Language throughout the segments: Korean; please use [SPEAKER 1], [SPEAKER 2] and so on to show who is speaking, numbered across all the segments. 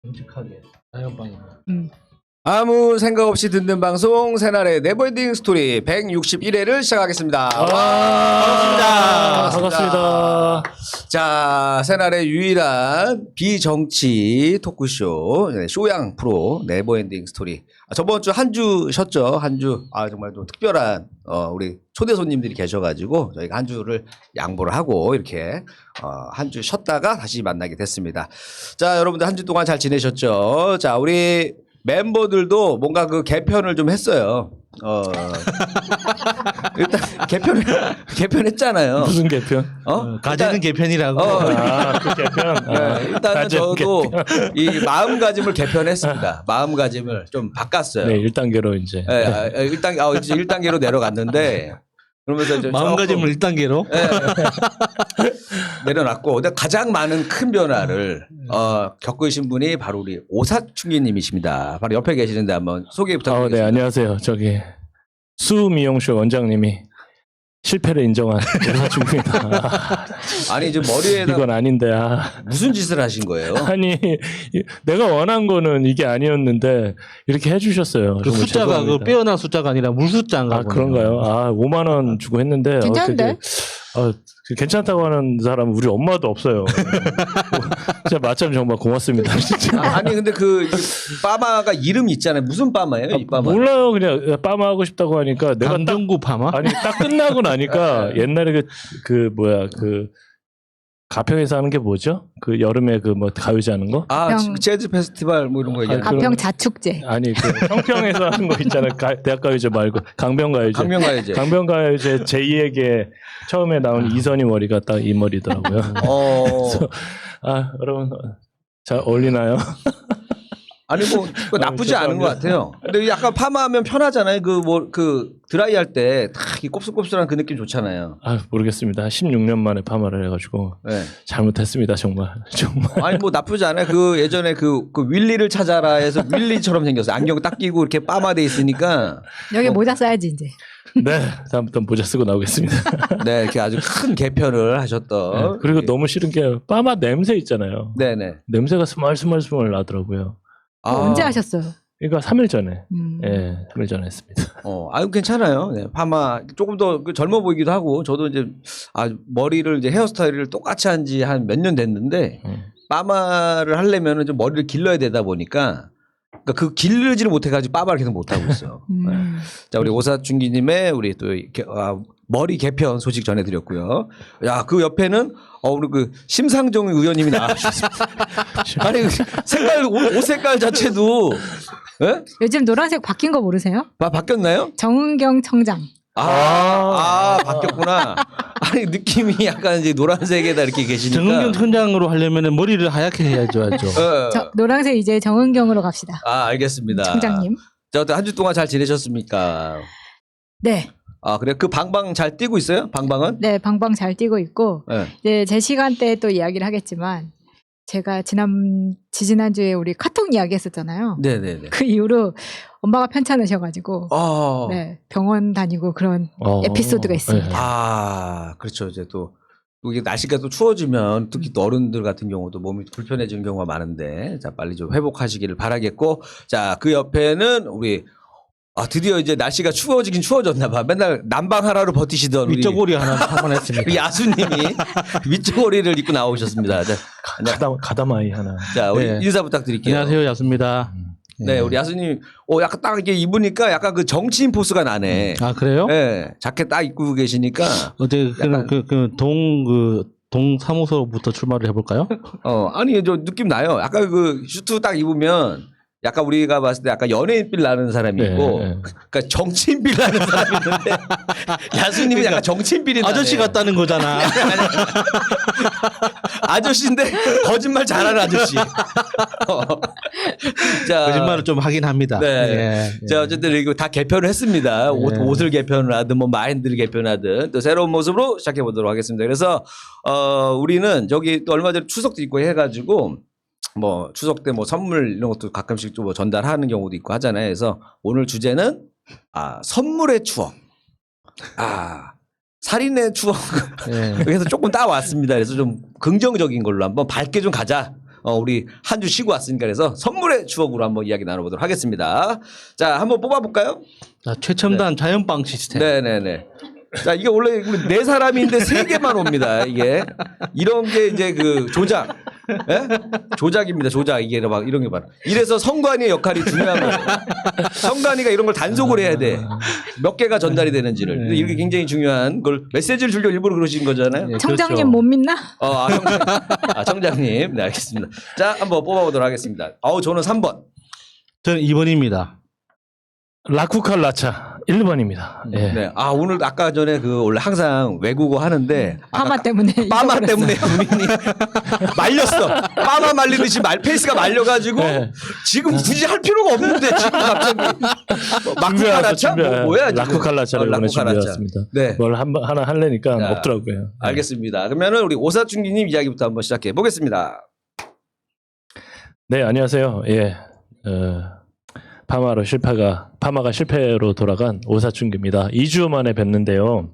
[SPEAKER 1] 끔찍하게 자연빵이네.
[SPEAKER 2] 아무 생각 없이 듣는 방송 새날의 네버엔딩 스토리 161회를 시작하겠습니다.
[SPEAKER 3] 반갑습니다.
[SPEAKER 2] 자, 새날의 유일한 비정치 토크쇼 쇼양 프로 네버엔딩 스토리. 저번 주 한 주 쉬었죠. 한 주. 정말 좀 특별한 우리 초대 손님들이 계셔가지고 저희가 한 주를 양보를 하고 이렇게 한 주 쉬었다가 다시 만나게 됐습니다. 자, 여러분들 한 주 동안 잘 지내셨죠? 자, 우리 멤버들도 뭔가 그 개편을 좀 했어요. 일단 개편했잖아요.
[SPEAKER 3] 무슨 개편?
[SPEAKER 1] 가재는 개편이라고.
[SPEAKER 3] 그 개편.
[SPEAKER 2] 네, 일단은 저도
[SPEAKER 3] 개편.
[SPEAKER 2] 이 마음가짐을 개편했습니다. 마음가짐을 좀 바꿨어요.
[SPEAKER 3] 네, 1단계로 이제.
[SPEAKER 2] 네, 1단계로 내려갔는데 그러면서 이제
[SPEAKER 1] 마음가짐을 1단계로.
[SPEAKER 2] 내려놨고 근데 가장 많은 큰 변화를 겪으신 분이 바로 우리 오사춘기님이십니다. 바로 옆에 계시는데 한번 소개 부탁드리겠습니다.
[SPEAKER 3] 네, 안녕하세요. 저기 수미용쇼 원장님이 실패를 인정한 오사중입니다.
[SPEAKER 2] 아니 이제 머리에다
[SPEAKER 3] 이건 아닌데.
[SPEAKER 2] 무슨 짓을 하신 거예요?
[SPEAKER 3] 아니 내가 원한 거는 이게 아니었는데 이렇게 해주셨어요.
[SPEAKER 1] 그
[SPEAKER 3] 정말
[SPEAKER 1] 숫자가
[SPEAKER 3] 죄송합니다.
[SPEAKER 1] 그 빼어난 숫자가 아니라 물숫자인가 보네요.
[SPEAKER 3] 그런가요? 5만 원 주고 했는데
[SPEAKER 4] 괜찮은데?
[SPEAKER 3] 괜찮다고 하는 사람은 우리 엄마도 없어요. 진짜 마침 정말 고맙습니다. 진짜.
[SPEAKER 2] 아니 근데 그 빠마가 이름이 있잖아요. 무슨 빠마예요? 이 빠마?
[SPEAKER 3] 몰라요. 그냥 빠마 하고 싶다고 하니까 내가
[SPEAKER 1] 강정구 파마?
[SPEAKER 3] 아니 딱 끝나고 나니까 옛날에 그 가평에서 하는 게 뭐죠? 그 여름에 그 뭐 가요제 하는 거?
[SPEAKER 4] 가평.
[SPEAKER 2] 재즈 페스티벌 뭐 이런 거 얘기하는 거.
[SPEAKER 4] 가평 자축제.
[SPEAKER 3] 아니 그 평평에서 하는 거 있잖아요. 대학 가요제 말고 강변 가요제.
[SPEAKER 2] 강명가요제.
[SPEAKER 3] 강변 가요제 제2에게 처음에 나온 이선희 머리가 딱 이 머리더라고요. 여러분 잘 어울리나요?
[SPEAKER 2] 아니 뭐 그거 나쁘지 않은 것 같아요. 근데 약간 파마하면 편하잖아요. 그 드라이 할 때 딱 이 곱슬곱슬한 그 느낌 좋잖아요.
[SPEAKER 3] 모르겠습니다. 16년 만에 파마를 해가지고
[SPEAKER 2] 네.
[SPEAKER 3] 잘못했습니다. 정말.
[SPEAKER 2] 아니 뭐 나쁘지 않아요. 그 예전에 그 윌리를 찾아라 해서 윌리처럼 생겼어요. 안경 딱 끼고 이렇게 빠마돼 있으니까.
[SPEAKER 4] 여기 모자 써야지 이제.
[SPEAKER 3] 네, 다음부터 모자 쓰고 나오겠습니다.
[SPEAKER 2] 네, 이렇게 아주 큰 개편을
[SPEAKER 3] 네,
[SPEAKER 2] 하셨던.
[SPEAKER 3] 그리고 너무 싫은 게 파마 냄새 있잖아요.
[SPEAKER 2] 네네.
[SPEAKER 3] 냄새가 스멀스멀 나더라고요.
[SPEAKER 4] 언제 하셨어요?
[SPEAKER 3] 그러니까 3일 전에.
[SPEAKER 4] 음.
[SPEAKER 3] 예, 3일 전에 했습니다.
[SPEAKER 2] 괜찮아요. 네, 파마 조금 더 젊어 보이기도 하고 저도 이제 머리를 이제 헤어스타일을 똑같이 한 지 한 몇 년 됐는데 파마를 하려면은 좀 머리를 길러야 되다 보니까 그러니까 그 기르지를 못해가지고 빠마를 계속 못 하고 있어. 네. 자 우리 오사춘기님의 우리 또 머리 개편 소식 전해드렸고요. 야 그 옆에는 우리 그 심상정 의원님이 나와주셨습니다. 아니 색깔 옷 색깔 자체도 예?
[SPEAKER 4] 요즘 노란색 바뀐 거 모르세요?
[SPEAKER 2] 바뀌었나요?
[SPEAKER 4] 정은경 청장.
[SPEAKER 2] 바뀌었구나. 아니 느낌이 약간 이제 노란색에다 이렇게 계시니까.
[SPEAKER 1] 정은경 청장으로 하려면 머리를 하얗게 해야죠.
[SPEAKER 4] 노란색 이제 정은경으로 갑시다.
[SPEAKER 2] 알겠습니다.
[SPEAKER 4] 청장님.
[SPEAKER 2] 자, 어떤 한 주 동안 잘 지내셨습니까?
[SPEAKER 4] 네.
[SPEAKER 2] 그래 그 방방 잘 뛰고 있어요? 방방은?
[SPEAKER 4] 네, 방방 잘 뛰고 있고
[SPEAKER 2] 네.
[SPEAKER 4] 이제 제 시간대에 또 이야기를 하겠지만 제가 지지난주에 우리 카톡 이야기 했었잖아요.
[SPEAKER 2] 네네네.
[SPEAKER 4] 그 이후로 엄마가 편찮으셔가지고 네, 병원 다니고 그런 에피소드가 있습니다.
[SPEAKER 2] 그렇죠. 이제 또 이게 날씨가 또 추워지면 특히 또 어른들 같은 경우도 몸이 불편해지는 경우가 많은데 자 빨리 좀 회복하시기를 바라겠고 자 그 옆에는 우리 드디어 이제 날씨가 추워지긴 추워졌나 봐. 맨날 난방하라로 버티시던
[SPEAKER 1] 위쪽 고리 하나 파마했습니다.
[SPEAKER 2] 우리 야수님이 위쪽 고리를 입고 나오셨습니다. 자,
[SPEAKER 3] 가다마이 하나.
[SPEAKER 2] 자 우리
[SPEAKER 1] 네.
[SPEAKER 2] 인사 부탁드릴게요.
[SPEAKER 1] 안녕하세요, 야수입니다.
[SPEAKER 2] 네, 우리 야수님, 약간 딱 이렇게 입으니까 약간 그 정치인 포스가 나네.
[SPEAKER 1] 그래요?
[SPEAKER 2] 네, 자켓 딱 입고 계시니까.
[SPEAKER 1] 어제 동 사무소부터 출마를 해볼까요?
[SPEAKER 2] 아니, 저 느낌 나요. 약간 그 슈트 딱 입으면 약간 우리가 봤을 때 약간 연예인빌 나는 사람이 있고, 그러니까 정치인빌 나는 사람이 있는데, 야수님은 약간 정치인빌이 나네.
[SPEAKER 1] 아저씨 같다는 거잖아.
[SPEAKER 2] 아저씨인데 거짓말 잘하는 아저씨. 자,
[SPEAKER 1] 거짓말을 좀 하긴 합니다.
[SPEAKER 2] 네. 자, 어쨌든 이거 다 개편을 했습니다. 옷을 개편을 하든 뭐 마인드를 개편하든 또 새로운 모습으로 시작해 보도록 하겠습니다. 그래서 우리는 저기 또 얼마 전에 추석도 있고 해가지고 뭐 추석 때 뭐 선물 이런 것도 가끔씩 좀 뭐 전달하는 경우도 있고 하잖아요. 그래서 오늘 주제는 선물의 추억. 살인의 추억. 그래서 조금 따왔습니다. 그래서 좀 긍정적인 걸로 한번 밝게 좀 가자. 우리 한 주 쉬고 왔으니까 그래서 선물의 추억으로 한번 이야기 나눠보도록 하겠습니다. 자, 한번 뽑아볼까요?
[SPEAKER 1] 자, 최첨단 자연빵 시스템.
[SPEAKER 2] 네네네. 자, 이게 원래 우리 네 사람인데 세 개만 옵니다. 이게 이런 게 이제 그 조작, 예? 조작입니다. 조작 이게 막 이런 게 봐. 이래서 성관이의 역할이 중요한 거예요. 성관이가 이런 걸 단속을 해야 돼. 몇 개가 전달이 되는지를. 이게 굉장히 중요한 걸 메시지를 주려고 일부러 그러신 거잖아요.
[SPEAKER 1] 예,
[SPEAKER 4] 청장님
[SPEAKER 1] 그렇죠.
[SPEAKER 4] 못 믿나?
[SPEAKER 2] 청장님. 네, 알겠습니다. 자, 한번 뽑아보도록 하겠습니다. 저는 3번.
[SPEAKER 1] 저는 2번입니다.
[SPEAKER 3] 라쿠칼라차 1번입니다. 예.
[SPEAKER 2] 네. 오늘 아까 전에 그 원래 항상 외국어 하는데
[SPEAKER 4] 파마 때문에.
[SPEAKER 2] 빠마
[SPEAKER 4] 잊어버렸어.
[SPEAKER 2] 때문에 본인이 말렸어. 빠마 말리듯이 페이스가 말려가지고
[SPEAKER 3] 네.
[SPEAKER 2] 지금 굳이 할 필요가 없는데 지금 갑자기 마쿠카라차 뭐야 지금?
[SPEAKER 3] 라쿠칼라차를 이번에 준비해왔습니다.
[SPEAKER 2] 네.
[SPEAKER 3] 뭘 하나 하려니까
[SPEAKER 2] 자,
[SPEAKER 3] 없더라고요.
[SPEAKER 2] 알겠습니다. 그러면은 우리 오사춘기님 이야기부터 한번 시작해 보겠습니다.
[SPEAKER 3] 네, 안녕하세요. 예. 파마가 실패로 돌아간 오사춘기입니다. 2주 만에 뵙는데요.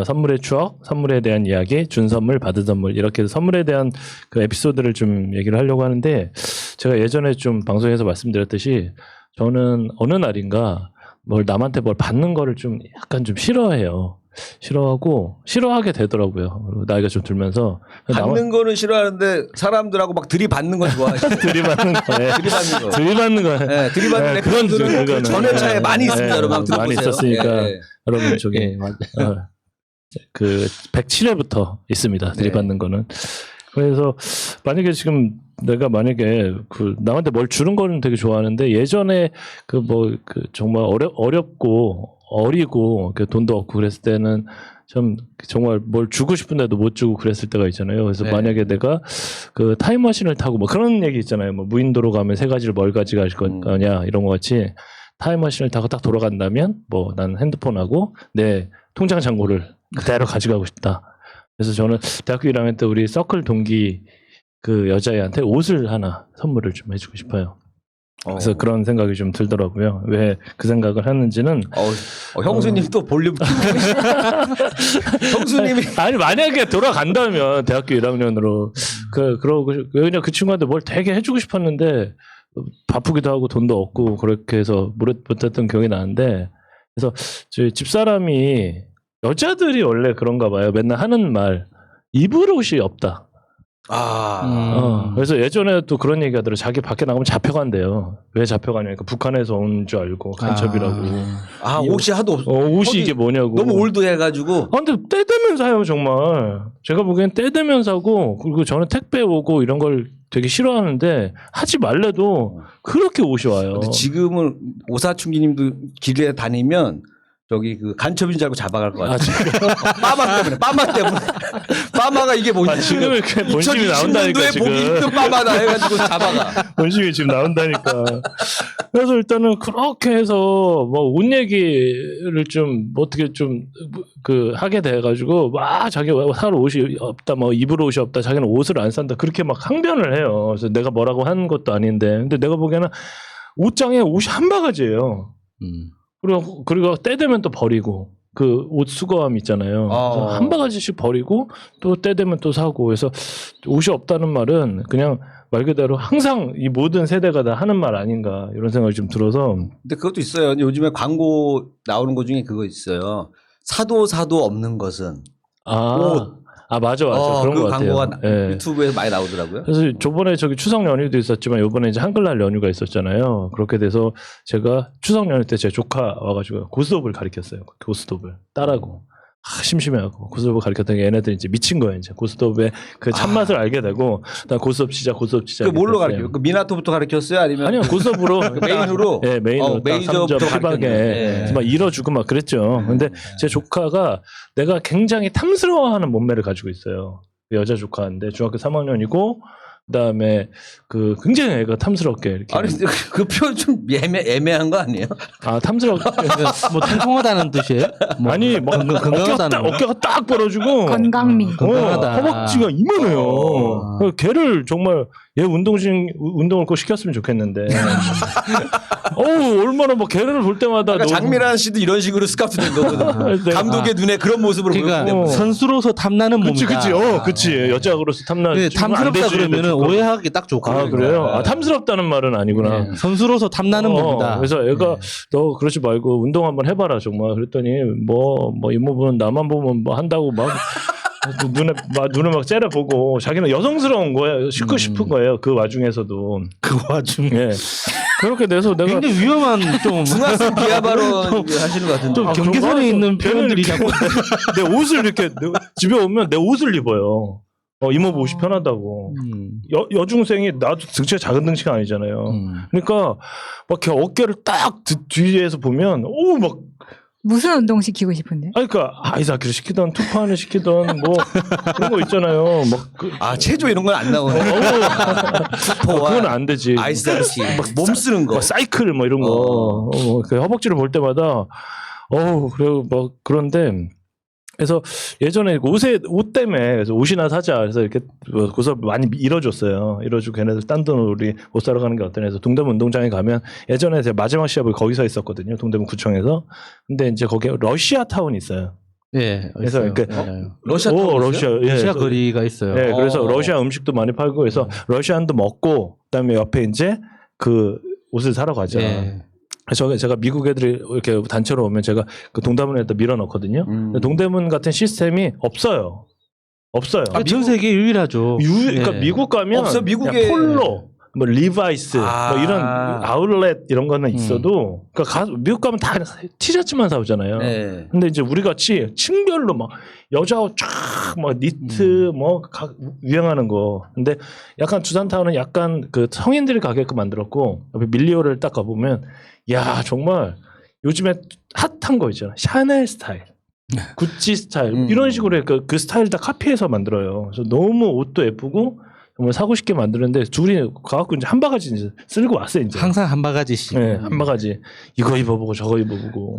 [SPEAKER 3] 선물의 추억, 선물에 대한 이야기, 준 선물, 받은 선물 이렇게 선물에 대한 그 에피소드를 좀 얘기를 하려고 하는데 제가 예전에 좀 방송에서 말씀드렸듯이 저는 어느 날인가 남한테 뭘 받는 거를 좀 약간 좀 싫어해요. 싫어하게 되더라고요. 그리고 나이가 좀 들면서
[SPEAKER 2] 받는 거는 싫어하는데 사람들하고 막 들이받는 건 좋아하시죠.
[SPEAKER 3] 들이받는 거, 예.
[SPEAKER 2] 들이받는 거.
[SPEAKER 3] 거.
[SPEAKER 2] 네, 들이받는 에피소드는 그 전회차에 많이 있습니다. 여러분 한번
[SPEAKER 3] 많이
[SPEAKER 2] 들어보세요.
[SPEAKER 3] 있었으니까
[SPEAKER 2] 예, 예.
[SPEAKER 3] 여러분 저기
[SPEAKER 1] 예, 맞아요.
[SPEAKER 3] 그 107회부터 있습니다. 들이받는 거는. 그래서 만약에 지금 내가 만약에 그 남한테 뭘 주는 거는 되게 좋아하는데 예전에 그 정말 어렵고 어리고 돈도 없고 그랬을 때는 좀 정말 뭘 주고 싶은데도 못 주고 그랬을 때가 있잖아요. 그래서
[SPEAKER 2] 네.
[SPEAKER 3] 만약에 내가 그 타임머신을 타고 그런 얘기 있잖아요. 무인도로 가면 세 가지를 뭘 가져갈 거냐 이런 거 같이 타임머신을 타고 딱 돌아간다면 난 핸드폰하고 내 통장 잔고를 그대로 가져가고 싶다. 그래서 저는 대학교 1학년 때 우리 서클 동기 그 여자애한테 옷을 하나 선물을 좀 해주고 싶어요. 그래서 그런 생각이 좀 들더라고요. 왜 그 생각을 했는지는
[SPEAKER 2] 형수님 또 볼륨 형수님이
[SPEAKER 3] 아니 만약에 돌아간다면 대학교 1학년으로 그러고 그냥 그 친구한테 뭘 되게 해주고 싶었는데 바쁘기도 하고 돈도 없고 그렇게 해서 못했던 기억이 나는데 그래서 저희 집사람이 여자들이 원래 그런가 봐요. 맨날 하는 말 입을 옷이 없다. 그래서 예전에 또 그런 얘기 하더라고요. 자기 밖에 나가면 잡혀간대요. 왜 잡혀가냐니까 북한에서 온 줄 알고 간첩이라고.
[SPEAKER 2] 옷이 하도 없어.
[SPEAKER 3] 옷이 이게 뭐냐고.
[SPEAKER 2] 너무 올드해가지고.
[SPEAKER 3] 근데 때 되면 사요 정말. 제가 보기엔 때 되면 사고 그리고 저는 택배 오고 이런 걸 되게 싫어하는데 하지 말래도 그렇게 옷이 와요.
[SPEAKER 2] 근데 지금은 오사춘기님도 길에 다니면 저기 그 간첩인 줄 알고 잡아갈 것 같아요. 빠마 때문에. 빠마가 이게 뭐지?
[SPEAKER 3] 지금 이렇게 본심이 나온다니까 지금.
[SPEAKER 2] 보기 힘든 빠마다 해가지고 잡아가.
[SPEAKER 3] 본심이 지금 나온다니까. 그래서 일단은 그렇게 해서 옷 얘기를 좀 어떻게 좀 하게 돼가지고 자기 살 옷이 없다, 입을 옷이 없다, 자기는 옷을 안 산다 그렇게 막 항변을 해요. 그래서 내가 뭐라고 한 것도 아닌데, 근데 내가 보기에는 옷장에 옷이 한 바가지예요. 그리고 때 되면 또 버리고 그 옷 수거함 있잖아요. 한 바가지씩 버리고 또 때 되면 또 사고. 그래서 옷이 없다는 말은 그냥 말 그대로 항상 이 모든 세대가 다 하는 말 아닌가 이런 생각이 좀 들어서.
[SPEAKER 2] 근데 그것도 있어요. 요즘에 광고 나오는 것 중에 그거 있어요. 사도 없는 것은 옷.
[SPEAKER 3] 맞아. 그런
[SPEAKER 2] 그
[SPEAKER 3] 거 같아요.
[SPEAKER 2] 광고가 유튜브에 많이 나오더라고요.
[SPEAKER 3] 그래서 저번에 추석 연휴도 있었지만 요번에 이제 한글날 연휴가 있었잖아요. 그렇게 돼서 제가 추석 연휴 때 제 조카 와가지고 고스톱을 가르쳤어요. 고스톱을 따라고. 심심해하고 고스톱을 가르쳤더니 얘네들이 이제 미친 거예요. 이제 고스톱의 그 참맛을 알게 되고 나 고스톱 치자.
[SPEAKER 2] 그 뭘로 가르쳐요? 그 미나토부터 가르쳤어요? 아니면
[SPEAKER 3] 고스톱으로
[SPEAKER 2] 메인으로?
[SPEAKER 3] 네, 메인으로
[SPEAKER 2] 메이저부터
[SPEAKER 3] 피박에 막 일어주고 막 그랬죠. 근데 제 조카가 내가 굉장히 탐스러워하는 몸매를 가지고 있어요. 여자 조카인데 중학교 3학년이고 그다음에 굉장히 애가 탐스럽게 이렇게.
[SPEAKER 2] 아니 그 표현 좀 애매한 거 아니에요?
[SPEAKER 3] 탐스럽게
[SPEAKER 1] 통통하다는 뜻이에요?
[SPEAKER 3] 아니 어깨가 딱 벌어지고
[SPEAKER 4] 건강미.
[SPEAKER 1] 건강하다.
[SPEAKER 3] 허벅지가 이만해요. 걔를 정말 얘 운동을 꼭 시켰으면 좋겠는데. 얼마나 막 걔를 볼 때마다
[SPEAKER 2] 그러니까
[SPEAKER 3] 너무-
[SPEAKER 2] 장미란 씨도 이런 식으로 스카우트 된 거거든.
[SPEAKER 3] 네.
[SPEAKER 2] 감독의 눈에 그런 모습을
[SPEAKER 1] 그러니까
[SPEAKER 2] 보였기 때문에.
[SPEAKER 1] 선수로서 탐나는
[SPEAKER 3] 그치,
[SPEAKER 1] 몸이다.
[SPEAKER 3] 그치. 여자로서 탐나.
[SPEAKER 1] 네, 탐스럽다 그러면은 오해하기 딱 좋거든요.
[SPEAKER 3] 아, 그래요? 아, 탐스럽다는 말은 아니구나.
[SPEAKER 1] 네, 선수로서 탐나는 몸이다.
[SPEAKER 3] 그래서 애가 너 그러지 말고 운동 한번 해봐라 정말. 그랬더니 뭐 이모부는 나만 보면 뭐 한다고 막 눈을 막 째려보고 자기는 여성스러운 거예요. 씻고 싶은 거예요. 그 와중에서도.
[SPEAKER 1] 그 와중에
[SPEAKER 3] 예. 그렇게 돼서 내가
[SPEAKER 1] 굉장히 위험한 좀
[SPEAKER 2] 중학생 비하 발언 하시는 것 같은데.
[SPEAKER 1] 좀 경계선에 있는 표현들이 자꾸
[SPEAKER 3] 내 옷을 이렇게 집에 오면 내 옷을 입어요. 이모부 옷이 편하다고. 여중생이 나도 등치가 작은 등치가 아니잖아요. 그러니까 막 이렇게 어깨를 딱 뒤에서 보면 막
[SPEAKER 4] 무슨 운동 시키고 싶은데?
[SPEAKER 3] 그러니까 아이스하키를 시키던 투파를 시키던 뭐 그런 거 있잖아요.
[SPEAKER 2] 체조 이런 건 안 나오네.
[SPEAKER 3] 그건 안 되지.
[SPEAKER 2] 아이스하키, 몸 쓰는 거.
[SPEAKER 3] 뭐 사이클 뭐 이런 거. 그 허벅지를 볼 때마다 그리고 뭐 그런데 그래서 예전에 옷 때문에 그래서 옷이나 사자 그래서 이렇게 고서 많이 잃어줬어요. 잃어주고 걔네들 딴 돈으로 우리 옷 사러 가는 게 어떠냐 해서 동대문 운동장에 가면 예전에 제가 마지막 시합을 거기서 했었거든요. 동대문 구청에서. 근데 이제 거기에 러시아 타운이 있어요.
[SPEAKER 1] 예.
[SPEAKER 3] 그래서
[SPEAKER 1] 있어요.
[SPEAKER 3] 이렇게
[SPEAKER 2] 러시아
[SPEAKER 3] 러시아
[SPEAKER 1] 러시아 거리가 있어요.
[SPEAKER 3] 네, 그래서 러시아 음식도 많이 팔고 그래서 러시안도 먹고 그다음에 옆에 이제 그 옷을 사러 가죠.
[SPEAKER 1] 예.
[SPEAKER 3] 그래서 제가 미국 애들이 이렇게 단체로 오면 제가 그 동대문에다 밀어넣거든요. 근데 동대문 같은 시스템이 없어요.
[SPEAKER 1] 전 세계 유일하죠.
[SPEAKER 3] 그러니까
[SPEAKER 1] 예.
[SPEAKER 3] 미국 가면
[SPEAKER 2] 없어, 미국에.
[SPEAKER 3] 그냥 폴로, 뭐 리바이스, 뭐 이런 아울렛 이런 거는 있어도 그러니까 미국 가면 다 티셔츠만 사오잖아요.
[SPEAKER 2] 네.
[SPEAKER 3] 근데 이제 우리 같이 층별로 막 여자 옷 쫙 막 니트 뭐 유행하는 거. 근데 약간 두산타운은 약간 그 성인들이 가게끔 만들었고 옆에 밀리오를 딱 가보면 야 정말 요즘에 핫한 거 있잖아. 샤넬 스타일, 구찌 스타일 이런 식으로 그 스타일 다 카피해서 만들어요. 그래서 너무 옷도 예쁘고 정말 사고 싶게 만드는데 둘이 가갖고 이제 한 바가지 이제 쓸고 왔어요. 이제
[SPEAKER 1] 항상 한 바가지씩.
[SPEAKER 3] 네, 한 바가지 이거 입어보고 저거 입어보고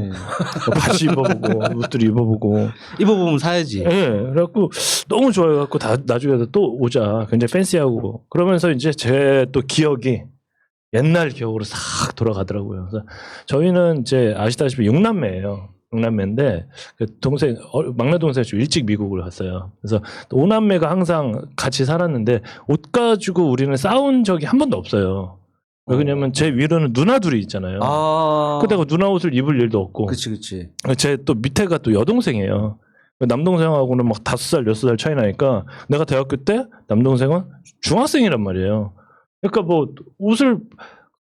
[SPEAKER 3] 바지 입어보고 옷들 입어보고
[SPEAKER 1] 입어보면 사야지.
[SPEAKER 3] 예, 그래갖고 너무 좋아해갖고 나중에 또 오자 굉장히 팬시하고 그러면서 이제 제 또 기억이 옛날 기억으로 싹 돌아가더라고요. 그래서 저희는 이제 아시다시피 6남매예요. 6남매인데 그 막내 동생이 좀 일찍 미국을 갔어요. 그래서 5남매가 항상 같이 살았는데 옷 가지고 우리는 싸운 적이 한 번도 없어요. 왜냐면 제 위로는 누나 둘이 있잖아요. 그때가 누나 옷을 입을 일도 없고.
[SPEAKER 2] 그치.
[SPEAKER 3] 제 또 밑에가 또 여동생이에요. 남동생하고는 막 5살, 6살 차이 나니까 내가 대학교 때 남동생은 중학생이란 말이에요. 그러니까 뭐 옷을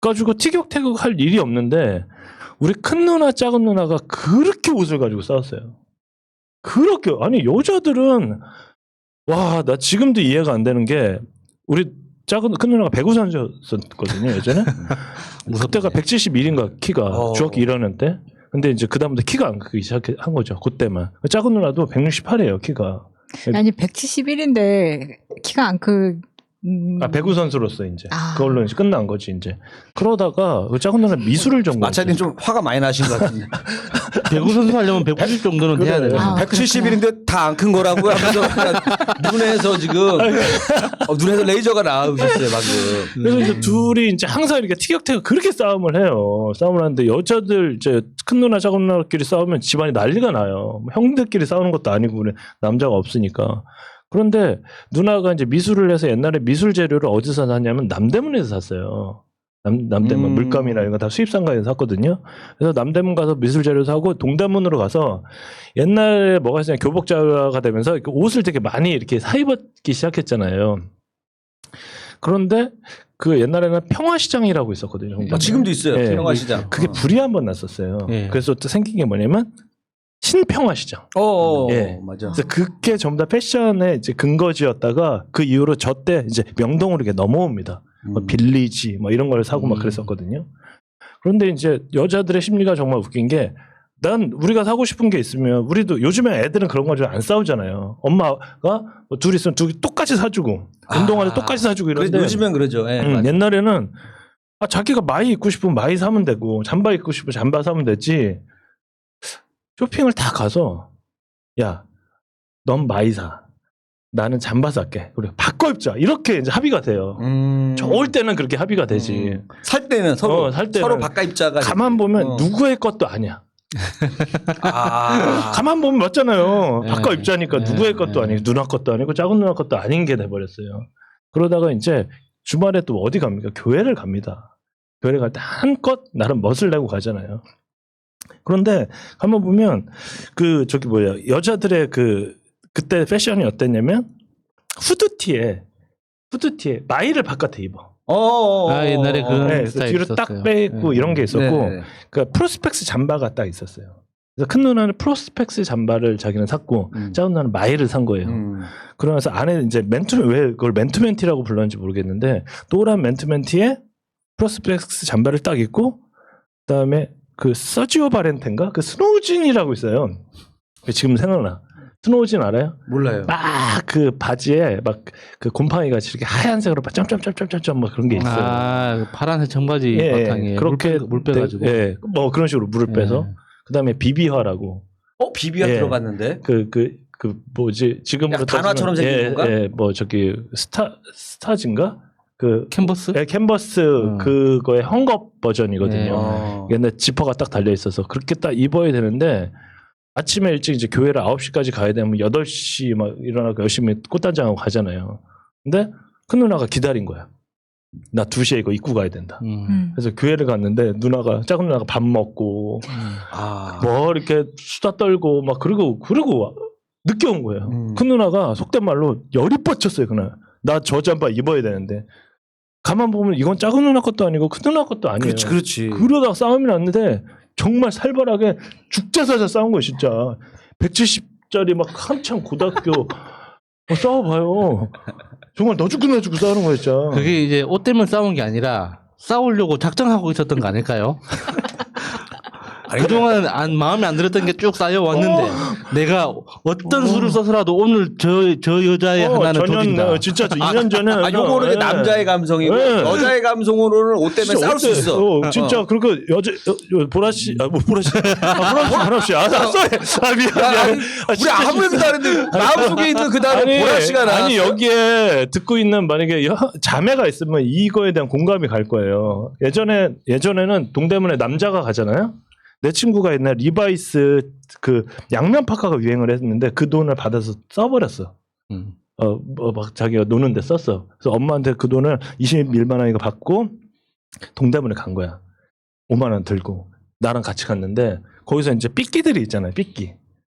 [SPEAKER 3] 가지고 티격태격 할 일이 없는데 우리 큰 누나, 작은 누나가 그렇게 옷을 가지고 싸웠어요. 그렇게. 아니, 여자들은 와, 나 지금도 이해가 안 되는 게 우리 큰 누나가 배구 선수였거든요, 예전에. 그때가 171인가 키가 중학교 1학년 때. 근데 이제 그다음부터 키가 안 크기 시작한 거죠. 그때만. 작은 누나도 168이에요, 키가.
[SPEAKER 4] 아니 171인데 키가 안 크.
[SPEAKER 3] 배구 선수로서 이제 그걸로 이제 끝난 거지 이제. 그러다가 그 작은 누나 미술을 전공.
[SPEAKER 2] 마차님 좀 화가 많이 나신 것 같은데.
[SPEAKER 1] 배구 선수 하려면 190 정도는 돼야 돼요.
[SPEAKER 2] 171인데 다 안 큰 거라고 하면서 그냥 눈에서 지금 눈에서 레이저가 나오셨어요 방금.
[SPEAKER 3] 그래서 이제 둘이 이제 항상 이렇게 티격태격 그렇게 싸움을 해요. 싸움을 하는데 여자들 이제 큰 누나 작은 누나끼리 싸우면 집안이 난리가 나요. 형들끼리 싸우는 것도 아니고 남자가 없으니까. 그런데 누나가 이제 미술을 해서 옛날에 미술 재료를 어디서 샀냐면 남대문에서 샀어요. 남대문 물감이나 이런 거 다 수입상가에서 샀거든요. 그래서 남대문 가서 미술 재료 사고 동대문으로 가서 옛날에 뭐가 있었냐 교복자가 되면서 옷을 되게 많이 이렇게 사입었기 시작했잖아요. 그런데 그 옛날에는 평화시장이라고 있었거든요.
[SPEAKER 2] 지금도 있어요.
[SPEAKER 3] 네.
[SPEAKER 2] 평화시장.
[SPEAKER 3] 그게 불이 한 번 났었어요.
[SPEAKER 1] 네.
[SPEAKER 3] 그래서 또 생긴 게 뭐냐면 신평화시장. 예.
[SPEAKER 2] 맞아.
[SPEAKER 3] 그래서 그게 전부 다 패션의 이제 근거지였다가 그 이후로 저 때 이제 명동으로 이렇게 넘어옵니다. 뭐 빌리지 뭐 이런 걸 사고 막 그랬었거든요. 그런데 이제 여자들의 심리가 정말 웃긴 게 난 우리가 사고 싶은 게 있으면 우리도 요즘에 애들은 그런 거 좀 안 싸우잖아요. 엄마가 뭐 둘이 있으면 둘이 똑같이 사주고 운동화를 똑같이 사주고 이런데
[SPEAKER 2] 요즘엔 그러죠. 예,
[SPEAKER 3] 옛날에는 자기가 마이 입고 싶으면 마이 사면 되고 잠바 입고 싶으면 잠바 사면 되지. 쇼핑을 다 가서 야, 넌 마이 사. 나는 잠바 살게. 그리고 바꿔 입자. 이렇게 이제 합의가 돼요. 좋을 때는 그렇게 합의가 되지.
[SPEAKER 2] 살 때는 서로
[SPEAKER 3] 살 때는
[SPEAKER 2] 서로 바깥 입자가
[SPEAKER 3] 가만 보면 누구의 것도 아니야. 가만 보면 맞잖아요.
[SPEAKER 1] 네.
[SPEAKER 3] 바꿔 입자니까
[SPEAKER 1] 네.
[SPEAKER 3] 누구의 것도 아니고 누나 것도 아니고 작은 누나 것도 아닌 게 돼버렸어요. 그러다가 이제 주말에 또 어디 갑니까? 교회를 갑니다. 교회를 갈 때 한껏 나름 멋을 내고 가잖아요. 그런데 한번 보면 그 저기 뭐야 여자들의 그때 패션이 어땠냐면 후드티에 마이를 바깥에 입어.
[SPEAKER 1] 아, 옛날에 그런
[SPEAKER 3] 네,
[SPEAKER 1] 스타일
[SPEAKER 3] 뒤로
[SPEAKER 1] 있었어요.
[SPEAKER 3] 딱 빼고 이런 게 있었고
[SPEAKER 2] 네.
[SPEAKER 3] 그 프로스펙스 잠바가 딱 있었어요. 그래서 큰 누나는 프로스펙스 잠바를 자기는 샀고 작은 누나는 마이를 산 거예요. 그러면서 안에 이제 맨투맨 왜 그걸 맨투맨티라고 불렀는지 모르겠는데 노란 맨투맨티에 프로스펙스 잠바를 딱 입고 그다음에 그 서지오 바렌텐가 그 스노우진이라고 있어요. 지금 생각나. 스노우진 알아요?
[SPEAKER 2] 몰라요.
[SPEAKER 3] 막 그 바지에 막 그 곰팡이 같이 이렇게 하얀색으로 막 점점점점점 막 그런 게 있어요.
[SPEAKER 1] 아, 파란색 청바지
[SPEAKER 3] 예,
[SPEAKER 1] 바탕에
[SPEAKER 3] 그렇게
[SPEAKER 1] 물 빼가지고.
[SPEAKER 3] 예, 뭐 그런 식으로 물을 빼서 그다음에 비비화라고
[SPEAKER 2] 비비가
[SPEAKER 3] 예.
[SPEAKER 2] 들어갔는데.
[SPEAKER 3] 그 뭐지 지금으로
[SPEAKER 2] 약간 단화처럼
[SPEAKER 3] 따지면-
[SPEAKER 2] 생긴 건가?
[SPEAKER 3] 예, 뭐 저기 스타즈인가 그
[SPEAKER 1] 캔버스?
[SPEAKER 3] 예, 캔버스 그거의 헝겊 버전이거든요.
[SPEAKER 2] 예.
[SPEAKER 3] 옛날 지퍼가 딱 달려 있어서 그렇게 딱 입어야 되는데 아침에 일찍 이제 교회를 9시까지 가야 되면 8시 막 일어나고 열심히 꽃단장하고 가잖아요. 근데 큰 누나가 기다린 거야. 나 2시에 이거 입고 가야 된다. 그래서 교회를 갔는데 작은 누나가 밥 먹고 뭐 이렇게 수다 떨고 막 그러고 늦게 온 거예요. 큰 누나가 속된 말로 열이 뻗쳤어요 그날. 나 저 잠바 입어야 되는데 가만 보면 이건 작은 누나 것도 아니고 큰 누나 것도 아니에요.
[SPEAKER 2] 그렇지.
[SPEAKER 3] 그러다가 싸움이 났는데 정말 살벌하게 죽자사자 싸운 거예요 진짜. 170짜리 막 한창 고등학교 싸워봐요. 정말 너 죽고 나 죽고 싸우는 거예요 진짜.
[SPEAKER 1] 그게 이제 옷 때문에 싸운 게 아니라 싸우려고 작정하고 있었던 거 아닐까요? 그동안 마음에 안 들었던 게 쭉 쌓여왔는데 내가 어떤 수를 써서라도 오늘 저 여자의 하나는 조진다.
[SPEAKER 3] 진짜 2년 전에
[SPEAKER 2] 요거는 이제 남자의 감성이고
[SPEAKER 3] 네.
[SPEAKER 2] 여자의 감성으로는 옷 때문에 싸울 수 있어.
[SPEAKER 3] 진짜 그리고 보라 씨, 보라 씨, 보라 씨, 미안.
[SPEAKER 2] 우리 아무 얘기도 안 했는데 마음속에 있는 그 다음에 보라 씨가 나왔어.
[SPEAKER 3] 아니 여기에 듣고 있는 만약에 자매가 있으면 이거에 대한 공감이 갈 거예요. 예전에는 동대문에 남자가 가잖아요. 내 친구가 옛날 리바이스 그 양면 파카가 유행을 했는데 그 돈을 받아서 써버렸어. 막 자기가 노는데 썼어. 그래서 엄마한테 그 돈을 21만 원이가 받고 동대문에 간 거야. 5만 원 들고 나랑 같이 갔는데 거기서 이제 삐끼들이 있잖아요. 삐끼.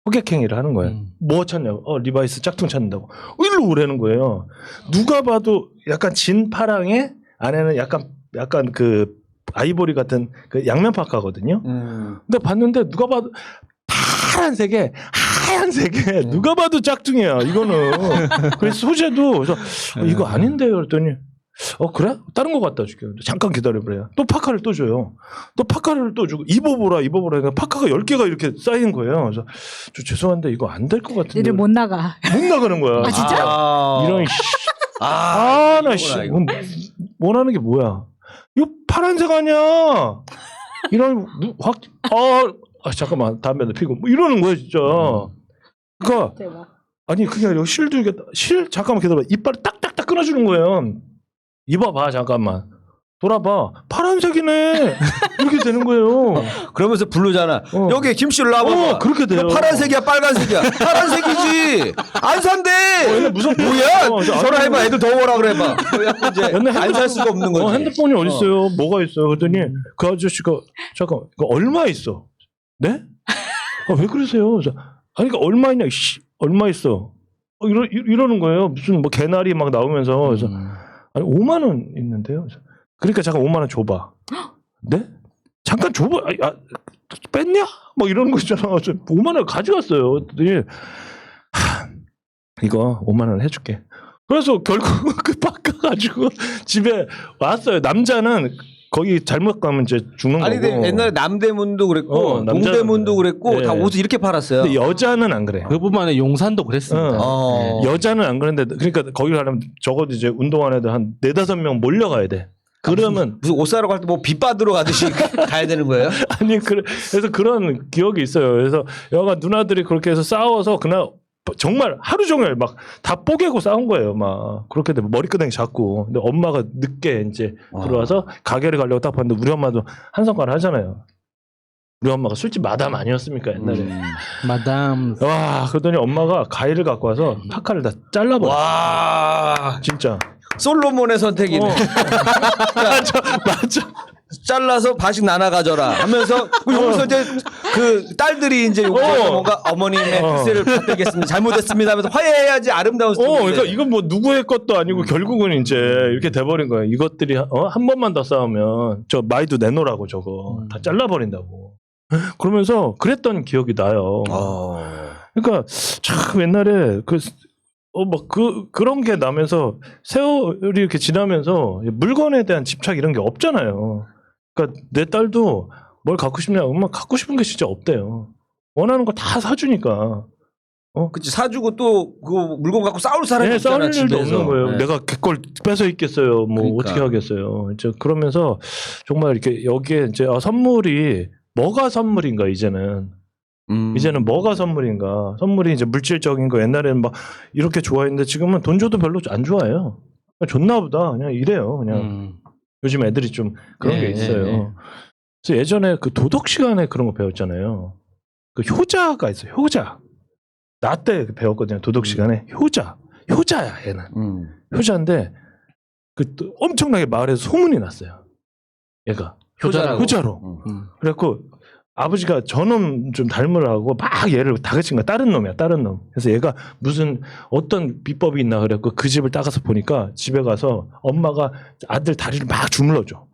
[SPEAKER 3] 호객행위를 하는 거예요. 뭐 찾냐고. 리바이스 짝퉁 찾는다고. 일로 오라는 거예요. 누가 봐도 약간 진파랑에 안에는 약간 그 아이보리 같은 그 양면 파카거든요. 근데 봤는데 누가 봐도 파란색에 하얀색에 누가 봐도 짝퉁이야. 이거는. 그래서 소재도 그래서 이거 아닌데요. 그랬더니 그래? 다른 거 갖다 줄게요. 잠깐 기다려보래요. 또 파카를 또 줘요. 또 파카를 또 주고 입어보라. 그러니까 파카가 10개가 이렇게 쌓인 거예요. 그래서 저 죄송한데 이거 안 될 것 같은데.
[SPEAKER 4] 얘를 못 나가.
[SPEAKER 3] 못 나가는 거야.
[SPEAKER 4] 아, 진짜?
[SPEAKER 3] 이런 나 씨. 원하는 게 뭐야? 이거 파란색 아니야. 이런 잠깐만 담배도 피고 뭐 이러는 거야 진짜. 그러니까
[SPEAKER 4] 대박.
[SPEAKER 3] 아니 그게 아니라 실 두겠다. 잠깐만 기다려봐. 이빨을 딱딱딱 끊어주는 거예요. 입어봐 잠깐만. 돌아봐. 파란색이네. 이렇게 되는 거예요.
[SPEAKER 2] 그러면서 부르잖아. 여기 김씨를 놔봐.
[SPEAKER 3] 그렇게 돼요.
[SPEAKER 2] 파란색이야, 빨간색이야. 파란색이지. 안 산대. 뭐야? 서로 해봐. 애들 더 오라 그래봐. 안 살 수가 없는 거지.
[SPEAKER 3] 핸드폰이 어디 있어요? 뭐가 있어요? 그랬더니 그 아저씨가 잠깐 그 얼마 있어? 네? 왜 그러세요? 그래서, 아니 그러니까 얼마 있냐? 얼마 있어? 이러는 거예요. 무슨 뭐 개나리 막 나오면서 그래서 아니 5만 원 있는데요. 그러니까 잠깐 5만 원 줘봐. 네? 잠깐 줘봐. 뺐냐? 막 이러는 거 있잖아. 5만 원 가져갔어요. 그랬더니 이거 5만 원 해줄게. 그래서 결국 그 바꿔가지고 집에 왔어요. 남자는 거기 잘못 가면 이제 죽는
[SPEAKER 2] 아니,
[SPEAKER 3] 거고.
[SPEAKER 2] 근데 옛날에 남대문도 그랬고
[SPEAKER 3] 남자는
[SPEAKER 2] 동대문도
[SPEAKER 3] 그래.
[SPEAKER 2] 그랬고
[SPEAKER 3] 네.
[SPEAKER 2] 다 옷을 이렇게 팔았어요.
[SPEAKER 3] 근데 여자는 안 그래.
[SPEAKER 1] 그뿐만 아니라 용산도 그랬습니다.
[SPEAKER 3] 여자는 안 그런데 그러니까 거기 가려면 적어도 이제 운동하는 애들 한 4-5명 몰려가야 돼. 그러면
[SPEAKER 2] 무슨 옷 사러 갈 때 뭐 빚 받으러 가듯이 가야 되는 거예요?
[SPEAKER 3] 아니 그래서 그런 기억이 있어요. 그래서 여가 누나들이 그렇게 해서 싸워서 그날 정말 하루 종일 막 다 뽀개고 싸운 거예요. 막 그렇게 되면 머리끄댕이 잡고. 근데 엄마가 늦게 이제 들어와서 가게를 가려고 딱 봤는데 우리 엄마도 한 손가락 하잖아요. 우리 엄마가 술집 마담 아니었습니까 옛날에.
[SPEAKER 1] 마담.
[SPEAKER 3] 와 그러더니 엄마가 가위를 갖고 와서 파카를 다 잘라버려.
[SPEAKER 2] 와
[SPEAKER 3] 진짜.
[SPEAKER 2] 솔로몬의 선택이네.
[SPEAKER 3] 맞아.
[SPEAKER 2] 잘라서 반씩 나눠 가져라 하면서 여기서 이제 그 딸들이 이제 요구해서 뭔가 어머님의 뜻을 받들겠습니다. 잘못했습니다 하면서 화해해야지 아름다운 스토리인데.
[SPEAKER 3] 그러니까 이건 뭐 누구의 것도 아니고 결국은 이제 이렇게 돼버린 거예요. 이것들이 한 번만 더 싸우면 저 마이도 내놓으라고 저거 다 잘라버린다고. 그러면서 그랬던 기억이 나요. 그러니까 참 옛날에 그런 게 나면서 세월이 이렇게 지나면서 물건에 대한 집착 이런 게 없잖아요. 그러니까 내 딸도 뭘 갖고 싶냐? 엄마 갖고 싶은 게 진짜 없대요. 원하는 거 다 사주니까.
[SPEAKER 2] 그치 사주고 또 그 물건 갖고 싸울 사람이 없잖아.
[SPEAKER 3] 싸울 일도
[SPEAKER 2] 집에서.
[SPEAKER 3] 없는 거예요.
[SPEAKER 2] 네.
[SPEAKER 3] 내가 걔걸 뺏어 있겠어요. 뭐
[SPEAKER 2] 그러니까.
[SPEAKER 3] 어떻게 하겠어요. 이제 그러면서 정말 이렇게 여기에 이제 선물이 뭐가 선물인가 이제는. 이제는 뭐가 선물인가? 선물이 이제 물질적인 거 옛날에는 막 이렇게 좋아했는데 지금은 돈 줘도 별로 안 좋아해요. 그냥 줬나 보다. 그냥 이래요. 그냥 요즘 애들이 좀 그런 게 있어요. 그래서 예전에 그 도덕 시간에 그런 거 배웠잖아요. 그 효자가 있어요. 효자. 나 때 배웠거든요. 도덕 시간에 효자야 얘는. 효자인데 또 엄청나게 마을에서 소문이 났어요. 얘가 효자로. 그래갖고 아버지가 저놈 좀 닮으라고 막 얘를 다그친 거야. 다른 놈이야. 다른 놈. 그래서 얘가 무슨 어떤 비법이 있나 그래갖고 그 집을 따가서 보니까 집에 가서 엄마가 아들 다리를 막 주물러줘.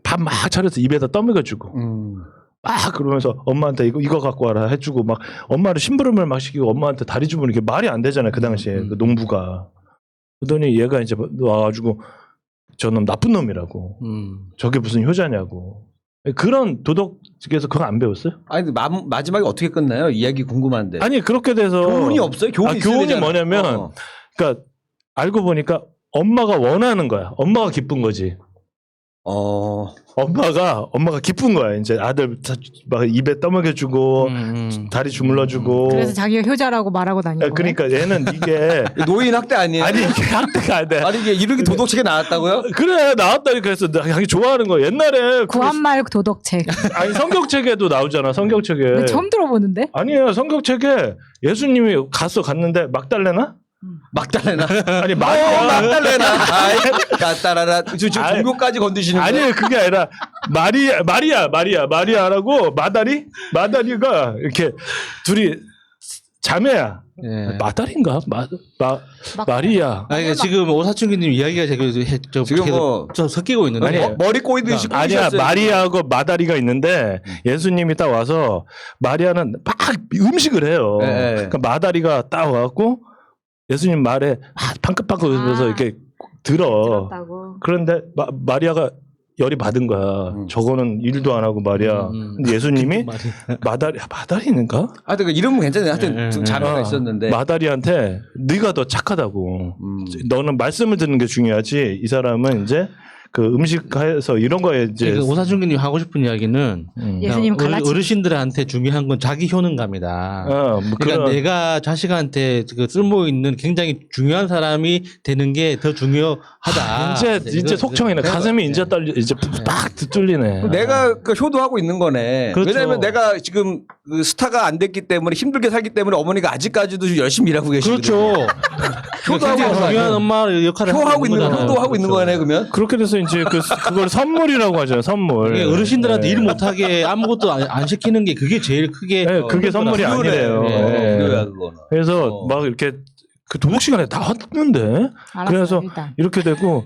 [SPEAKER 3] 밥 막 차려서 입에다 떠먹여주고. 막 그러면서 엄마한테 이거 갖고 와라 해주고 막 엄마를 심부름을 막 시키고 엄마한테 다리 주무는 게 말이 안 되잖아요. 그 당시에 그 농부가. 그러더니 얘가 이제 와가지고 저놈 나쁜 놈이라고. 저게 무슨 효자냐고. 그런 도덕에서 그거 안 배웠어요?
[SPEAKER 2] 아니 마지막에 어떻게 끝나요? 이야기 궁금한데.
[SPEAKER 3] 아니 그렇게 돼서
[SPEAKER 2] 교훈이 없어요? 교훈이 있어야
[SPEAKER 3] 교훈이
[SPEAKER 2] 되잖아.
[SPEAKER 3] 뭐냐면 그러니까 알고 보니까 엄마가 원하는 거야. 엄마가 기쁜 거지. 엄마가 기쁜 거야. 이제 아들 막 입에 떠먹여주고 다리 주물러주고.
[SPEAKER 4] 그래서 자기가 효자라고 말하고 다니는 거예요.
[SPEAKER 3] 그러니까 얘는 이게
[SPEAKER 2] 노인 학대 아니에요?
[SPEAKER 3] 아니 이게 학대가 안 돼.
[SPEAKER 2] 아니 이게 이렇게 도덕책에 나왔다고요?
[SPEAKER 3] 그래 나왔다니까 그래서 자기 좋아하는 거 옛날에
[SPEAKER 4] 구한말 도덕책.
[SPEAKER 3] 아니 성경책에도 나오잖아. 성경책에.
[SPEAKER 4] 근데 처음 들어보는데?
[SPEAKER 3] 아니에요. 성경책에 예수님이 갔는데 막달레나?
[SPEAKER 2] 막달레나.
[SPEAKER 3] 아니 막달레나.
[SPEAKER 2] 아이, 따라라. 지금 종교까지 건드시는 거예요?
[SPEAKER 3] 아니 그게 아니라 마리아라고 마다리가 이렇게 둘이 자매야. 마다리인가? 마리아.
[SPEAKER 1] 아니, 그러니까 지금 오사춘기님 이야기가
[SPEAKER 2] 지금 뭐
[SPEAKER 1] 좀 섞이고 있는데.
[SPEAKER 3] 아니,
[SPEAKER 2] 머리 꼬이듯이
[SPEAKER 3] 아니야
[SPEAKER 2] 꼬이셨어요.
[SPEAKER 3] 마리아하고 마다리가 있는데 예수님이 딱 와서 마리아는 막 음식을 해요.
[SPEAKER 2] 네.
[SPEAKER 3] 그러니까 마다리가 딱 와갖고 예수님 말에 방긋방긋 웃으면서 이렇게 들어.
[SPEAKER 4] 들었다고.
[SPEAKER 3] 그런데 마리아가 열이 받은 거야. 저거는 일도 안 하고 말이야. 근데 예수님이 마다리인가?
[SPEAKER 2] 하여튼 그 이름은 괜찮아요. 하여튼 좀 자매가 있었는데.
[SPEAKER 3] 마다리한테 네가 더 착하다고. 너는 말씀을 듣는 게 중요하지. 이 사람은 이제 그 음식해서 이런 거에 이제
[SPEAKER 1] 그 오사춘기님 하고 싶은 이야기는
[SPEAKER 4] 예수님
[SPEAKER 1] 그냥
[SPEAKER 4] 갈라치.
[SPEAKER 1] 어르신들한테 중요한 건 자기 효능감이다.
[SPEAKER 3] 뭐
[SPEAKER 1] 그러니까
[SPEAKER 3] 그런
[SPEAKER 1] 내가 자식한테 그 쓸모 있는 굉장히 중요한 사람이 되는 게 더 중요하다.
[SPEAKER 3] 이제 속청이네. 가슴이 이제 빡 뚫리네.
[SPEAKER 2] 내가 그 효도하고 있는 거네.
[SPEAKER 1] 그렇죠.
[SPEAKER 2] 왜냐면 내가 지금 그 스타가 안 됐기 때문에 힘들게 살기 때문에 어머니가 아직까지도 좀 열심히 일하고 계시거든요.
[SPEAKER 1] 그렇죠.
[SPEAKER 2] 효도하고
[SPEAKER 1] 굉장히
[SPEAKER 2] 있는
[SPEAKER 1] 중요한 엄마 역할을
[SPEAKER 2] 효하고 있는
[SPEAKER 1] 거잖아요.
[SPEAKER 2] 효도하고 있는 거네 그러면.
[SPEAKER 3] 그렇게 돼서 이제 그걸 선물이라고 하잖아요. 선물.
[SPEAKER 1] 이게 어르신들한테
[SPEAKER 3] 네.
[SPEAKER 1] 일 못하게 아무것도 안 시키는 게 그게 제일 크게
[SPEAKER 3] 네, 그게 선물이 아니래요. 네.
[SPEAKER 2] 필요야 그거는.
[SPEAKER 3] 그래서 막 이렇게 그 도덕 시간에 나왔는데
[SPEAKER 4] 알았어요,
[SPEAKER 3] 그래서
[SPEAKER 4] 일단.
[SPEAKER 3] 이렇게 되고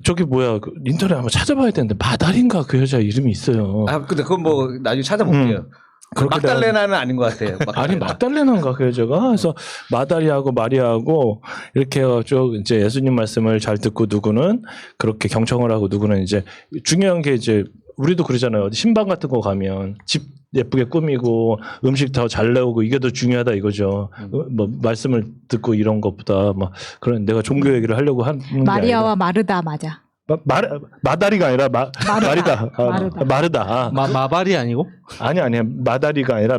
[SPEAKER 3] 저기 뭐야 그 인터넷 한번 찾아봐야 되는데 마달인가 그 여자 이름이 있어요.
[SPEAKER 2] 아 근데 그건 뭐 나중에 찾아볼게요.
[SPEAKER 3] 그렇게
[SPEAKER 2] 막달레나는 아닌 것 같아요.
[SPEAKER 3] 아니 막달레나인가 그 여자가 그래서 마다리하고 마리아하고 이렇게 해가지고 이제 예수님 말씀을 잘 듣고 누구는 그렇게 경청을 하고 누구는 이제 중요한 게 이제 우리도 그러잖아요. 어디 신방 같은 거 가면 집 예쁘게 꾸미고 음식 더 잘 나오고 이게 더 중요하다 이거죠. 뭐 말씀을 듣고 이런 것보다 막 그런 내가 종교 얘기를 하려고 하는 게
[SPEAKER 4] 마리아와
[SPEAKER 3] 아니라.
[SPEAKER 4] 마르다 맞아.
[SPEAKER 3] 마다리가 아니라 말이다. 마르다.
[SPEAKER 1] 마발이 아니고
[SPEAKER 3] 아니 마다리가 아니라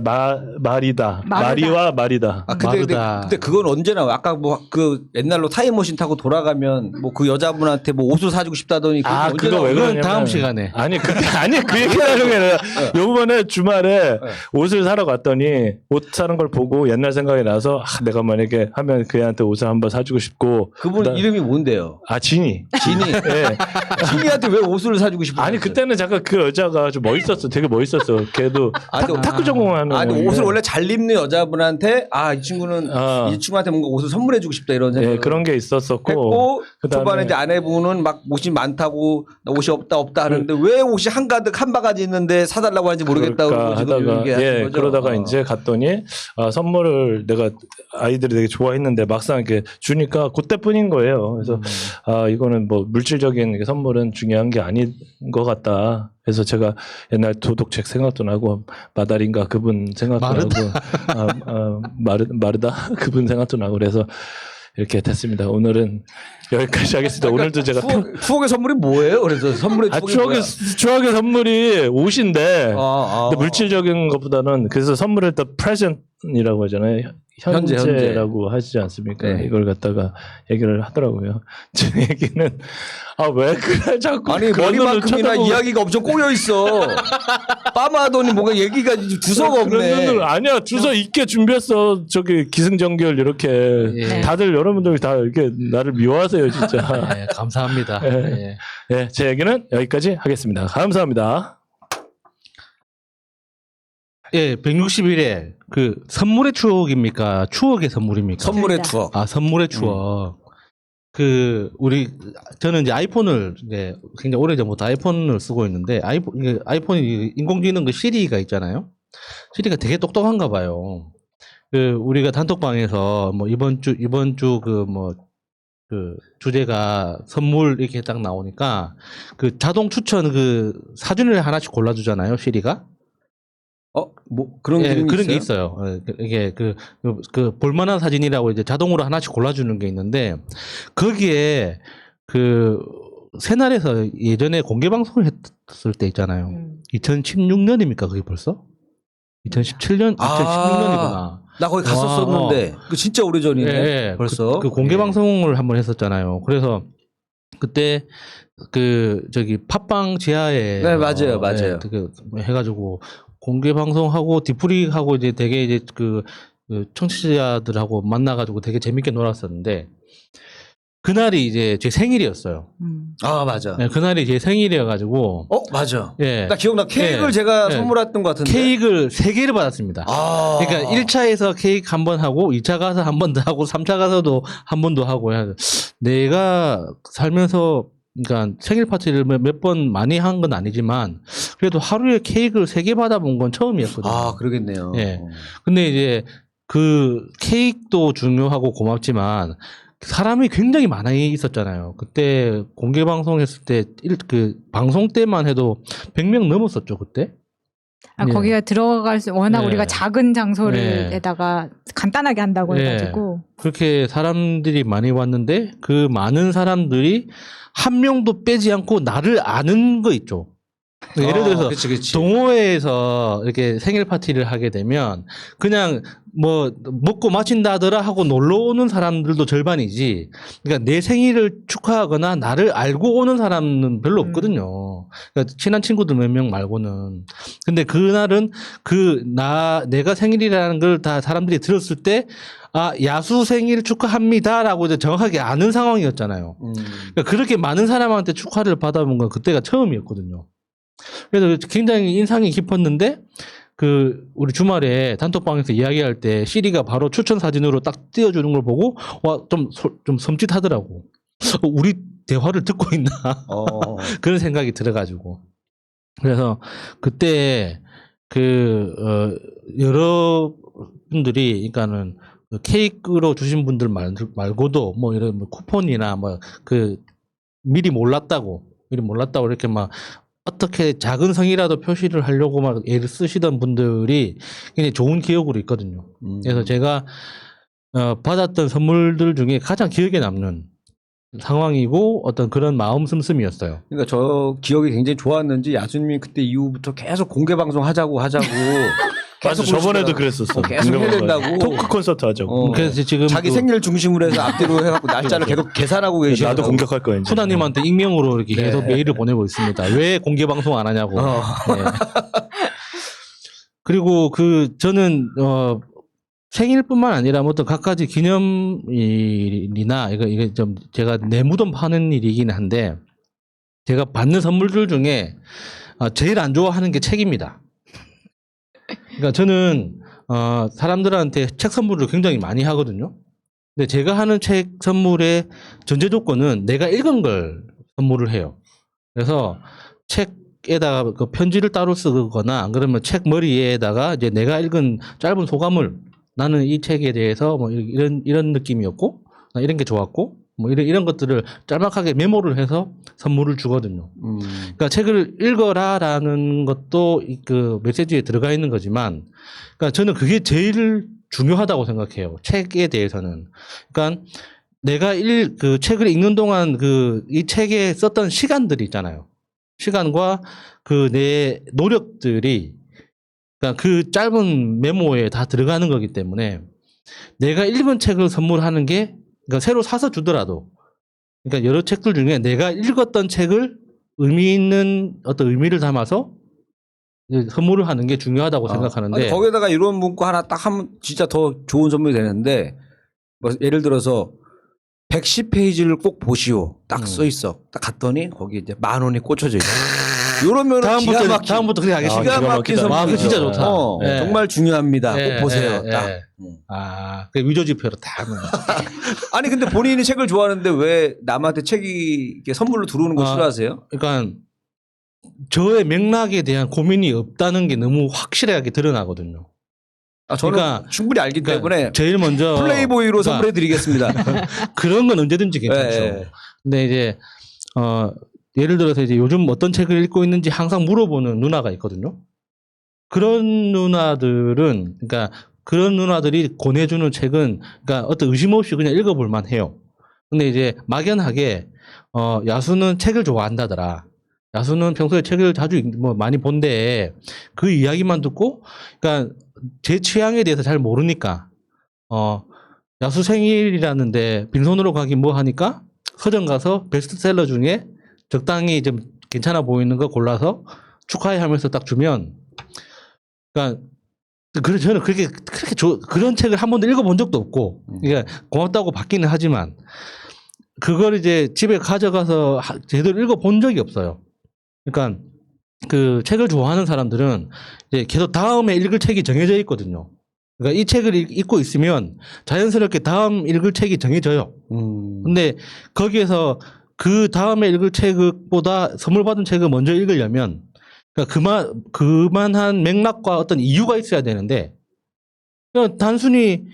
[SPEAKER 3] 말이다. 마리와 말이다.
[SPEAKER 2] 근데 그건 언제나 아까 뭐 그 옛날로 타임머신 타고 돌아가면 뭐 그 여자분한테 뭐 옷을 사주고 싶다더니
[SPEAKER 3] 그거 왜
[SPEAKER 1] 그건
[SPEAKER 3] 그러냐면
[SPEAKER 1] 다음 시간에.
[SPEAKER 3] 아니 그 얘기 하는 게 아니라 요번에 주말에 옷을 사러 갔더니 옷 사는 걸 보고 옛날 생각이 나서 내가 만약에 하면 그애한테 옷을 한번 사주고 싶고
[SPEAKER 2] 그분 이름이 뭔데요?
[SPEAKER 3] 진이.
[SPEAKER 2] 진이. 진이한테 왜 옷을 사주고 싶어?
[SPEAKER 3] 아니 그때는 잠깐 그 여자가 좀 멋있었어. 되게 멋있었어. 걔도 탁구 전공하는.
[SPEAKER 2] 아니 옷을 원래 잘 입는 여자분한테 이 친구는 이 친구한테 뭔가 옷을 선물해주고 싶다 이런 생각.
[SPEAKER 3] 예, 그런 게 있었었고.
[SPEAKER 2] 했고
[SPEAKER 3] 그다음에
[SPEAKER 2] 초반에 이제 아내분은 막 옷이 많다고 나 옷이 없다 하는데 왜 옷이 한가득 한 바가지 있는데 사달라고 하는지 모르겠다 그러고
[SPEAKER 3] 하다가
[SPEAKER 2] 거죠.
[SPEAKER 3] 그러다가 이제 갔더니 선물을 내가 아이들이 되게 좋아했는데 막상 이렇게 주니까 그때뿐인 거예요. 그래서 이거는 뭐 물질적인 선물은 중요한 게 아닌 것 같다. 그래서 제가 옛날 도덕책 생각도 나고 마다린가 그분 생각도 나고 마르다 그분 생각도 나고 그래서 이렇게 됐습니다. 오늘은 여기까지 하겠습니다. 오늘도 제가
[SPEAKER 2] 추억의 선물이 뭐예요? 그래서 선물의
[SPEAKER 3] 추억의 선물이 옷인데 근데 물질적인 것보다는 그래서 선물을 또 프레젠트라고 하잖아요. 현재라고 하지 않습니까?
[SPEAKER 2] 네.
[SPEAKER 3] 이걸 갖다가 얘기를 하더라고요. 제 얘기는 왜 그래 자꾸
[SPEAKER 2] 아니 머리만큼이나 이야기가 엄청 꼬여 있어. 빠마하더니 뭔가 얘기가 두서가 없네.
[SPEAKER 3] 아니야 주소 있게 준비했어. 저기 기승전결 이렇게 다들 여러분들이 다 이렇게 나를 미워하세요 진짜.
[SPEAKER 1] 네, 감사합니다.
[SPEAKER 3] 네, 제 얘기는 여기까지 하겠습니다. 감사합니다.
[SPEAKER 1] 예, 161회 그 선물의 추억입니까? 추억의 선물입니까?
[SPEAKER 2] 선물의 추억.
[SPEAKER 1] 선물의 추억. 저는 이제 아이폰을 이제 굉장히 오래전부터 아이폰을 쓰고 있는데 아이폰이 인공지능 그 시리가 있잖아요. 시리가 되게 똑똑한가 봐요. 우리가 단톡방에서 뭐 이번 주 주제가 선물 이렇게 딱 나오니까 그 자동 추천 사진을 하나씩 골라주잖아요, 시리가.
[SPEAKER 2] 뭐 그런
[SPEAKER 1] 게 있어요. 이게 볼만한 사진이라고 이제 자동으로 하나씩 골라주는 게 있는데 거기에 새날에서 예전에 공개 방송을 했을 때 있잖아요. 2016년입니까 그게 벌써? 2017년, 2016년이구나.
[SPEAKER 2] 나 거기 갔었었는데 그 진짜 오래전이네. 벌써
[SPEAKER 1] 그 공개 방송을 한번 했었잖아요. 그래서 그때 저기 팟빵 지하에
[SPEAKER 2] 네 맞아요.
[SPEAKER 1] 해가지고. 공개 방송하고 디프리하고 이제 되게 이제 청취자들하고 만나가지고 되게 재밌게 놀았었는데 그날이 이제 제 생일이었어요.
[SPEAKER 2] 맞아.
[SPEAKER 1] 네, 그날이 제 생일이어가지고.
[SPEAKER 2] 맞아.
[SPEAKER 1] 예.
[SPEAKER 2] 나 기억나. 케이크를 제가 선물했던 것 같은데.
[SPEAKER 1] 케이크를 3개를 받았습니다. 그러니까 1차에서 케이크 한 번 하고 2차 가서 한 번 더 하고 3차 가서도 한 번 더 하고 내가 살면서 그러니까 생일 파티를 몇 번 많이 한 건 아니지만 그래도 하루에 케이크를 3개 받아본 건 처음이었거든요.
[SPEAKER 2] 그러겠네요.
[SPEAKER 1] 예. 근데 이제 그 케이크도 중요하고 고맙지만 사람이 굉장히 많이 있었잖아요. 그때 공개 방송했을 때 방송 때만 해도 100명 넘었었죠, 그때.
[SPEAKER 4] 거기가 들어갈 수 워낙 우리가 작은 장소를에다가 간단하게 한다고 해가지고
[SPEAKER 1] 그렇게 사람들이 많이 왔는데 그 많은 사람들이 한 명도 빼지 않고 나를 아는 거 있죠. 예를 들어서
[SPEAKER 2] 그치.
[SPEAKER 1] 동호회에서 이렇게 생일 파티를 하게 되면 그냥 뭐 먹고 마친다더라 하고 놀러 오는 사람들도 절반이지. 그러니까 내 생일을 축하하거나 나를 알고 오는 사람은 별로 없거든요. 그러니까 친한 친구들 몇 명 말고는. 근데 그날은 내가 생일이라는 걸 다 사람들이 들었을 때 야수 생일 축하합니다라고 이제 정확하게 아는 상황이었잖아요. 그러니까 그렇게 많은 사람한테 축하를 받아본 건 그때가 처음이었거든요. 그래서 굉장히 인상이 깊었는데 우리 주말에 단톡방에서 이야기할 때 시리가 바로 추천 사진으로 딱 띄워주는 걸 보고 좀 섬찟하더라고. 우리 대화를 듣고 있나 그런 생각이 들어가지고 그래서 그때 여러분들이 그러니까는 케이크로 주신 분들 말고도 뭐 이런 쿠폰이나 미리 몰랐다고 이렇게 막 어떻게 작은 성이라도 표시를 하려고 막 애를 쓰시던 분들이 굉장히 좋은 기억으로 있거든요. 그래서 제가 받았던 선물들 중에 가장 기억에 남는 상황이고 어떤 그런 마음 씀씀이었어요.
[SPEAKER 2] 그러니까 저 기억이 굉장히 좋았는지 야수님이 그때 이후부터 계속 공개 방송 하자고
[SPEAKER 3] 맞아, 저번에도 그랬었어.
[SPEAKER 2] 계속 해야 된다고.
[SPEAKER 3] 토크 콘서트 하자고.
[SPEAKER 1] 그래서 지금
[SPEAKER 2] 자기
[SPEAKER 1] 그
[SPEAKER 2] 생일 중심으로 해서 앞뒤로 해갖고 날짜를 계속 계산하고 계시고
[SPEAKER 3] 나도 공격할 거야. 이제.
[SPEAKER 1] 후나님한테 익명으로 이렇게 계속
[SPEAKER 2] 네.
[SPEAKER 1] 메일을 보내고 있습니다. 왜 공개 방송 안 하냐고. 네. 그리고 저는 생일뿐만 아니라 뭐 어떤 각가지 기념일이나 이게 좀 제가 내 무덤 파는 일이긴 한데 제가 받는 선물들 중에 제일 안 좋아하는 게 책입니다. 그러니까 저는 사람들한테 책 선물을 굉장히 많이 하거든요. 근데 제가 하는 책 선물의 전제 조건은 내가 읽은 걸 선물을 해요. 그래서 책에다가 그 편지를 따로 쓰거나 안 그러면 책 머리에다가 이제 내가 읽은 짧은 소감을 나는 이 책에 대해서 뭐 이런 느낌이었고 나 이런 게 좋았고 뭐 이런 것들을 짤막하게 메모를 해서 선물을 주거든요. 그러니까 책을 읽어라라는 것도 그 메시지에 들어가 있는 거지만, 그러니까 저는 그게 제일 중요하다고 생각해요. 책에 대해서는. 그러니까 내가 그 책을 읽는 동안 이 책에 썼던 시간들이 있잖아요. 시간과 그 내 노력들이 그러니까 그 짧은 메모에 다 들어가는 거기 때문에 내가 읽은 책을 선물하는 게 그러니까 새로 사서 주더라도 그러니까 여러 책들 중에 내가 읽었던 책을 의미 있는 어떤 의미를 담아서 선물을 하는 게 중요하다고 생각하는데
[SPEAKER 2] 아니, 거기다가 이런 문구 하나 딱 하면 진짜 더 좋은 선물이 되는데 뭐 예를 들어서 110페이지를 꼭 보시오 딱 써 있어 딱 갔더니 거기 이제 10,000원이 꽂혀져 있어. 이러면
[SPEAKER 1] 다음부터 그렇게 하겠습니다.
[SPEAKER 2] 기가
[SPEAKER 3] 기가
[SPEAKER 2] 막힌
[SPEAKER 3] 막히다.
[SPEAKER 2] 선물.
[SPEAKER 1] 아, 그 진짜 좋다.
[SPEAKER 2] 네. 정말 중요합니다. 꼭 보세요. 딱.
[SPEAKER 1] 그 위조지표로 다.
[SPEAKER 2] 아니 근데 본인이 책을 좋아하는데 왜 남한테 책이 이렇게 선물로 들어오는 거 싫어하세요?
[SPEAKER 1] 그러니까 저의 맥락에 대한 고민이 없다는 게 너무 확실하게 드러나거든요.
[SPEAKER 2] 저는
[SPEAKER 1] 그러니까,
[SPEAKER 2] 충분히 알기 때문에
[SPEAKER 1] 제일 먼저
[SPEAKER 2] 플레이보이로 선물해드리겠습니다.
[SPEAKER 1] 그런 건 언제든지 괜찮죠.
[SPEAKER 2] 네.
[SPEAKER 1] 근데 이제 예를 들어서 이제 요즘 어떤 책을 읽고 있는지 항상 물어보는 누나가 있거든요. 그런 누나들은 그러니까 그런 누나들이 권해주는 책은 그러니까 어떤 의심 없이 그냥 읽어볼 만해요. 근데 이제 막연하게 야수는 책을 좋아한다더라. 야수는 평소에 책을 자주 뭐 많이 본데 그 이야기만 듣고 그러니까 제 취향에 대해서 잘 모르니까 야수 생일이라는데 빈손으로 가기 뭐 하니까 서점 가서 베스트셀러 중에 적당히 좀 괜찮아 보이는 거 골라서 축하해 하면서 딱 주면 그러니까 그래서 저는 그렇게 그런 책을 한 번도 읽어본 적도 없고 그러니까 고맙다고 받기는 하지만 그걸 이제 집에 가져가서 제대로 읽어본 적이 없어요. 그러니까 그 책을 좋아하는 사람들은 이제 계속 다음에 읽을 책이 정해져 있거든요. 그러니까 이 책을 읽고 있으면 자연스럽게 다음 읽을 책이 정해져요. 근데 거기에서 그 다음에 읽을 책보다 선물 받은 책을 먼저 읽으려면 그러니까 그만한 맥락과 어떤 이유가 있어야 되는데 그냥 단순히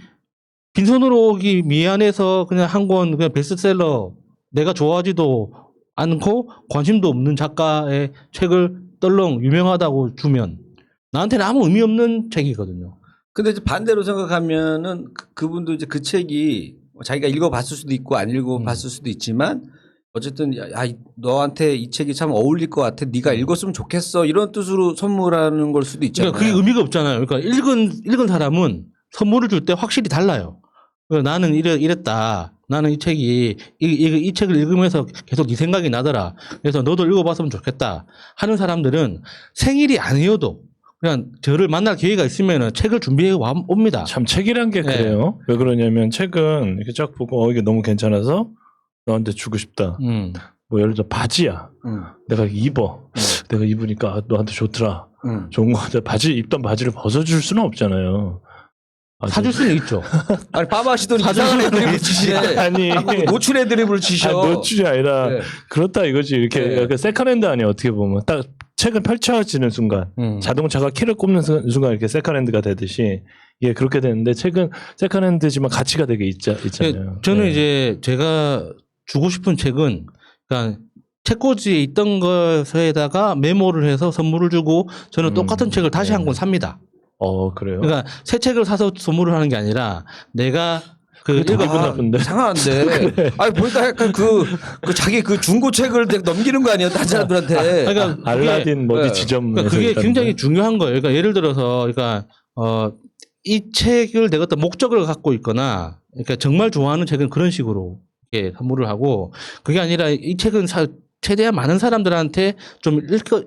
[SPEAKER 1] 빈손으로 오기 미안해서 그냥 한 권 그냥 베스트셀러 내가 좋아하지도 않고 관심도 없는 작가의 책을 떨렁 유명하다고 주면 나한테는 아무 의미 없는 책이거든요.
[SPEAKER 2] 근데 이제 반대로 생각하면은 그분도 이제 그 책이 자기가 읽어봤을 수도 있고 안 읽어봤을 수도 있지만 어쨌든 너한테 이 책이 참 어울릴 것 같아. 네가 읽었으면 좋겠어. 이런 뜻으로 선물하는 걸 수도 있잖아요.
[SPEAKER 1] 그러니까 그게 의미가 없잖아요. 그러니까 읽은 사람은 선물을 줄 때 확실히 달라요. 나는 이랬다. 나는 이 책이 이 책을 읽으면서 계속 네 생각이 나더라. 그래서 너도 읽어봤으면 좋겠다. 하는 사람들은 생일이 아니어도 그냥 저를 만날 기회가 있으면 책을 준비해 옵니다.
[SPEAKER 3] 참 책이란 게 그래요. 왜 그러냐면 책은 이렇게 쫙 보고 이게 너무 괜찮아서 너한테 주고 싶다. 뭐 예를 들어 바지야. 내가 입어. 내가 입으니까 너한테 좋더라. 좋은 거 같아. 입던 바지를 벗어줄 수는 없잖아요.
[SPEAKER 1] 사줄 수는 있죠.
[SPEAKER 2] 아니 파마시더니 이상한 애드립을 치시네.
[SPEAKER 3] 아니
[SPEAKER 2] 노출 애드립을 치셔.
[SPEAKER 3] 노출이 아니라
[SPEAKER 2] 네.
[SPEAKER 3] 그렇다 이거지. 이렇게
[SPEAKER 2] 네.
[SPEAKER 3] 약간 세컨핸드 아니야 어떻게 보면 딱 책은 펼쳐지는 순간 자동차가 키를 꼽는 순간 이렇게 세컨핸드가 되듯이 이게 그렇게 되는데 책은 세컨핸드지만 가치가 되게 있잖아요.
[SPEAKER 1] 저는
[SPEAKER 3] 네.
[SPEAKER 1] 이제 제가 주고 싶은 책은 그러니까 책꽂이에 있던 것에다가 메모를 해서 선물을 주고 저는 똑같은 책을 다시 한 권 삽니다.
[SPEAKER 3] 그래요?
[SPEAKER 1] 그러니까 새 책을 사서 선물을 하는 게 아니라 내가 그
[SPEAKER 3] 되게 기분
[SPEAKER 2] 아,
[SPEAKER 3] 나쁜데.
[SPEAKER 2] 이상한데. 아니 보니까 약간 그 자기 그 중고책을 넘기는 거 아니에요? 다른 사람들한테.
[SPEAKER 1] 그러니까
[SPEAKER 3] 알라딘
[SPEAKER 2] 네.
[SPEAKER 3] 뭐지 지점.
[SPEAKER 1] 그러니까 그게 굉장히 중요한 거예요. 그러니까 예를 들어서, 그러니까 이 책을 내가 어떤 목적을 갖고 있거나, 그러니까 정말 좋아하는 책은 그런 식으로 이렇게 선물을 하고, 그게 아니라 이 책은 최대한 많은 사람들한테 좀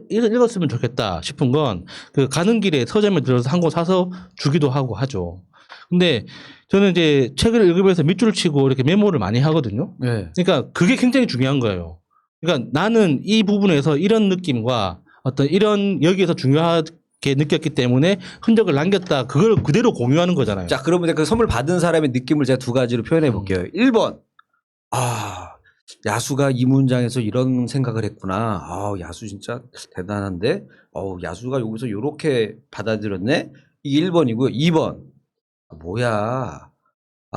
[SPEAKER 1] 읽었으면 좋겠다 싶은 건 그 가는 길에 서점에 들어서 한 권 사서 주기도 하고 하죠. 근데 저는 이제 책을 읽으면서 밑줄을 치고 이렇게 메모를 많이 하거든요.
[SPEAKER 2] 네.
[SPEAKER 1] 그러니까 그게 굉장히 중요한 거예요. 그러니까 나는 이 부분에서 이런 느낌과 어떤 이런 여기에서 중요하게 느꼈기 때문에 흔적을 남겼다. 그걸 그대로 공유하는 거잖아요.
[SPEAKER 2] 자, 그러면 그 선물 받은 사람의 느낌을 제가 두 가지로 표현해 볼게요. 1번. 아, 야수가 이 문장에서 이런 생각을 했구나. 아, 야수 진짜 대단한데. 야수가 여기서 이렇게 받아들였네. 이게 1번이고요. 2번. 뭐야.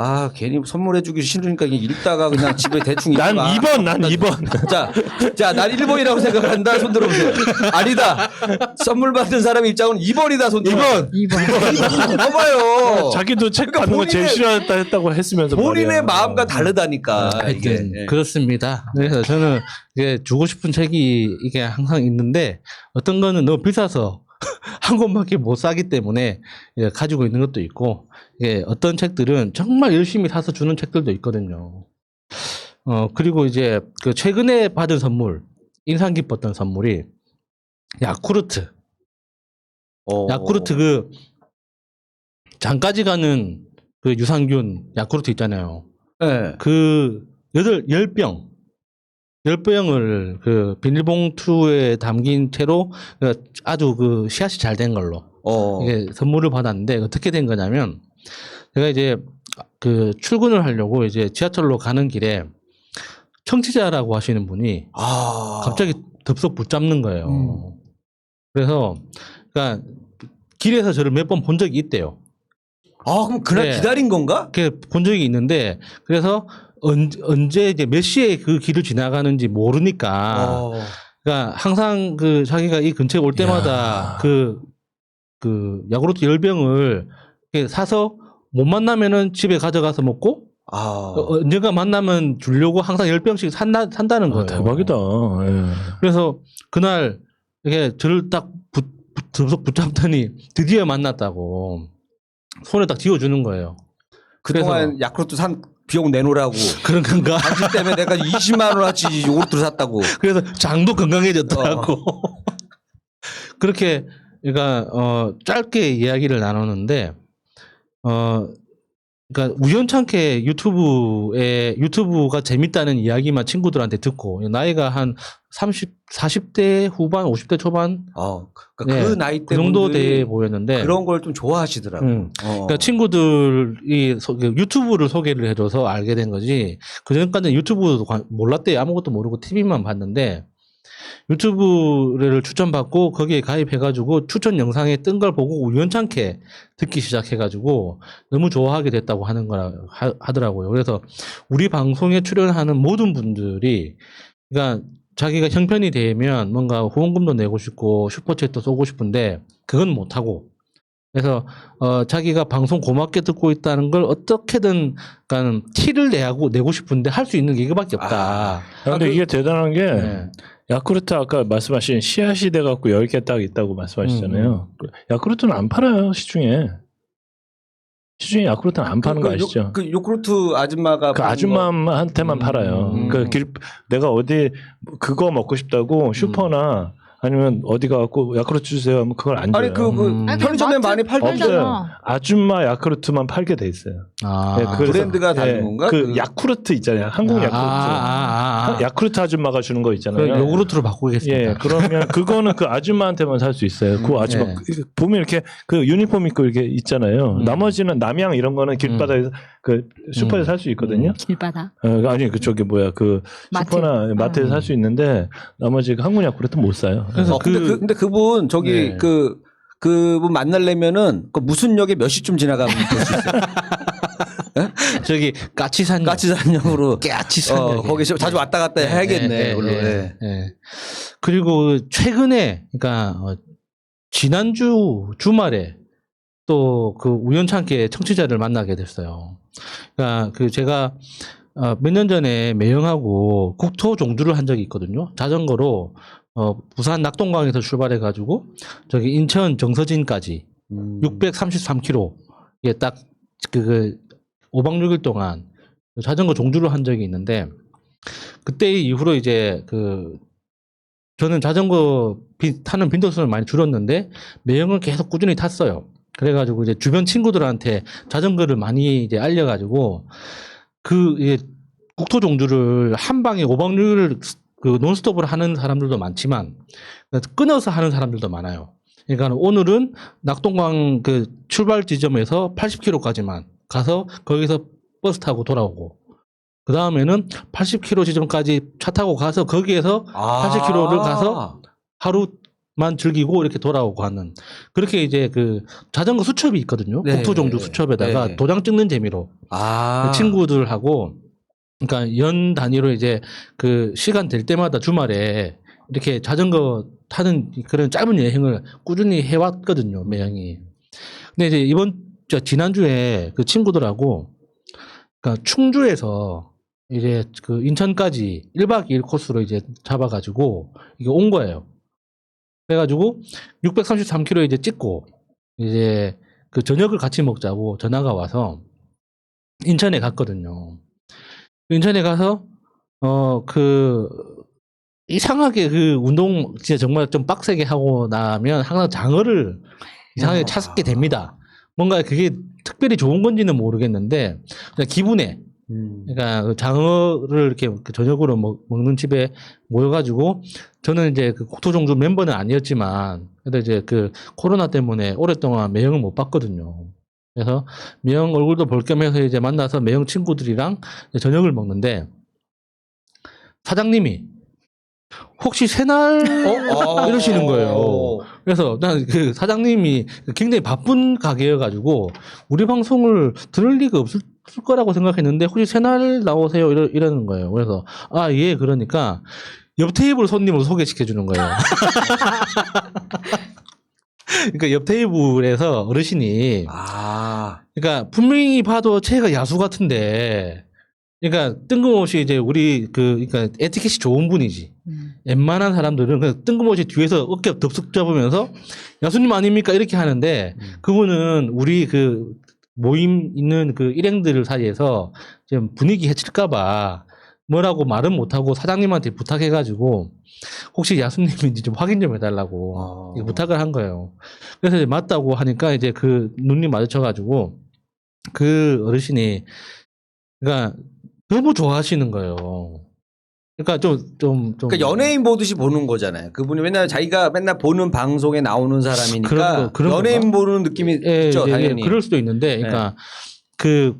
[SPEAKER 2] 아, 괜히 선물해 주기 싫으니까 그냥 읽다가 그냥 집에 대충
[SPEAKER 3] 난
[SPEAKER 2] 읽다가.
[SPEAKER 3] 2번, 난 2번.
[SPEAKER 2] 자, 난 1번이라고 생각을 한다. 손 들어보세요. 아니다. 선물 받은 사람의 입장은 2번이다. 손 들어보세요.
[SPEAKER 4] 2번.
[SPEAKER 2] 봐봐요.
[SPEAKER 3] 자기도 책
[SPEAKER 2] 그러니까
[SPEAKER 3] 받는 거 제일
[SPEAKER 2] 본인의-
[SPEAKER 3] 싫어했다 했다고 했으면서
[SPEAKER 2] 본인의
[SPEAKER 3] 말이야.
[SPEAKER 2] 마음과 다르다니까. 이게.
[SPEAKER 1] 하여튼
[SPEAKER 2] 예.
[SPEAKER 1] 그렇습니다. 그래서 저는 이게 주고 싶은 책이 이게 항상 있는데 어떤 거는 너무 비싸서 한 권밖에 못 사기 때문에 가지고 있는 것도 있고, 어떤 책들은 정말 열심히 사서 주는 책들도 있거든요. 그리고 이제 그 최근에 받은 선물, 인상 깊었던 선물이 야쿠르트. 야쿠르트 그 장까지 가는 그 유산균 야쿠르트 있잖아요.
[SPEAKER 2] 네.
[SPEAKER 1] 그 10병을 그 비닐봉투에 담긴 채로 아주 그 씨앗이 잘 된 걸로 이게 선물을 받았는데 어떻게 된 거냐면, 제가 이제 그 출근을 하려고 이제 지하철로 가는 길에 청취자라고 하시는 분이 갑자기 덥석 붙잡는 거예요. 그래서 그러니까 길에서 저를 몇 번 본 적이 있대요.
[SPEAKER 2] 아, 그럼 그날
[SPEAKER 1] 네.
[SPEAKER 2] 기다린 건가?
[SPEAKER 1] 본 적이 있는데, 그래서 언제 이제 몇 시에 그 길을 지나가는지 모르니까, 그러니까 항상 그 자기가 이 근처에 올 때마다 그 야구르트 10병을 사서 못 만나면은 집에 가져가서 먹고, 언젠가 만나면 주려고 항상 10병씩 산다는 거예요.
[SPEAKER 3] 대박이다. 예.
[SPEAKER 1] 그래서 그날 이게 저를 딱 붙잡더니 드디어 만났다고 손에 딱 쥐어주는 거예요.
[SPEAKER 2] 그동안 야쿠르트 산 비용 내놓으라고.
[SPEAKER 1] 그런 건가?
[SPEAKER 2] 당신 때문에 내가 20만 원어치 요구르트를 샀다고.
[SPEAKER 1] 그래서 장도 건강해졌더라고. 그렇게 그러니까 짧게 이야기를 나누는데 그러니까 우연찮게 유튜브가 재밌다는 이야기만 친구들한테 듣고, 나이가 한 40대 후반, 50대 초반
[SPEAKER 2] 그러니까 그 나이 때
[SPEAKER 1] 그 정도 돼 보였는데,
[SPEAKER 2] 그런 걸 좀 좋아하시더라고.
[SPEAKER 1] 그러니까 친구들이 유튜브를 소개를 해줘서 알게 된 거지, 그전까지는 유튜브도 몰랐대요. 아무것도 모르고 TV만 봤는데 유튜브를 추천받고 거기에 가입해가지고 추천 영상에 뜬 걸 보고 우연찮게 듣기 시작해가지고 너무 좋아하게 됐다고 하더라고요. 그래서 우리 방송에 출연하는 모든 분들이, 그러니까 자기가 형편이 되면 뭔가 후원금도 내고 싶고 슈퍼챗도 쏘고 싶은데 그건 못하고, 그래서 자기가 방송 고맙게 듣고 있다는 걸 어떻게든 그러니까 티를 내고 싶은데 할 수 있는 게 이거밖에 없다.
[SPEAKER 3] 근데 이게 대단한 게
[SPEAKER 1] 네.
[SPEAKER 3] 야쿠르트 아까 말씀하신 씨앗이 돼갖고 10개 딱 있다고 말씀하시잖아요. 야쿠르트는 안 팔아요, 시중에. 시중에 야쿠르트는 안 파는 거 아시죠?
[SPEAKER 2] 그 요구르트 아줌마가
[SPEAKER 3] 그 아줌마한테만 팔아요. 내가 어디 그거 먹고 싶다고 슈퍼나 아니면 어디 가갖고 야쿠르트 주세요 하면 그걸 안 줘요.
[SPEAKER 2] 아니 편의점에 많이 팔던데.
[SPEAKER 3] 없어요. 아줌마 야쿠르트만 팔게 돼 있어요. 네, 그래서-
[SPEAKER 2] 브랜드가 다른 건가?
[SPEAKER 3] 그 야쿠르트 있잖아요. 한국 야쿠르트. 야쿠르트 아줌마가 주는 거 있잖아요.
[SPEAKER 1] 요구르트로 바꾸겠습니다.
[SPEAKER 3] 예, 그러면 그거는 그 아줌마한테만 살 수 있어요. 그 아줌마
[SPEAKER 1] 네.
[SPEAKER 3] 보면 이렇게 그 유니폼 입고 이렇게 있잖아요. 나머지는 남양 이런 거는 길바닥에서 그 슈퍼에서 살 수 있거든요.
[SPEAKER 4] 길바닥.
[SPEAKER 3] 아니 그쪽에 뭐야 그
[SPEAKER 4] 마트.
[SPEAKER 3] 슈퍼나 마트에서 살 수 있는데 나머지 그 한국 야쿠르트 못 사요.
[SPEAKER 1] 그래서
[SPEAKER 2] 근데 그분 저기
[SPEAKER 1] 네.
[SPEAKER 2] 그분 만나려면은 그 무슨 역에 몇 시쯤 지나가면 볼 수 있어요?
[SPEAKER 1] 저기
[SPEAKER 2] 까치산역으로
[SPEAKER 1] 까치산역
[SPEAKER 2] 거기 자주 왔다 갔다 해야겠네. 물론.
[SPEAKER 1] 그리고 최근에, 그러니까 지난주 주말에 또 그 우연찮게 청취자를 만나게 됐어요. 그러니까 그 제가 몇 년 전에 매형하고 국토 종주를 한 적이 있거든요. 자전거로 부산 낙동강에서 출발해 가지고 저기 인천 정서진까지 633km 이게 딱 그 5박 6일 동안 자전거 종주를 한 적이 있는데 그때 이후로 이제 저는 자전거 타는 빈도수를 많이 줄였는데 매형은 계속 꾸준히 탔어요. 그래가지고 이제 주변 친구들한테 자전거를 많이 이제 알려가지고 이게 국토 종주를 한 방에 5박 6일 논스톱으로 하는 사람들도 많지만 끊어서 하는 사람들도 많아요. 그러니까 오늘은 낙동강 출발 지점에서 80km까지만 가서 거기서 버스 타고 돌아오고 그 다음에는 80km 지점까지 차 타고 가서 거기에서 80km를 가서 하루만 즐기고 이렇게 돌아오고 하는 그렇게 이제 자전거 수첩이 있거든요.
[SPEAKER 2] 네.
[SPEAKER 1] 국토 종주 수첩에다가
[SPEAKER 2] 네.
[SPEAKER 1] 도장 찍는 재미로 친구들하고 그러니까 연 단위로 이제 시간 될 때마다 주말에 이렇게 자전거 타는 그런 짧은 여행을 꾸준히 해왔거든요, 매형이. 근데 이제 지난주에 그 친구들하고 그러니까 충주에서 이제 인천까지 1박 2일 코스로 이제 잡아가지고 이게 온 거예요. 그래가지고 633km 이제 찍고 이제 저녁을 같이 먹자고 전화가 와서 인천에 갔거든요. 인천에 가서 이상하게 운동 진짜 정말 좀 빡세게 하고 나면 항상 장어를 이상하게 찾게 됩니다. 뭔가 그게 특별히 좋은 건지는 모르겠는데 그냥 기분에 그러니까 장어를 이렇게 저녁으로 먹는 집에 모여가지고 저는 이제 국토종주 멤버는 아니었지만 그래도 이제 코로나 때문에 오랫동안 매형을 못 봤거든요. 그래서 매형 얼굴도 볼 겸해서 이제 만나서 매형 친구들이랑 저녁을 먹는데 사장님이 혹시 새날 이러시는 거예요. 그래서 난 사장님이 굉장히 바쁜 가게여가지고 우리 방송을 들을 리가 없을 거라고 생각했는데 혹시 새날 나오세요 이러는 거예요. 그래서 예 그러니까 옆 테이블 손님을 소개시켜 주는 거예요. 그러니까 옆 테이블에서 어르신이 그러니까 분명히 봐도 체가 야수 같은데 그러니까 뜬금없이 이제 우리 그러니까 에티켓이 좋은 분이지. 웬만한 사람들은 그냥 뜬금없이 뒤에서 어깨 덥석 잡으면서 야수님 아닙니까 이렇게 하는데 그분은 우리 모임 있는 일행들 사이에서 좀 분위기 해칠까봐 뭐라고 말은 못하고 사장님한테 부탁해가지고 혹시 야수님인지 좀 확인 좀 해달라고 부탁을 한 거예요. 그래서 이제 맞다고 하니까 이제 눈이 마주쳐가지고 어르신이 그러니까 너무 좋아하시는 거예요. 그러니까
[SPEAKER 2] 그러니까 연예인 보듯이 보는 거잖아요. 그분이 자기가 맨날 보는 방송에 나오는 사람이니까
[SPEAKER 1] 그런
[SPEAKER 2] 연예인
[SPEAKER 1] 건가?
[SPEAKER 2] 보는 느낌이 있죠, 당연히.
[SPEAKER 1] 그럴 수도 있는데, 그러니까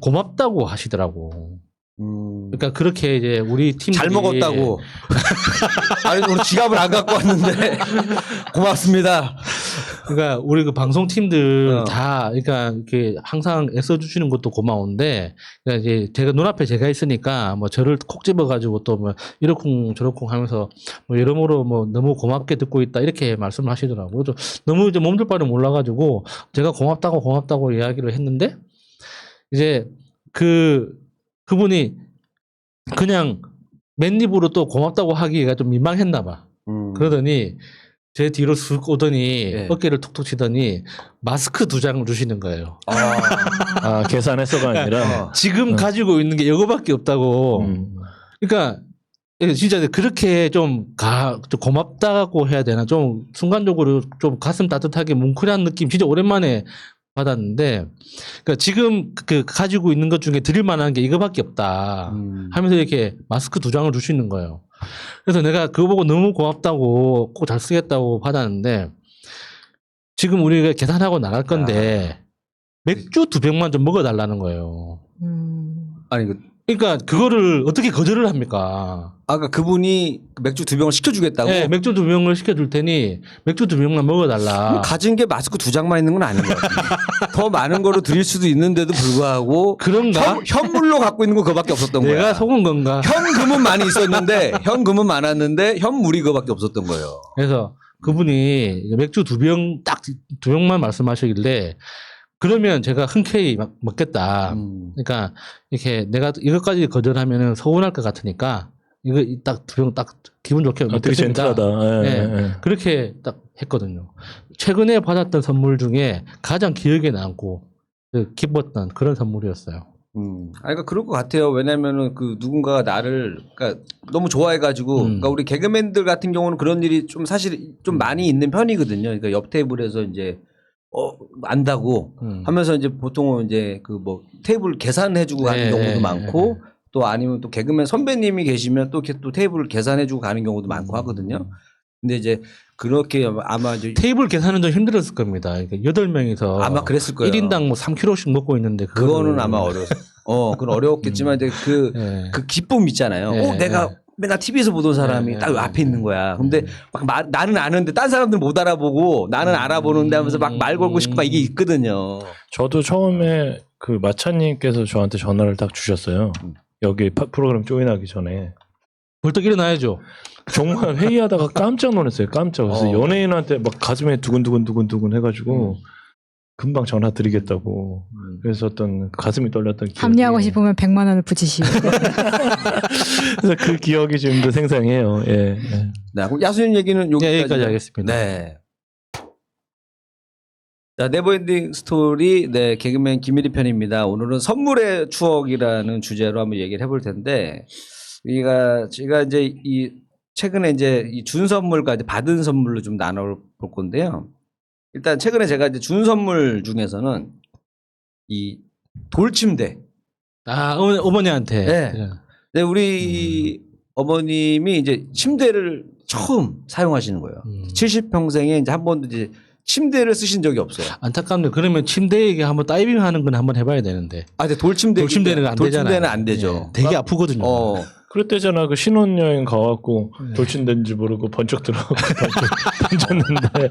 [SPEAKER 1] 고맙다고 하시더라고. 그러니까 그렇게 이제 우리 팀
[SPEAKER 2] 잘 먹었다고. 아니 오늘 지갑을 안 갖고 왔는데 고맙습니다.
[SPEAKER 1] 그러니까 우리 방송 팀들 다 그러니까 이렇게 항상 애써주시는 것도 고마운데, 그러니까 이제 제가 눈앞에 제가 있으니까 뭐 저를 콕 집어가지고 또 뭐 이러쿵 저러쿵 하면서 뭐 여러모로 뭐 너무 고맙게 듣고 있다 이렇게 말씀을 하시더라고요. 너무 이제 몸둘 바를 몰라가지고 제가 고맙다고 이야기를 했는데 이제 그분이 그냥 맨입으로 또 고맙다고 하기가 좀 민망했나 봐. 그러더니 제 뒤로 쑥 오더니 어깨를 툭툭 치더니 마스크 2장을 주시는 거예요.
[SPEAKER 3] 계산해서가 아니라
[SPEAKER 1] 지금 가지고 있는 게 이거밖에 없다고. 그러니까 진짜 그렇게 좀 고맙다고 해야 되나, 좀 순간적으로 좀 가슴 따뜻하게 뭉클한 느낌 진짜 오랜만에 받았는데, 그러니까 지금 가지고 있는 것 중에 드릴 만한 게 이거밖에 없다 하면서 이렇게 마스크 2장을 주시는 거예요. 그래서 내가 그거 보고 너무 고맙다고 꼭 잘 쓰겠다고 받았는데, 지금 우리가 계산하고 나갈 건데 맥주 2병만 좀 먹어달라는 거예요.
[SPEAKER 2] 아니
[SPEAKER 1] 그러니까 그거를 어떻게 거절을 합니까?
[SPEAKER 2] 아까 그분이 맥주 2병을 시켜주겠다고?
[SPEAKER 1] 네, 맥주 2병을 시켜줄 테니 맥주 2병만 먹어달라.
[SPEAKER 2] 가진 게 마스크 2장만 있는 건 아닌 것 같아요. 더 많은 거로 드릴 수도 있는데도 불구하고
[SPEAKER 1] 그런가?
[SPEAKER 2] 현물로 갖고 있는 거 그거밖에 없었던 거야.
[SPEAKER 1] 내가 속은 건가?
[SPEAKER 2] 현금은 많이 있었는데 현금은 많았는데 현물이 그거밖에 없었던 거예요.
[SPEAKER 1] 그래서 그분이 맥주 2병 딱 2병만 말씀하시길래 그러면 제가 흔쾌히 먹겠다. 그러니까 이렇게 내가 이것까지 거절하면은 서운할 것 같으니까 이거 딱 두 병 딱 기분 좋게
[SPEAKER 3] 되게
[SPEAKER 1] 먹겠습니다.
[SPEAKER 3] 젠틀하다. 예,
[SPEAKER 1] 네.
[SPEAKER 3] 예.
[SPEAKER 1] 그렇게 딱 했거든요. 최근에 받았던 선물 중에 가장 기억에 남고 기뻤던 그런 선물이었어요.
[SPEAKER 2] 그러니까 그럴 것 같아요. 왜냐면은 그 누군가가 나를 그러니까 너무 좋아해가지고, 그러니까 우리 개그맨들 같은 경우는 그런 일이 좀 사실 좀 많이 있는 편이거든요. 그러니까 옆 테이블에서 이제 안다고 하면서 이제 보통은 이제 그 뭐 테이블 계산해주고 가는
[SPEAKER 1] 네.
[SPEAKER 2] 경우도 많고, 또 아니면 또 개그맨 선배님이 계시면 또 이렇게 또 테이블 계산해주고 가는 경우도 많고 하거든요. 근데 이제 그렇게 아마 이제
[SPEAKER 1] 테이블 계산은 좀 힘들었을 겁니다. 그러니까 8명이서
[SPEAKER 2] 아마 그랬을 거예요.
[SPEAKER 1] 1인당 뭐 3kg씩 먹고 있는데
[SPEAKER 2] 그거는 아마 어려웠어. 그건 어려웠겠지만 이제 그 기쁨 있잖아요.
[SPEAKER 1] 네.
[SPEAKER 2] 내가 맨날 TV에서 보던 사람이 딱 앞에 있는 거야. 근데 막 나는 아는데 딴 사람들 못 알아보고 나는 알아보는데 하면서 막 말 걸고 싶고 막 이게 있거든요.
[SPEAKER 3] 저도 처음에 그 마차님께서 저한테 전화를 딱 주셨어요. 여기 프로그램 조인하기 전에.
[SPEAKER 1] 벌떡 일어나야죠.
[SPEAKER 3] 정말 회의하다가 깜짝 놀랐어요. 그래서 연예인한테 막 가슴에 두근두근 해가지고 금방 전화 드리겠다고. 그래서 어떤 가슴이 떨렸던 기억이.
[SPEAKER 4] 합류하고 싶으면 100만 원을 붙이시오.
[SPEAKER 3] 그래서 그 기억이 지금도 생생해요. 예. 예.
[SPEAKER 2] 네, 그럼 야수님 얘기는
[SPEAKER 1] 여기까지 하겠습니다.
[SPEAKER 2] 네. 자, 네버엔딩 스토리, 네, 개그맨 김일희 편입니다. 오늘은 선물의 추억이라는 주제로 한번 얘기를 해볼 텐데, 제가 이제 최근에 이제 이 준 선물과 이제 받은 선물로 좀 나눠볼 건데요. 일단 최근에 제가 이제 준 선물 중에서는 이 돌침대.
[SPEAKER 1] 어머니한테.
[SPEAKER 2] 네. 네, 우리 어머님이 이제 침대를 처음 사용하시는 거예요. 70평생에 이제 한 번도 이제 침대를 쓰신 적이 없어요.
[SPEAKER 1] 안타깝네. 그러면 침대에 한번 다이빙 하는 건 한번 해봐야 되는데.
[SPEAKER 2] 근데 돌침대는 안 되잖아요. 돌침대는 안 되죠.
[SPEAKER 1] 네, 되게 아프거든요.
[SPEAKER 3] 그랬대잖아. 그 신혼여행 가갖고 돌침대인지 모르고 번쩍 들어가고 던졌는데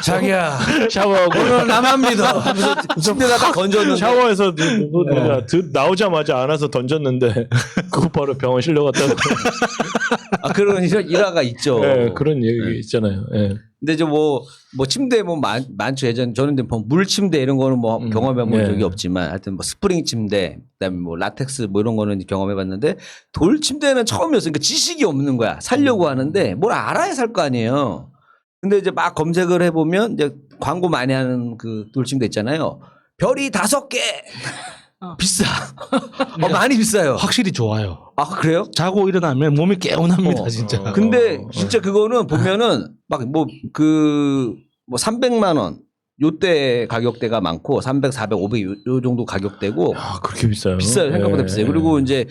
[SPEAKER 2] 자기야
[SPEAKER 3] 샤워하고
[SPEAKER 2] 오늘 나만 믿어 하면서 침대에다 딱 던졌는데
[SPEAKER 3] 샤워해서 내가 나오자마자 안아서 던졌는데 그거 바로 병원 실려갔다고.
[SPEAKER 2] 그런 일화가 있죠.
[SPEAKER 3] 네, 그런 얘기 있잖아요. 네.
[SPEAKER 2] 근데 이제 뭐 침대 뭐 많죠. 예전 저는 뭐 물 침대 이런 거는 뭐 경험해 본 적이 없지만 하여튼 뭐 스프링 침대 그다음에 뭐 라텍스 뭐 이런 거는 경험해 봤는데 돌 침대는 처음이었어요. 그러니까 지식이 없는 거야. 살려고 하는데 뭘 알아야 살 거 아니에요. 근데 이제 막 검색을 해 보면 이제 광고 많이 하는 그 돌 침대 있잖아요. 별이 5개. 비싸. 많이 비싸요.
[SPEAKER 1] 확실히 좋아요.
[SPEAKER 2] 그래요?
[SPEAKER 1] 자고 일어나면 몸이 개운합니다, 진짜.
[SPEAKER 2] 근데 진짜 그거는 보면은 막 뭐 300만 원 요때 가격대가 많고 300, 400, 500 요 정도 가격대고.
[SPEAKER 3] 그렇게 비싸요?
[SPEAKER 2] 비싸요. 생각보다 비싸요. 그리고 이제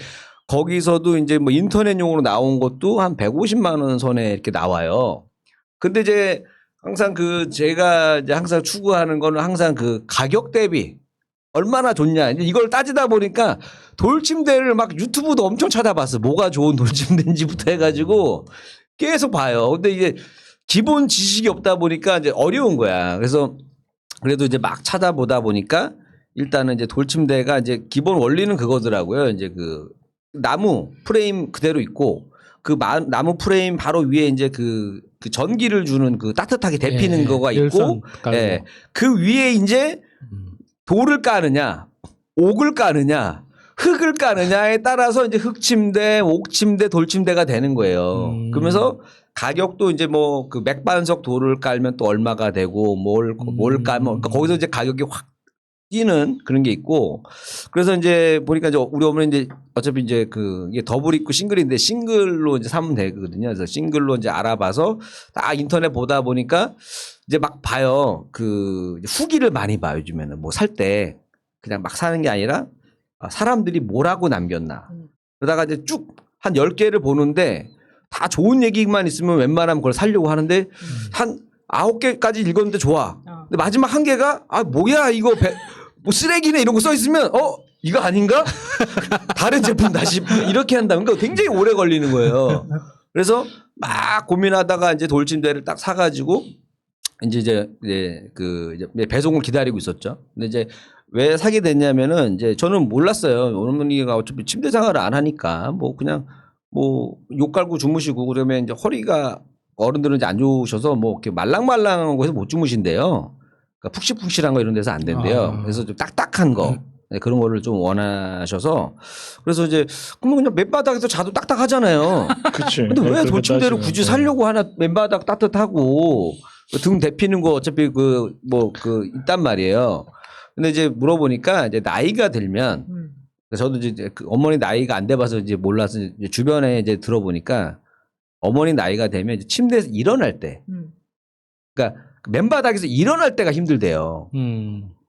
[SPEAKER 2] 거기서도 이제 뭐 인터넷용으로 나온 것도 한 150만 원 선에 이렇게 나와요. 근데 이제 항상 제가 이제 항상 추구하는 거는 항상 그 가격 대비 얼마나 좋냐. 이걸 따지다 보니까 돌침대를 막 유튜브도 엄청 찾아봤어. 뭐가 좋은 돌침대인지부터 해가지고 계속 봐요. 근데 이게 기본 지식이 없다 보니까 이제 어려운 거야. 그래서 그래도 이제 막 찾아보다 보니까 일단은 이제 돌침대가 이제 기본 원리는 그거더라고요. 이제 그 나무 프레임 그대로 있고 그 나무 프레임 바로 위에 이제 그 전기를 주는 그 따뜻하게 데피는 거가 있고, 그 위에 이제 돌을 까느냐, 옥을 까느냐, 흙을 까느냐에 따라서 이제 흙침대, 옥침대, 돌침대가 되는 거예요. 그러면서 가격도 이제 뭐 그 맥반석 돌을 깔면 또 얼마가 되고 뭘 깔면 그러니까 거기서 이제 가격이 확 뛰는 그런 게 있고 그래서 이제 보니까 이제 우리 어머니 이제 어차피 이제 이게 더블 있고 싱글인데 싱글로 이제 사면 되거든요. 그래서 싱글로 이제 알아봐서 다 인터넷 보다 보니까 이제 막 봐요. 후기를 많이 봐요. 요즘에는 뭐 살 때 그냥 막 사는 게 아니라 사람들이 뭐라고 남겼나. 그러다가 이제 쭉 한 10개를 보는데 다 좋은 얘기만 있으면 웬만하면 그걸 사려고 하는데 한 9개까지 읽었는데 좋아. 근데 마지막 1개가 뭐야 이거 뭐 쓰레기네 이런 거 써 있으면 이거 아닌가? 다른 제품 다시 이렇게 한다. 그러니까 굉장히 오래 걸리는 거예요. 그래서 막 고민하다가 이제 돌침대를 딱 사가지고 이제 배송을 기다리고 있었죠. 근데 이제 왜 사게 됐냐면은 이제 저는 몰랐어요. 어머니가 어차피 침대 생활을 안 하니까 뭐 그냥 뭐 욕 깔고 주무시고 그러면 이제 허리가 어른들은 이제 안 좋으셔서 뭐 이렇게 말랑말랑한 곳에서 못 주무신대요. 그러니까 푹실푹실한 거 이런 데서 안 된대요. 그래서 좀 딱딱한 거. 네, 그런 거를 좀 원하셔서 그래서 이제 그냥 맨바닥에서 자도 딱딱하잖아요.
[SPEAKER 3] 그치.
[SPEAKER 2] 근데 왜 돌침대를
[SPEAKER 3] 따지면.
[SPEAKER 2] 굳이 살려고 하나 맨바닥 따뜻하고 등 데피는 거 어차피 있단 말이에요. 근데 이제 물어보니까 이제 나이가 들면 저도 이제 그 어머니 나이가 안 돼봐서 이제 몰라서 이제 주변에 이제 들어보니까 어머니 나이가 되면 이제 침대에서 일어날 때 그러니까 맨바닥에서 일어날 때가 힘들대요.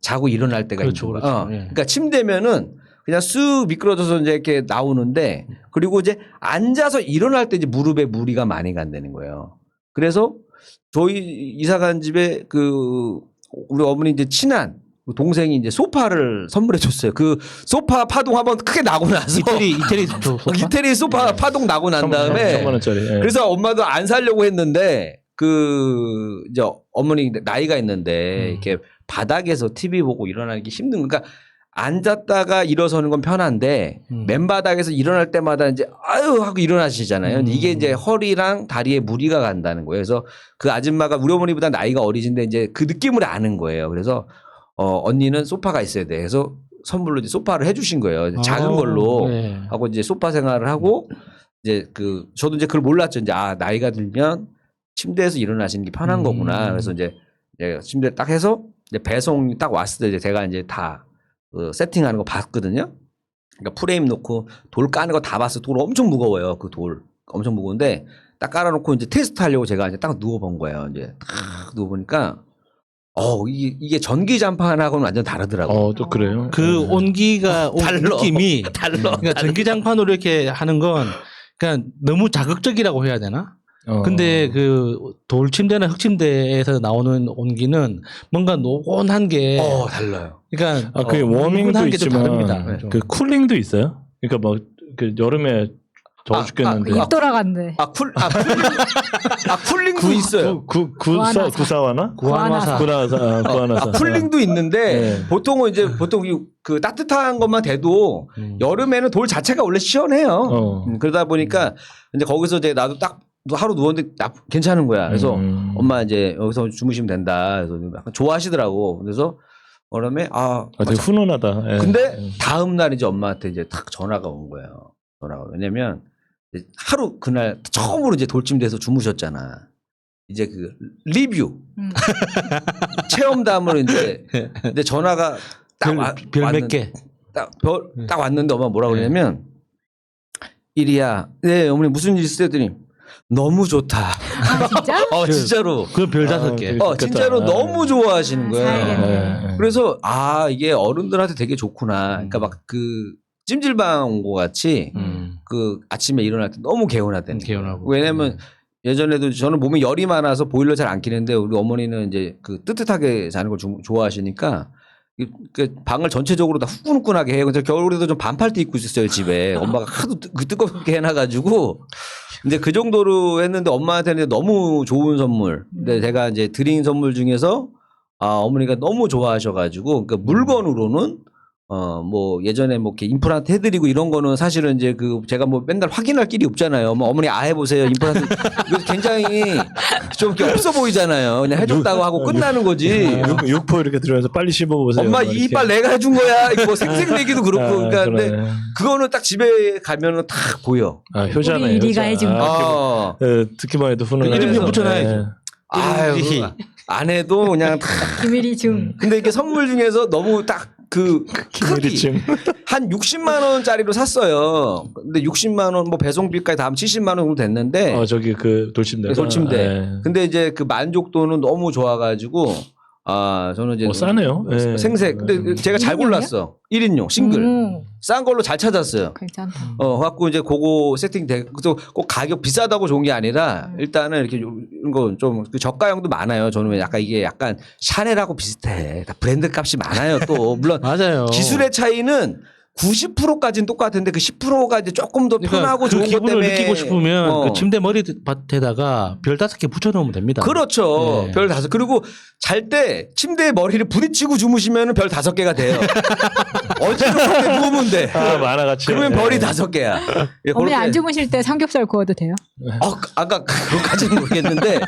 [SPEAKER 2] 자고 일어날 때가
[SPEAKER 1] 그렇죠,
[SPEAKER 2] 힘들어.
[SPEAKER 1] 그렇죠. 예.
[SPEAKER 2] 그러니까 침대면은 그냥 쑥 미끄러져서 이제 이렇게 나오는데 그리고 이제 앉아서 일어날 때 이제 무릎에 무리가 많이 간다는 거예요. 그래서 저희 이사 간 집에 우리 어머니 이제 친한 동생이 이제 소파를 선물해 줬어요. 그 소파 파동 한번 크게 나고 나서
[SPEAKER 1] 이태리
[SPEAKER 2] 이태리 소파 파동 나고 난 다음에
[SPEAKER 3] 1,000만 원짜리. 예.
[SPEAKER 2] 그래서 엄마도 안 살려고 했는데 이제 어머니 나이가 있는데 이렇게 바닥에서 TV 보고 일어나는 게 힘든 거니까 앉았다가 일어서는 건 편한데 맨바닥에서 일어날 때마다 이제 아유 하고 일어나시잖아요. 근데 이게 이제 허리랑 다리에 무리가 간다는 거예요. 그래서 그 아줌마가 우리 어머니보다 나이가 어리신데 이제 그 느낌을 아는 거예요. 그래서 언니는 소파가 있어야 돼. 그래서 선물로 이제 소파를 해주신 거예요. 작은 걸로
[SPEAKER 1] 네.
[SPEAKER 2] 하고 이제 소파 생활을 하고 이제 저도 이제 그걸 몰랐죠. 이제 나이가 들면 침대에서 일어나시는 게 편한 거구나. 그래서 이제 침대 딱 해서 이제 배송이 딱 왔을 때 이제 제가 이제 다 세팅하는 거 봤거든요. 그러니까 프레임 놓고 돌 까는 거 다 봤어. 돌 엄청 무거워요. 그 돌 엄청 무거운데 딱 깔아놓고 이제 테스트 하려고 제가 이제 딱 누워본 거예요. 이제 딱 누워보니까 이게 전기 장판하고는 완전 다르더라고요.
[SPEAKER 3] 또 그래요.
[SPEAKER 1] 그 온기가
[SPEAKER 2] 달라.
[SPEAKER 1] 느낌이
[SPEAKER 2] 달라.
[SPEAKER 1] 그러니까 전기장판으로 이렇게 하는 건 그냥 너무 자극적이라고 해야 되나? 근데 그 돌침대나 흑침대에서 나오는 온기는 뭔가 노곤한 게
[SPEAKER 2] 달라요.
[SPEAKER 1] 그러니까
[SPEAKER 3] 그게 워밍도
[SPEAKER 1] 노곤한 게좀
[SPEAKER 3] 있지만
[SPEAKER 1] 다릅니다. 좀.
[SPEAKER 3] 그 쿨링도 있어요. 그러니까 뭐 그 여름에 더워 죽겠는데.
[SPEAKER 4] 입 돌아갔네.
[SPEAKER 2] 쿨링도 있어요.
[SPEAKER 3] 구사와나?
[SPEAKER 1] 구한화사.
[SPEAKER 3] 구한화사.
[SPEAKER 2] 쿨링도 있는데
[SPEAKER 3] 네.
[SPEAKER 2] 보통 그 따뜻한 것만 돼도 여름에는 돌 자체가 원래 시원해요. 그러다 보니까 이제 거기서 이제 나도 딱 하루 누웠는데 괜찮은 거야. 그래서 엄마 이제 여기서 주무시면 된다. 그래서 약간 좋아하시더라고. 그래서 그러면
[SPEAKER 3] 되게 훈훈하다. 예.
[SPEAKER 2] 근데 다음 날 이제 엄마한테 이제 탁 전화가 온 거예요. 왜냐면 이제 하루 그날 처음으로 이제 돌침대에서 주무셨잖아. 이제 그 리뷰 체험담으로 이제 근데 전화가
[SPEAKER 1] 별 몇 개.
[SPEAKER 2] 딱 왔는데 엄마 뭐라 그러냐면 일이야. 네 어머니 무슨 일 있어요? 했더니 너무 좋다.
[SPEAKER 4] 아 진짜?
[SPEAKER 2] 진짜로.
[SPEAKER 1] 그 별 5개.
[SPEAKER 2] 진짜로 너무 좋아하시는 거예요.
[SPEAKER 4] 살겠네.
[SPEAKER 2] 그래서 이게 어른들한테 되게 좋구나. 그러니까 막 찜질방 온 거 같이 그 아침에 일어날 때 너무 개운하다는 거예요.
[SPEAKER 1] 개운하고.
[SPEAKER 2] 왜냐면 예전에도 저는 몸에 열이 많아서 보일러 잘 안 켜는데 우리 어머니는 이제 그 뜨뜻하게 자는 걸 좋아하시니까 그 방을 전체적으로 다 후끈후끈하게 해요. 근데 겨울에도 좀 반팔 티 입고 있었어요 집에. 엄마가 하도 뜨겁게 해놔가지고 근데 그 정도로 했는데 엄마한테는 너무 좋은 선물. 근데 제가 이제 드린 선물 중에서 어머니가 너무 좋아하셔가지고 그러니까 물건으로는 뭐 예전에 뭐 이렇게 임플란트 해드리고 이런 거는 사실은 이제 제가 뭐 맨날 확인할 길이 없잖아요. 뭐 어머니 해보세요. 임플란트 이거 굉장히 좀 이렇게 없어 보이잖아요. 그냥 해줬다고 하고 끝나는 거지.
[SPEAKER 3] 육포 이렇게 들어가서 빨리 씹어보세요.
[SPEAKER 2] 엄마
[SPEAKER 3] 뭐
[SPEAKER 2] 이
[SPEAKER 3] 이렇게.
[SPEAKER 2] 이빨 내가 해준 거야. 이거 뭐 생생내기도 그렇고. 그러니까
[SPEAKER 3] 그래.
[SPEAKER 2] 근데 그거는 딱 집에 가면은 딱 보여.
[SPEAKER 3] 효자네.
[SPEAKER 4] 우리 이리가
[SPEAKER 3] 효자.
[SPEAKER 4] 해준 거.
[SPEAKER 3] 듣기만 해도 훈훈해.
[SPEAKER 1] 이름 좀 붙여놔야죠.
[SPEAKER 2] 아유 안 해도 그냥 다.
[SPEAKER 4] 기밀이 중.
[SPEAKER 2] 근데 이게 선물 중에서 너무 딱 크기
[SPEAKER 3] 기밀이쯤.
[SPEAKER 2] 한 60만 원짜리로 샀어요. 근데 60만 원 뭐 배송비까지 다 하면 70만 원 정도 됐는데.
[SPEAKER 3] 저기 그 돌침대.
[SPEAKER 2] 돌침대. 근데 이제 그 만족도는 너무 좋아가지고 저는 이제
[SPEAKER 3] 싸네요. 예.
[SPEAKER 2] 생색. 근데 제가 잘
[SPEAKER 4] 1인용이요?
[SPEAKER 2] 골랐어. 1인용 싱글. 싼 걸로 잘 찾았어요.
[SPEAKER 4] 괜찮다.
[SPEAKER 2] 갖고 이제 그거 세팅돼. 그래서 꼭 가격 비싸다고 좋은 게 아니라 일단은 이렇게 이런 거 좀 저가형도 많아요. 저는 약간 이게 약간 샤넬하고 비슷해. 다 브랜드 값이 많아요. 또 물론
[SPEAKER 1] 맞아요.
[SPEAKER 2] 기술의 차이는 90%까지는 똑같은데 그 10%가 이제 조금 더 편하고
[SPEAKER 1] 그
[SPEAKER 2] 좋은 것
[SPEAKER 1] 기분을
[SPEAKER 2] 때문에
[SPEAKER 1] 느끼고 싶으면 그 침대 머리밭에다가 별 5개 붙여놓으면 됩니다.
[SPEAKER 2] 그렇죠.
[SPEAKER 1] 예.
[SPEAKER 2] 별 5. 그리고 잘 때 침대에 머리를 부딪히고 주무시면 별 5개가 돼요. 어지럽게 누우면 돼.
[SPEAKER 3] 만화같이.
[SPEAKER 2] 그러면 별이 5개야. 예,
[SPEAKER 4] 어머니
[SPEAKER 2] 그렇게.
[SPEAKER 4] 안 주무실 때 삼겹살 구워도 돼요?
[SPEAKER 2] 아까 그것까지는 모르겠는데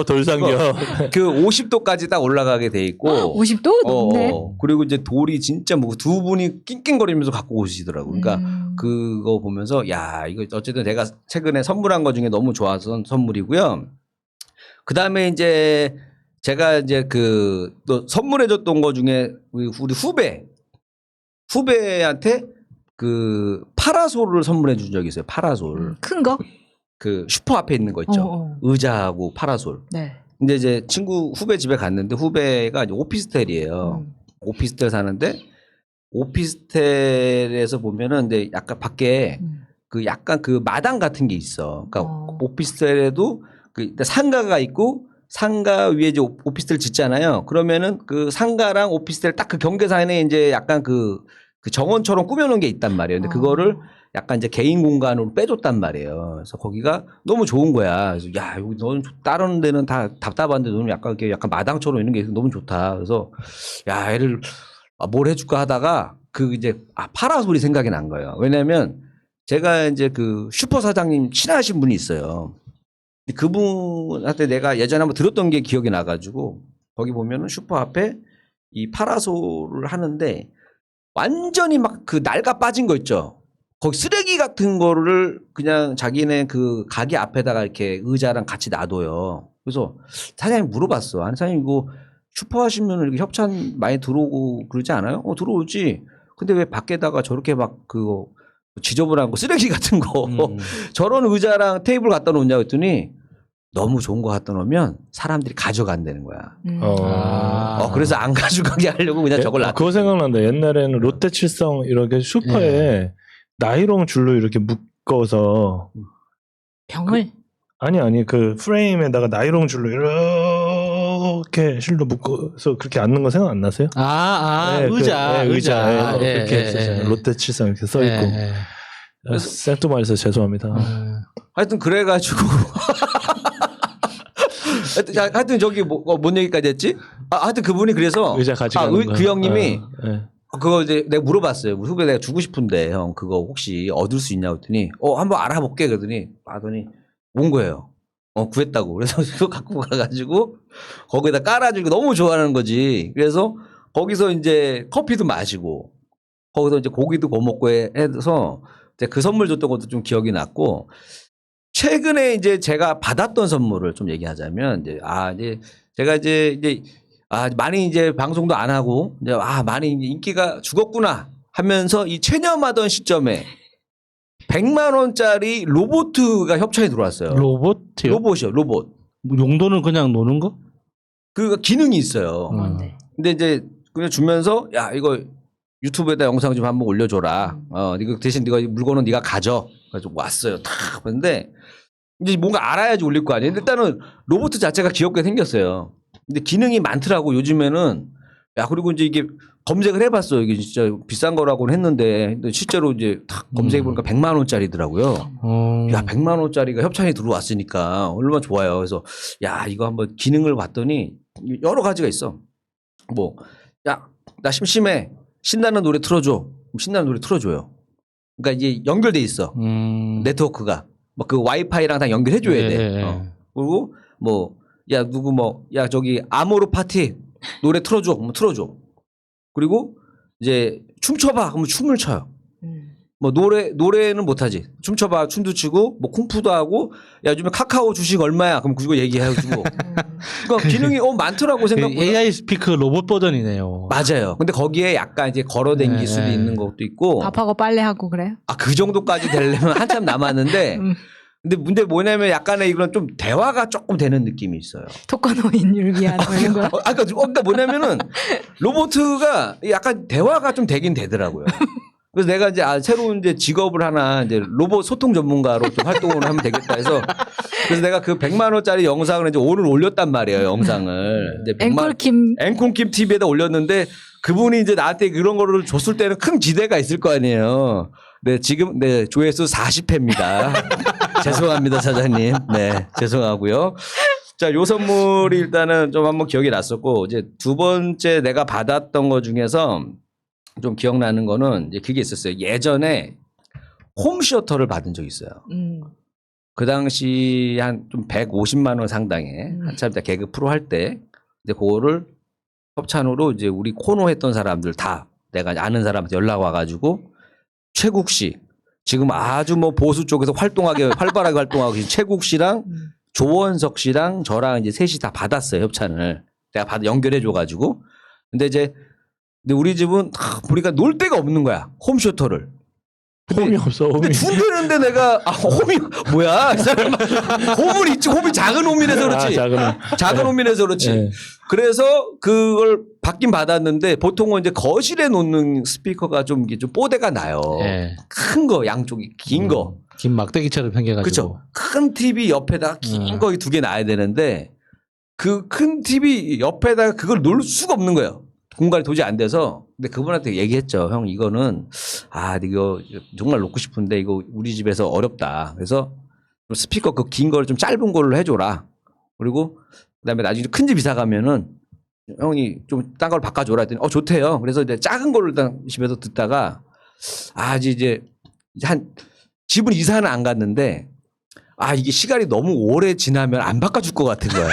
[SPEAKER 3] 돌삼겹.
[SPEAKER 2] 그 50도까지 딱 올라가게 돼 있고
[SPEAKER 4] 50도 높네.
[SPEAKER 2] 그리고 이제 돌이 진짜 뭐 두 분이 낑낑거리면서 갖고 오시더라고. 그러니까 그거 보면서 야 이거 어쨌든 내가 최근에 선물한 거 중에 너무 좋아서 선물이고요. 그 다음에 이제 제가 이제 그 또 선물해줬던 거 중에 우리 후배한테 그 파라솔을 선물해 준 적이 있어요. 파라솔.
[SPEAKER 4] 큰 거?
[SPEAKER 2] 그 슈퍼 앞에 있는 거 있죠. 의자하고 파라솔.
[SPEAKER 4] 네.
[SPEAKER 2] 근데 이제 친구 후배 집에 갔는데 후배가 이제 오피스텔이에요. 오피스텔 사는데 오피스텔에서 보면은 이제 약간 밖에 그 약간 그 마당 같은 게 있어. 그러니까 오피스텔에도 그 상가가 있고 상가 위에 이제 오피스텔 짓잖아요. 그러면은 그 상가랑 오피스텔 딱 그 경계선에 이제 약간 그 정원처럼 꾸며놓은 게 있단 말이에요. 근데 그거를 약간 이제 개인 공간으로 빼줬단 말이에요. 그래서 거기가 너무 좋은 거야. 그래서 야, 여기 너는 다른 데는 다 답답한데 너는 약간 이렇게 약간 마당처럼 있는 게 너무 좋다. 그래서 야, 애를 뭘 해줄까 하다가 그 이제 파라솔이 생각이 난 거예요. 왜냐면 제가 이제 그 슈퍼 사장님 친하신 분이 있어요. 근데 그분한테 내가 예전에 한번 들었던 게 기억이 나가지고 거기 보면은 슈퍼 앞에 이 파라솔을 하는데 완전히 막 그 낡아 빠진 거 있죠. 거기 쓰레기 같은 거를 그냥 자기네 그 가게 앞에다가 이렇게 의자랑 같이 놔둬요. 그래서 사장님 물어봤어. 아니 사장님 이거 슈퍼 하시면 이렇게 협찬 많이 들어오고 그러지 않아요? 들어오지. 근데 왜 밖에다가 저렇게 막 그거 지저분한 거 쓰레기 같은 거 저런 의자랑 테이블 갖다 놓냐고 했더니 너무 좋은 거 갖다 놓으면 사람들이 가져간다는 거야. 그래서 안 가져가게 하려고 그냥 저걸 놔뒀어.
[SPEAKER 3] 그거 생각난다. 옛날에는 롯데칠성 이렇게 슈퍼에 나이롱 줄로 이렇게 묶어서
[SPEAKER 4] 병을?
[SPEAKER 3] 아니 그 프레임에다가 나이롱 줄로 이렇게 실로 묶어서 그렇게 앉는 거 생각 안 나세요?
[SPEAKER 1] 네, 의자.
[SPEAKER 3] 이렇게 했었어요. 롯데칠성 이렇게 써 있고. 생뚱말해서 죄송합니다.
[SPEAKER 2] 하여튼 그래가지고 하여튼 저기 뭔 얘기까지 했지? 하여튼 그분이 그래서
[SPEAKER 3] 의자 가져가는 거.
[SPEAKER 2] 그 형님이 그거 이제 내가 물어봤어요. 후배 내가 주고 싶은데 형 그거 혹시 얻을 수 있냐고 했더니 한번 알아볼게 그러더니 온 거예요. 구했다고. 그래서 그거 갖고 가가지고 거기다 깔아주고 너무 좋아하는 거지. 그래서 거기서 이제 커피도 마시고 거기서 이제 고기도 구워 먹고 해서 그 선물 줬던 것도 좀 기억이 났고 최근에 이제 제가 받았던 선물을 좀 얘기하자면 이제 제가 이제 많이 이제 방송도 안 하고 이제 많이 인기가 죽었구나 하면서 이 체념하던 시점에 100만 원짜리 로봇가 협찬이 들어왔어요.
[SPEAKER 1] 로봇이요?
[SPEAKER 2] 로봇이요, 로봇.
[SPEAKER 1] 뭐 용도는 그냥 노는 거?
[SPEAKER 2] 그 기능이 있어요.
[SPEAKER 4] 뭔데?
[SPEAKER 2] 근데 이제 그냥 주면서 야 이거 유튜브에다 영상 좀 한번 올려줘라. 이거 대신 네가 물건은 네가 가져. 그래서 왔어요. 탁 근데 이제 뭔가 알아야지 올릴 거 아니에요. 일단은 로봇 자체가 귀엽게 생겼어요. 근데 기능이 많더라고 요즘에는. 야 그리고 이제 이게 검색을 해봤어. 이게 진짜 비싼 거라고는 했는데 실제로 이제 탁 검색해 보니까 100만 원짜리더라고요. 야 100만 원짜리가 협찬이 들어왔으니까 얼마나 좋아요. 그래서 야 이거 한번 기능을 봤더니 여러 가지가 있어. 뭐 야 나 심심해. 신나는 노래 틀어줘. 그럼 신나는 노래 틀어줘요. 그러니까 이제 연결돼 있어. 네트워크가. 뭐 그 와이파이랑 다 연결해줘야 돼. 그리고 뭐 야 누구 야 저기 아모르 파티 노래 틀어줘. 그럼 틀어줘. 그리고 이제 춤춰봐. 그러면 춤을 춰요. 뭐 노래는 못하지. 춤춰봐. 춤도 추고 뭐 쿵푸도 하고 야 요즘에 카카오 주식 얼마야? 그럼 그거 얘기해주고. 그러니까 기능이 많더라고 생각보다.
[SPEAKER 1] AI 스피커 로봇 버전이네요.
[SPEAKER 2] 맞아요. 근데 거기에 약간 이제 걸어댕길 수도 있는 것도 있고.
[SPEAKER 4] 밥하고 빨래하고 그래요?
[SPEAKER 2] 그 정도까지 되려면 한참 남았는데. 근데 문제 뭐냐면 약간의 이런 좀 대화가 조금 되는 느낌이 있어요.
[SPEAKER 4] 독거노인 율기한 뭐 이런 거.
[SPEAKER 2] 그러니까 뭐냐면은 로봇가 약간 대화가 좀 되긴 되더라고요. 그래서 내가 이제 새로운 이제 직업을 하나 이제 로봇 소통 전문가로 좀 활동을 하면 되겠다 해서 그래서 내가 그 100만 원짜리 영상을 이제 오늘 올렸단 말이에요. 영상을. 이제 앵콜킴 TV에다 올렸는데 그분이 이제 나한테 그런 거를 줬을 때는 큰 기대가 있을 거 아니에요. 네, 지금 조회수 40회입니다. 죄송합니다, 사장님. 네, 죄송하고요. 자, 요 선물이 일단은 좀 한번 기억이 났었고 이제 두 번째 내가 받았던 거 중에서 좀 기억나는 거는 이제 그게 있었어요. 예전에 홈시어터를 받은 적이 있어요. 그 당시 한 좀 150만 원 상당의 한참 때 개그 프로 할 때 이제 그거를 협찬으로 이제 우리 코너 했던 사람들 다 내가 아는 사람한테 연락 와가지고 최국 씨 지금 아주 뭐 보수 쪽에서 활발하게 활동하고 계신 최국 씨랑 조원석 씨랑 저랑 이제 셋이 다 받았어요 협찬을 내가 연결해 줘가지고 근데 우리 집은 우리가 놀 데가 없는 거야 홈쇼터를.
[SPEAKER 3] 홈이 없어. 홈이.
[SPEAKER 2] 근데 준비했는데 내가 홈이 뭐야 이 사람 홈은 있지 홈이 작은 홈이라서 그렇지 작은 홈이라서 그렇지
[SPEAKER 3] 네.
[SPEAKER 2] 그래서 그걸 받긴 받았는데 보통은 이제 거실에 놓는 스피커가 좀 이게 좀 뽀대가 나요
[SPEAKER 1] 예.
[SPEAKER 2] 큰 거 양쪽이 긴 거
[SPEAKER 1] 긴 막대기처럼 생겨가지고.
[SPEAKER 2] 그렇죠 큰 TV 옆에다가 긴 거 두 개 놔야 되는데 그 큰 TV 옆에다가 그걸 놓을 수가 없는 거예요. 공간이 도저히 안 돼서. 근데 그분한테 얘기했죠. 형 이거는 이거 정말 놓고 싶은데 이거 우리 집에서 어렵다. 그래서 좀 스피커 그 긴 거를 좀 짧은 걸로 해줘라. 그리고 그다음에 나중에 큰 집 이사 가면은 형이 좀 딴 걸 바꿔줘라 했더니 좋대요. 그래서 이제 작은 거를 일단 집에서 듣다가 이제 한 집은 이사는 안 갔는데 이게 시간이 너무 오래 지나면 안 바꿔줄 것 같은 거야.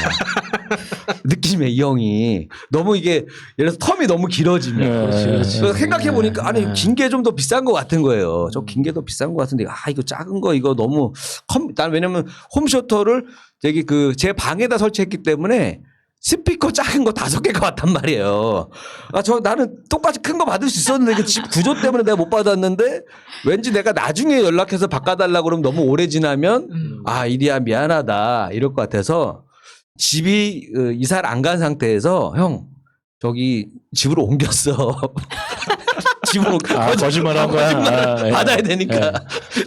[SPEAKER 2] 느낌에 이 형이 너무 이게 예를 들어서 텀이 너무 길어지면 그래서 생각해 보니까 긴 게 좀 더 비싼 것 같은 거예요. 저 긴 게 더 비싼 것 같은데 이거 작은 거 이거 너무 난 왜냐면 홈쇼터를 저기 제 방에다 설치했기 때문에 스피커 작은 거 5개가 왔단 말이에요. 나는 똑같이 큰 거 받을 수 있었는데 그 집 구조 때문에 내가 못 받았는데 왠지 내가 나중에 연락해서 바꿔달라고 그러면 너무 오래 지나면 이리야 미안하다 이럴 것 같아서 집이 이사를 안 간 상태에서 형 저기 집으로 옮겼어. 집으로
[SPEAKER 3] 거짓말한 거야.
[SPEAKER 2] 받아야 되니까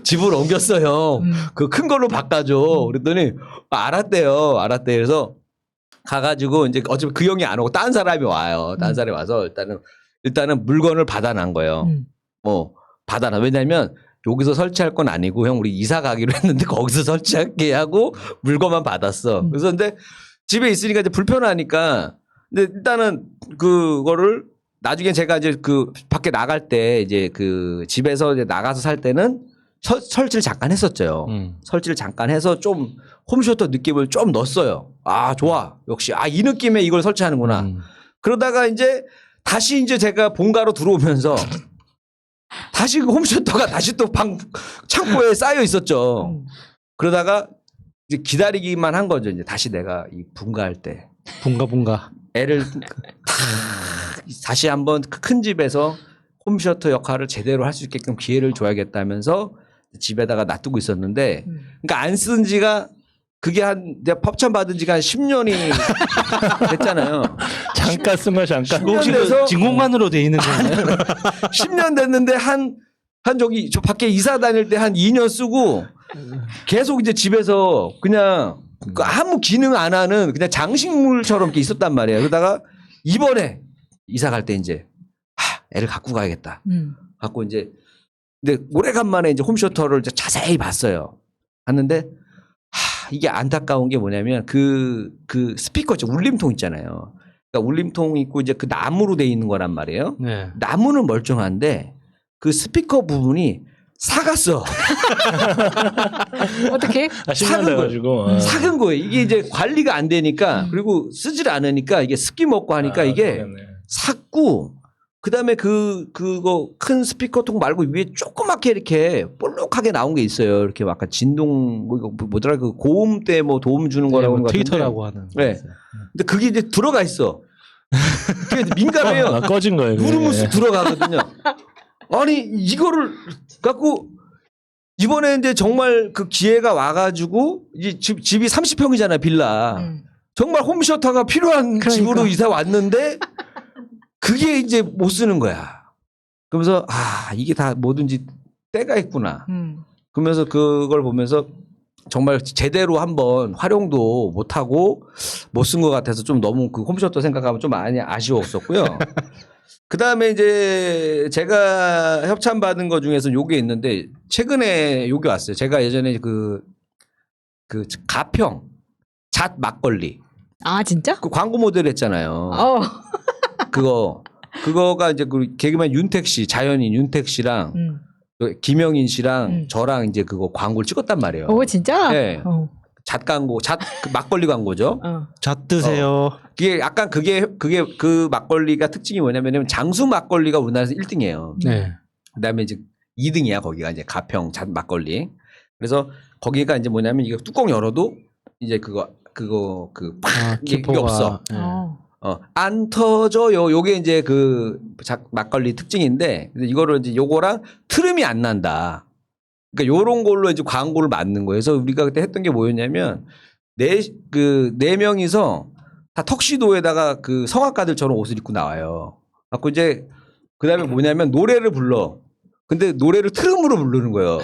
[SPEAKER 2] 집으로 옮겼어 형. 그 큰 걸로 바꿔줘. 그랬더니 알았대요. 그래서 가가지고 이제 어차피 그 형이 안 오고 딴 사람이 와요. 딴 사람이 와서 일단은 물건을 받아난 거예요. 받아놔. 왜냐면 여기서 설치할 건 아니고 형 우리 이사 가기로 했는데 거기서 설치할게 하고 물건만 받았어. 그래서 근데 집에 있으니까 이제 불편하니까 근데 일단은 그거를 나중에 제가 이제 밖에 나갈 때 이제 집에서 이제 나가서 살 때는 설치를 잠깐 했었죠. 설치를 잠깐 해서 좀 홈쇼터 느낌을 좀 넣었어요. 좋아. 역시 이 느낌에 이걸 설치하는구나. 그러다가 이제 다시 이제 제가 본가로 들어오면서 다시 그 홈쇼터가 다시 또 방 창고에 쌓여 있었죠. 그러다가 이제 기다리기만 한 거죠. 이제 다시 내가 이 분가할 때
[SPEAKER 1] 분가.
[SPEAKER 2] 애를 다시 한번 큰 집에서 홈쇼터 역할을 제대로 할 수 있게끔 기회를 줘야겠다면서 집에다가 놔두고 있었는데 그러니까 안 쓴 지가 그게 내가 협찬 받은 지가 한 10년이 됐잖아요.
[SPEAKER 3] 잠깐 쓴 거야 잠깐.
[SPEAKER 1] 혹시
[SPEAKER 2] 돼서-
[SPEAKER 1] 진공관으로 돼 있는 건가요?
[SPEAKER 2] 10년 됐는데 저 밖에 이사 다닐 때 한 2년 쓰고 계속 이제 집에서 그냥 아무 기능 안 하는 그냥 장식물처럼 이렇게 있었단 말이에요. 그러다가 이번에 이사 갈 때 이제 애를 갖고 가야겠다. 갖고 이제 근데 오래간만에 이제 홈쇼터를 이제 자세히 봤어요. 봤는데 이게 안타까운 게 뭐냐면 그 스피커 울림통 있잖아요. 그러니까 울림통 있고 이제 그 나무로 돼 있는 거란 말이에요.
[SPEAKER 1] 네.
[SPEAKER 2] 나무는 멀쩡한데 그 스피커 부분이 삭았어.
[SPEAKER 4] 어떻게?
[SPEAKER 3] 10년 돼가지고.
[SPEAKER 2] 삭은 거예요. 이게 이제 관리가 안 되니까 그리고 쓰질 않으니까 이게 습기 먹고 하니까 이게 삭고 그다음에 그거 큰 스피커통 말고 위에 조그맣게 이렇게 볼록하게 나온 게 있어요. 이렇게 약간 진동 뭐더라 그 고음 때 뭐 도움 주는 거라고 하는 것 같은데.
[SPEAKER 1] 트위터라고 하는.
[SPEAKER 2] 네. 근데 그게 이제 들어가 있어. 그게 민감해요.
[SPEAKER 3] 꺼진 거예요. 그게.
[SPEAKER 2] 누르면 쑥 들어가거든요. 아니 이거를 갖고 이번에 이제 정말 그 기회가 와가지고 이 집이 30평이잖아요 빌라. 정말 홈쇼터가 필요한
[SPEAKER 4] 그러니까.
[SPEAKER 2] 집으로 이사 왔는데 그게 이제 못 쓰는 거야. 그러면서 이게 다 뭐든지 때가 있구나. 그러면서 그걸 보면서 정말 제대로 한번 활용도 못하고 못 쓴 것 같아서 좀 너무 그 홈쇼터 생각하면 좀 많이 아쉬웠었고요. 그 다음에 이제 제가 협찬 받은 거 중에서 요게 있는데 최근에 요게 왔어요. 제가 예전에 그 가평 잣 막걸리
[SPEAKER 4] 진짜?
[SPEAKER 2] 그 광고 모델 했잖아요. 그거가 이제 그 개그맨 윤택 씨, 자연인 윤택 씨랑 그 김영인 씨랑 저랑 이제 그거 광고를 찍었단 말이에요.
[SPEAKER 4] 오 진짜?
[SPEAKER 2] 네.
[SPEAKER 4] 어.
[SPEAKER 2] 잣 광고, 그 막걸리 광고죠.
[SPEAKER 1] 잣 드세요.
[SPEAKER 2] 그게 약간 그게 그 막걸리가 특징이 뭐냐면 장수 막걸리가 우리나라에서 1등이에요.
[SPEAKER 1] 네.
[SPEAKER 2] 그다음에 이제 2등이야 거기가 이제 가평 잣 막걸리. 그래서 거기가 이제 뭐냐면 이거 뚜껑 열어도 이제 이게 없어.
[SPEAKER 1] 네.
[SPEAKER 2] 안 터져요. 요게 이제 그 막걸리 특징인데 근데 이거를 이제 요거랑 트름이 안 난다. 그러니까 요런 걸로 이제 광고를 만든 거예요. 그래서 우리가 그때 했던 게 뭐였냐면 네 명이서 다 턱시도에다가 그 성악가들처럼 옷을 입고 나와요. 갖고 이제 그다음에 뭐냐면 노래를 불러. 근데 노래를 트름으로 부르는 거예요.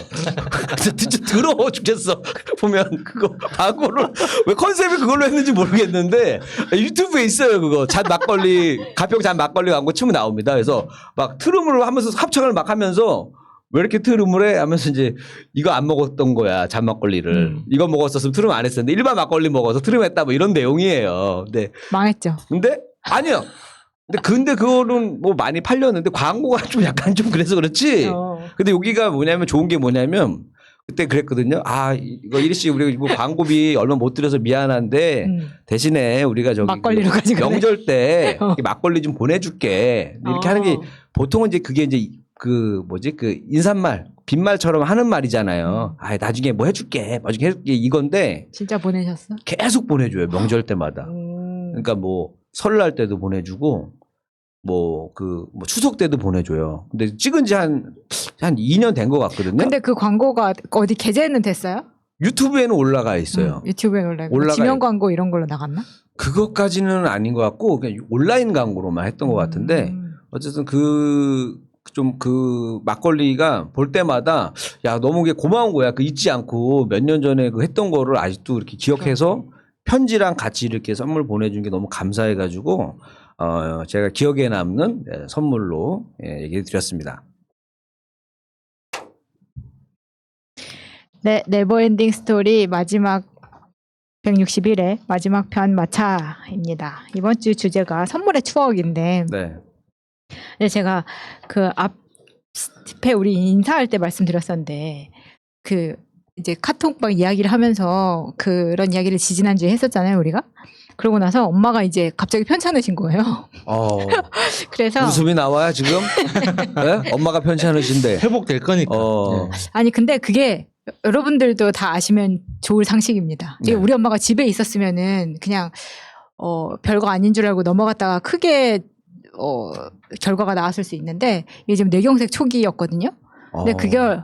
[SPEAKER 2] 진짜 더러워 죽겠어. 보면 그거 광고를 왜 컨셉을 그걸로 했는지 모르겠는데 유튜브에 있어요. 그거 가평 잣 막걸리 광고 치면 나옵니다. 그래서 막 트름으로 하면서 합창을 막 하면서 왜 이렇게 트름을 해? 하면서 이제 이거 안 먹었던 거야. 잣 막걸리를. 이거 먹었었으면 트름 안 했었는데 일반 막걸리 먹어서 트름했다 뭐 이런 내용이에요.
[SPEAKER 4] 망했죠.
[SPEAKER 2] 근데 아니요. 근데 그거는 뭐 많이 팔렸는데 광고가 좀 약간 좀 그래서 그렇지. 근데 여기가 뭐냐면 좋은 게 뭐냐면 그때 그랬거든요. 아 이거 이리 씨 우리가 이거 광고비 얼마 못 들여서 미안한데 대신에 우리가 저기
[SPEAKER 4] 막걸리로 가지고
[SPEAKER 2] 명절 때 막걸리 좀 보내줄게. 이렇게 하는 게 보통은 이제 그게 이제 그 인사말 빈말처럼 하는 말이잖아요. 아 나중에 뭐 해줄게, 나중에 해줄게 이건데
[SPEAKER 4] 진짜 보내셨어?
[SPEAKER 2] 계속 보내줘요 명절 때마다. 그러니까 뭐 설날 때도 보내주고 뭐 추석 때도 보내줘요. 근데 찍은 지 한 2년 된 것 같거든요.
[SPEAKER 4] 근데 그 광고가 어디 게재는 됐어요?
[SPEAKER 2] 유튜브에는 올라가 있어요.
[SPEAKER 4] 유튜브에 올라가. 지명 광고 이런 걸로 나갔나?
[SPEAKER 2] 그것까지는 아닌 것 같고 그냥 온라인 광고로만 했던 것 같은데 어쨌든 그 막걸리가 볼 때마다 야 너무 고마운 거야. 그 잊지 않고 몇 년 전에 그 했던 거를 아직도 이렇게 기억해서 편지랑 같이 이렇게 선물 보내준 게 너무 감사해가지고 제가 기억에 남는 선물로 얘기해 드렸습니다.
[SPEAKER 4] 네, 네버엔딩 스토리 마지막 161회 마지막 편 마차입니다. 이번 주 주제가 선물의 추억인데
[SPEAKER 2] 네.
[SPEAKER 4] 근데 제가 그 앞에 우리 인사할 때 말씀드렸었는데 그 이제 카톡방 이야기를 하면서 그런 이야기를 지지난주에 했었잖아요, 우리가. 그러고 나서 엄마가 이제 갑자기 편찮으신 거예요. 그래서
[SPEAKER 2] 웃음이 나와요, 지금? 네? 엄마가 편찮으신데.
[SPEAKER 1] 회복될 거니까. 네.
[SPEAKER 4] 아니 근데 그게 여러분들도 다 아시면 좋을 상식입니다.
[SPEAKER 2] 네.
[SPEAKER 4] 우리 엄마가 집에 있었으면은 그냥 별거 아닌 줄 알고 넘어갔다가 크게 결과가 나왔을 수 있는데 이게 지금 뇌경색 초기였거든요. 근데 그걸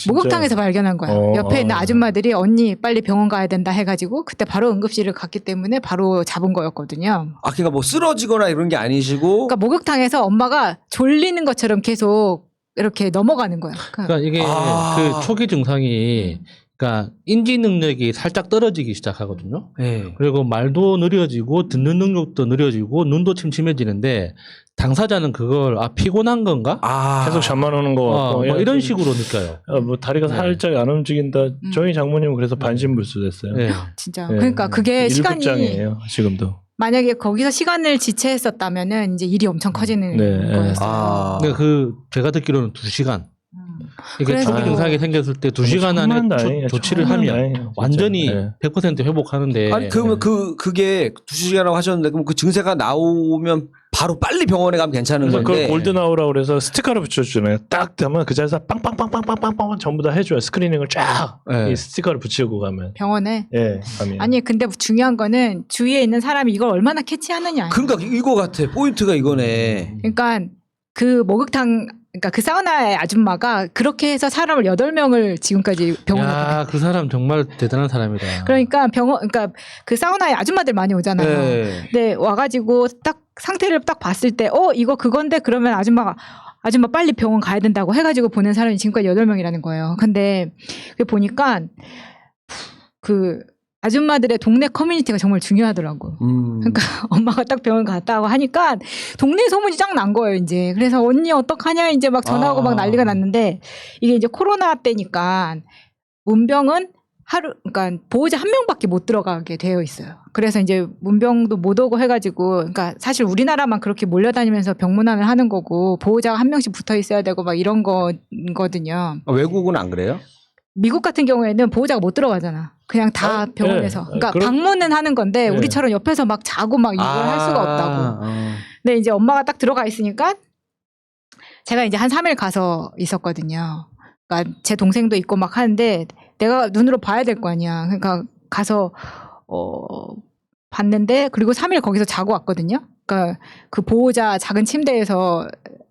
[SPEAKER 4] 목욕탕에서 발견한 거야. 옆에 있는 아줌마들이 언니 빨리 병원 가야 된다 해가지고 그때 바로 응급실을 갔기 때문에 바로 잡은 거였거든요.
[SPEAKER 2] 아, 그러니까 뭐 쓰러지거나 이런 게 아니시고.
[SPEAKER 4] 그러니까 목욕탕에서 엄마가 졸리는 것처럼 계속 이렇게 넘어가는 거야.
[SPEAKER 1] 그러니까 이게 그 초기 증상이 그러니까 인지 능력이 살짝 떨어지기 시작하거든요.
[SPEAKER 2] 네.
[SPEAKER 1] 그리고 말도 느려지고 듣는 능력도 느려지고 눈도 침침해지는데 당사자는 그걸 피곤한 건가?
[SPEAKER 3] 계속 잠만 오는 거 같고
[SPEAKER 1] 뭐 이런 식으로 느껴요.
[SPEAKER 3] 뭐 다리가 살짝 안 움직인다. 저희 장모님은 그래서 반신불수됐어요.
[SPEAKER 1] 네.
[SPEAKER 4] 진짜. 그러니까 그게 시간이
[SPEAKER 3] 일급장이에요 지금도.
[SPEAKER 4] 만약에 거기서 시간을 지체했었다면은 이제 일이 엄청 커지는 거였어요.
[SPEAKER 1] 근데 제가 듣기로는 2시간. 이게
[SPEAKER 4] 그래서-
[SPEAKER 1] 초기 증상이 생겼을 때 2시간 안에 조치를 하면 완전히 100% 회복하는데.
[SPEAKER 2] 아니, 그러면 그게 2시간이라고 하셨는데 그럼 그 증세가 나오면 바로 빨리 병원에 가면 괜찮은
[SPEAKER 3] 그래서
[SPEAKER 2] 건데.
[SPEAKER 3] 그걸 골드나우라고 그래서 스티커를 붙여주잖아요. 딱 되면 그 자리에서 빵빵빵빵빵빵 전부 다 해줘요. 스크리닝을 쫙 이 스티커를 붙이고 가면.
[SPEAKER 4] 병원에.
[SPEAKER 3] 가면.
[SPEAKER 4] 아니 근데 중요한 거는 주위에 있는 사람이 이걸 얼마나 캐치하느냐.
[SPEAKER 2] 그러니까 이거 같아. 포인트가 이거네.
[SPEAKER 4] 그러니까 그 목욕탕 그러니까 그 사우나의 아줌마가 그렇게 해서 사람을 8명을 지금까지 병원에
[SPEAKER 1] 야, 그 사람 정말 대단한 사람이다.
[SPEAKER 4] 그러니까 그 사우나에 아줌마들 많이 오잖아요.
[SPEAKER 2] 네.
[SPEAKER 4] 근데 와가지고 딱 상태를 딱 봤을 때 이거 그건데 그러면 아줌마 빨리 병원 가야 된다고 해가지고 보낸 사람이 지금까지 8명이라는 거예요. 근데 그게 보니까 그 아줌마들의 동네 커뮤니티가 정말 중요하더라고. 그러니까 엄마가 딱 병원 갔다고 하니까 동네 소문이 쫙 난 거예요, 이제. 그래서 언니 어떡하냐 이제 막 전화하고 막 난리가 났는데 이게 이제 코로나 때니까 문병은 그러니까 보호자 한 명밖에 못 들어가게 되어 있어요. 그래서 이제 문병도 못 오고 해가지고, 그러니까 사실 우리나라만 그렇게 몰려다니면서 병문안을 하는 거고, 보호자가 한 명씩 붙어 있어야 되고 막 이런 거거든요.
[SPEAKER 2] 외국은 안 그래요?
[SPEAKER 4] 미국 같은 경우에는 보호자가 못 들어가잖아. 그냥 다 병원에서.
[SPEAKER 3] 네.
[SPEAKER 4] 그러니까 방문은 하는 건데,
[SPEAKER 3] 네.
[SPEAKER 4] 우리처럼 옆에서 막 자고 막 이걸 할 수가 없다고. 근데 이제 엄마가 딱 들어가 있으니까, 제가 이제 한 3일 가서 있었거든요. 그러니까 제 동생도 있고 막 하는데 내가 눈으로 봐야 될 거 아니야. 그러니까 가서 봤는데, 그리고 3일 거기서 자고 왔거든요. 그러니까 그 보호자 작은 침대에서